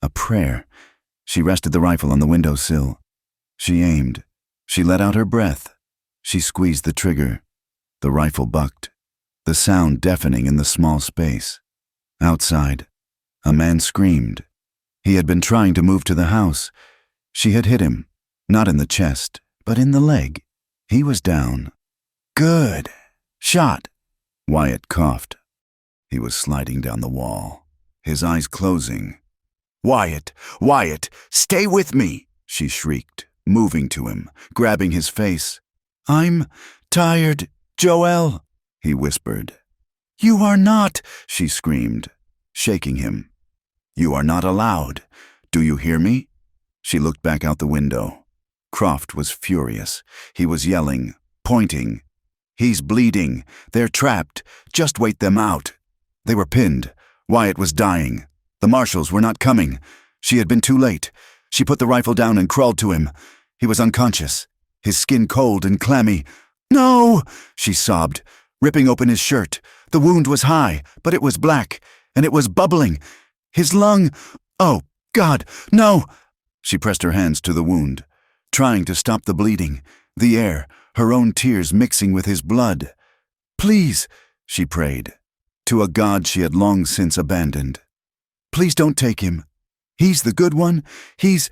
A prayer. She rested the rifle on the windowsill. She aimed. She let out her breath. She squeezed the trigger. The rifle bucked, the sound deafening in the small space. Outside, a man screamed. He had been trying to move to the house. She had hit him, not in the chest, but in the leg. He was down. "Good shot," Wyatt coughed. He was sliding down the wall, his eyes closing. "Wyatt, Wyatt, stay with me," she shrieked, moving to him, grabbing his face. "I'm tired, Joelle," he whispered. "You are not," she screamed, shaking him. "You are not allowed. Do you hear me?" She looked back out the window. Croft was furious. He was yelling, pointing. "He's bleeding. They're trapped. Just wait them out." They were pinned. Wyatt was dying. The marshals were not coming. She had been too late. She put the rifle down and crawled to him. He was unconscious, his skin cold and clammy. "No!" she sobbed, ripping open his shirt. The wound was high, but it was black, and it was bubbling. His lung... Oh, God, no! She pressed her hands to the wound, trying to stop the bleeding, the air, her own tears mixing with his blood. "Please," she prayed, to a God she had long since abandoned. "Please don't take him. He's the good one. He's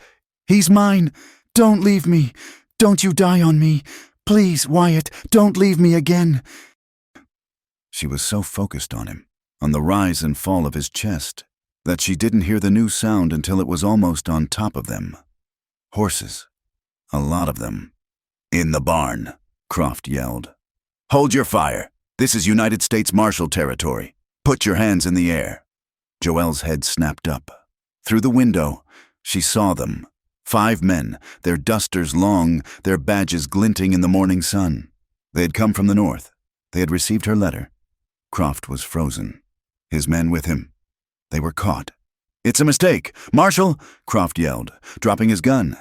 mine. Don't leave me. Don't you die on me. Please, Wyatt, don't leave me again." She was so focused on him, on the rise and fall of his chest, that she didn't hear the new sound until it was almost on top of them. Horses. A lot of them. "In the barn," Croft yelled. "Hold your fire. This is United States Marshal territory. Put your hands in the air." Joelle's head snapped up. Through the window, she saw them. 5 men, their dusters long, their badges glinting in the morning sun. They had come from the north. They had received her letter. Croft was frozen. His men with him. They were caught. "It's a mistake! Marshal!" Croft yelled, dropping his gun.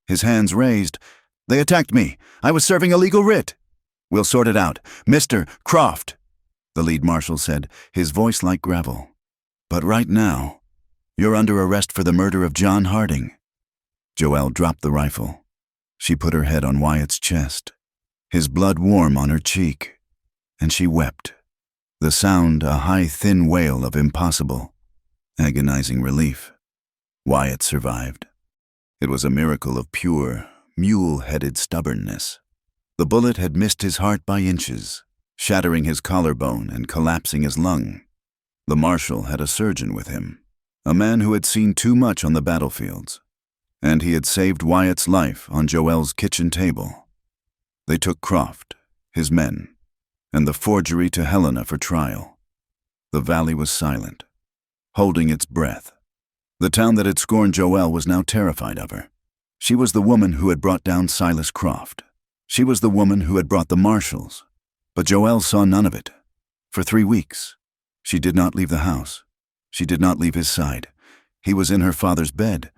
His hands raised. "They attacked me. I was serving a legal writ." "We'll sort it out. Mr. Croft," the lead marshal said, his voice like gravel. "But right now, you're under arrest for the murder of John Harding." Joelle dropped the rifle. She put her head on Wyatt's chest, his blood warm on her cheek. and she wept. The sound a high, thin wail of impossible, agonizing relief. Wyatt survived. It was a miracle of pure, mule-headed stubbornness. The bullet had missed his heart by inches, shattering his collarbone and collapsing his lung. The marshal had a surgeon with him, a man who had seen too much on the battlefields, and he had saved Wyatt's life on Joel's kitchen table. They took Croft, his men, and the forgery to Helena for trial. The valley was silent, holding its breath. The town that had scorned Joel was now terrified of her. She was the woman who had brought down Silas Croft. She was the woman who had brought the marshals. But Joel saw none of it. For 3 weeks, she did not leave the house. She did not leave his side. He was in her father's bed.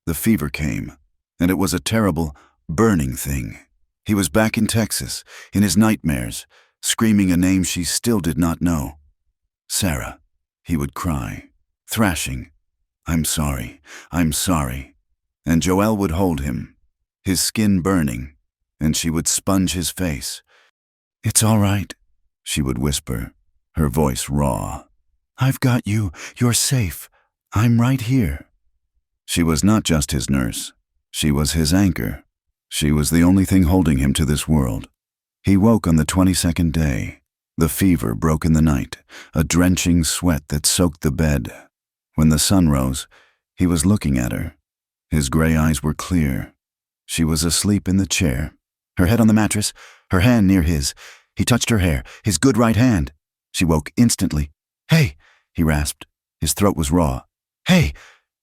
The fever came, and it was a terrible, burning thing. He was back in Texas, in his nightmares, screaming a name she still did not know. Sarah, he would cry, thrashing, I'm sorry, I'm sorry. And Joel would hold him, his skin burning, and she would sponge his face. It's all right, she would whisper, her voice raw. I've got you, you're safe, I'm right here. She was not just his nurse, she was his anchor. She was the only thing holding him to this world. He woke on the 22nd day. The fever broke in the night, a drenching sweat that soaked the bed. When the sun rose, he was looking at her. His gray eyes were clear. She was asleep in the chair, her head on the mattress, her hand near his. He touched her hair, his good right hand. She woke instantly. Hey, he rasped. His throat was raw. Hey,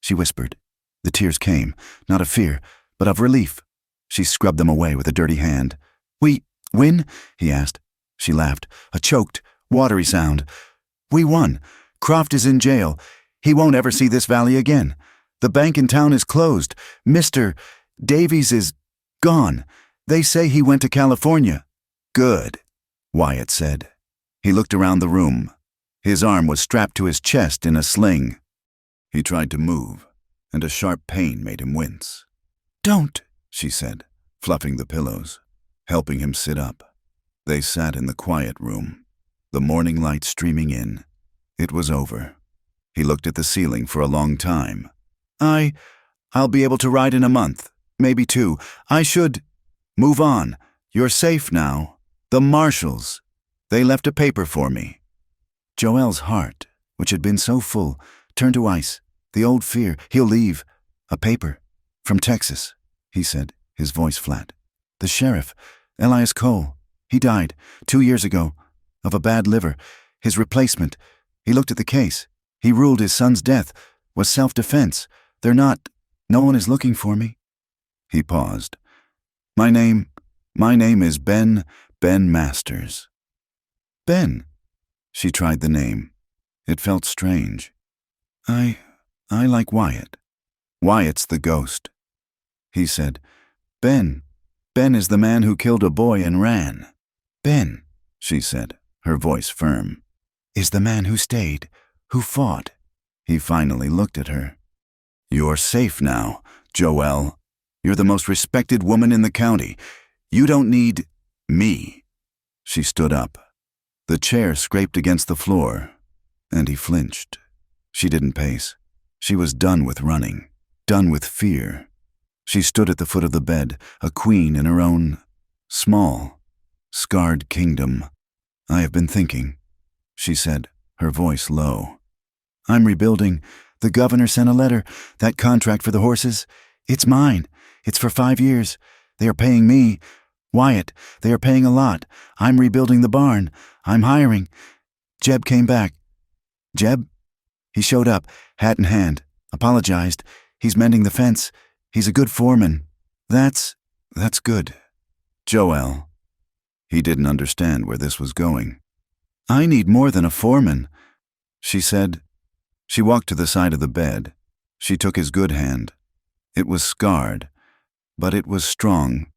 she whispered. The tears came, not of fear, but of relief. She scrubbed them away with a dirty hand. We win? He asked. She laughed, a choked, watery sound. We won. Croft is in jail. He won't ever see this valley again. The bank in town is closed. Mr. Davies is gone. They say he went to California. Good, Wyatt said. He looked around the room. His arm was strapped to his chest in a sling. He tried to move, and a sharp pain made him wince. Don't, she said, fluffing the pillows, helping him sit up. They sat in the quiet room, the morning light streaming in. It was over. He looked at the ceiling for a long time. I'll be able to ride in a month, maybe 2. I should move on. You're safe now. The marshals. They left a paper for me. Joel's heart, which had been so full, turned to ice. The old fear, he'll leave. A paper. From Texas, he said, his voice flat. The sheriff, Elias Cole. He died 2 years ago, of a bad liver. His replacement. He looked at the case. He ruled his son's death was self-defense. No one is looking for me. He paused. My name is Ben Masters. Ben. She tried the name. It felt strange. I like Wyatt. Wyatt's the ghost. He said, Ben is the man who killed a boy and ran. Ben, she said, her voice firm, is the man who stayed, who fought. He finally looked at her. You're safe now, Joelle. You're the most respected woman in the county. You don't need me. She stood up. The chair scraped against the floor, and he flinched. She didn't pace. She was done with running, done with fear. She stood at the foot of the bed, a queen in her own, small, scarred kingdom. I have been thinking, she said, her voice low. I'm rebuilding. The governor sent a letter. That contract for the horses, it's mine. It's for 5 years. They are paying me. Wyatt, they are paying a lot. I'm rebuilding the barn. I'm hiring. Jeb came back. Jeb? He showed up, hat in hand, apologized. He's mending the fence. He's a good foreman. That's good. Joel. He didn't understand where this was going. I need more than a foreman, she said. She walked to the side of the bed. She took his good hand. It was scarred, but it was strong.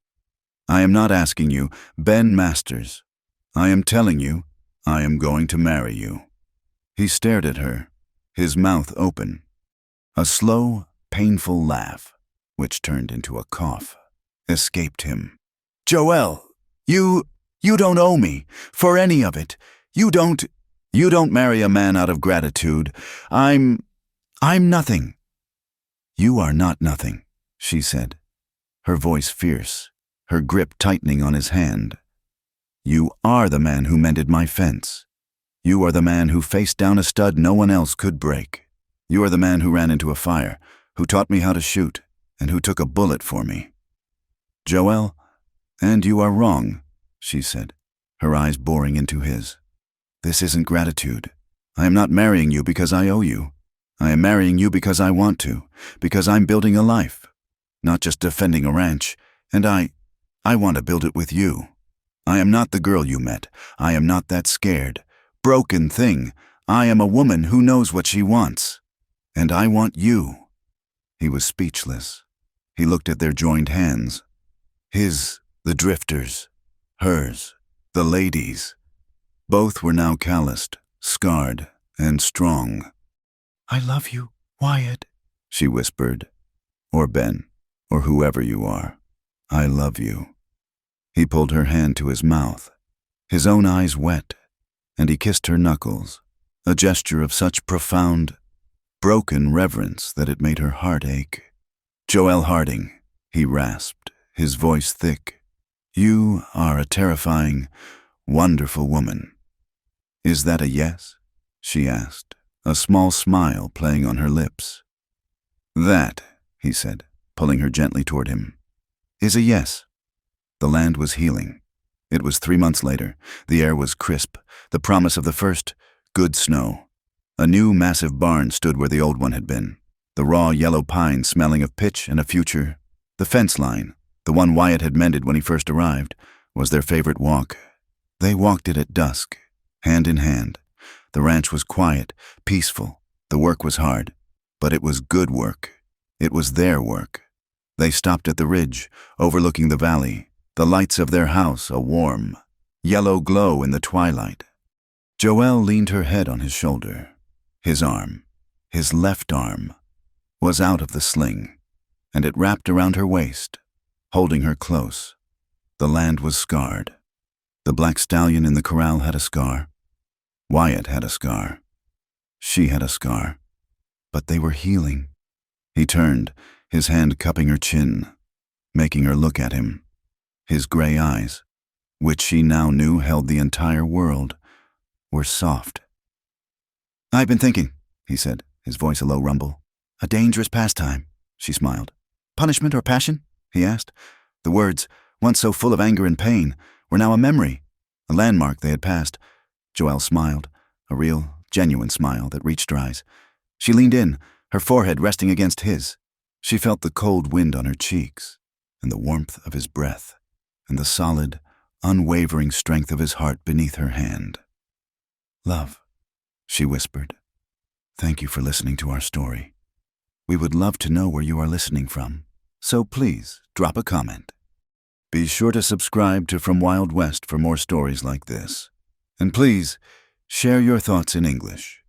I am not asking you, Ben Masters. I am telling you, I am going to marry you. He stared at her, his mouth open. A slow, painful laugh, which turned into a cough, escaped him. Joelle, you... You don't owe me for any of it. You don't marry a man out of gratitude. I'm nothing." "You are not nothing," she said, her voice fierce, her grip tightening on his hand. "You are the man who mended my fence. You are the man who faced down a stud no one else could break. You are the man who ran into a fire, who taught me how to shoot, and who took a bullet for me." "Joel, and you are wrong," she said, her eyes boring into his. "This isn't gratitude. I am not marrying you because I owe you. I am marrying you because I want to, because I'm building a life, not just defending a ranch, and I want to build it with you. I am not the girl you met. I am not that scared, broken thing. I am a woman who knows what she wants. And I want you." He was speechless. He looked at their joined hands. His, the drifter's, hers, the lady's. Both were now calloused, scarred, and strong. "I love you, Wyatt," she whispered. "Or Ben, or whoever you are. I love you." He pulled her hand to his mouth, his own eyes wet, and he kissed her knuckles, a gesture of such profound, broken reverence that it made her heart ache. "Joel Harding," he rasped, his voice thick, "you are a terrifying, wonderful woman." "Is that a yes?" she asked, a small smile playing on her lips. "That," he said, pulling her gently toward him, "is a yes." The land was healing. It was 3 months later. The air was crisp, the promise of the first good snow. A new, massive barn stood where the old one had been, the raw yellow pine smelling of pitch and a future. The fence line, the one Wyatt had mended when he first arrived, was their favorite walk. They walked it at dusk, hand in hand. The ranch was quiet, peaceful. The work was hard, but it was good work. It was their work. They stopped at the ridge, overlooking the valley, the lights of their house a warm, yellow glow in the twilight. Joelle leaned her head on his shoulder. His arm, his left arm, was out of the sling, and it wrapped around her waist, holding her close. The land was scarred. The black stallion in the corral had a scar. Wyatt had a scar. She had a scar. But they were healing. He turned, his hand cupping her chin, making her look at him. His gray eyes, which she now knew held the entire world, were soft. "I've been thinking," he said, his voice a low rumble. "A dangerous pastime," she smiled. "Punishment or passion?" he asked. The words, once so full of anger and pain, were now a memory, a landmark they had passed. Joelle smiled, a real, genuine smile that reached her eyes. She leaned in, her forehead resting against his. She felt the cold wind on her cheeks, and the warmth of his breath, and the solid, unwavering strength of his heart beneath her hand. "Love," she whispered, "thank you for listening to our story. We would love to know where you are listening from, so please drop a comment. Be sure to subscribe to From Wild West for more stories like this. And please, share your thoughts in English.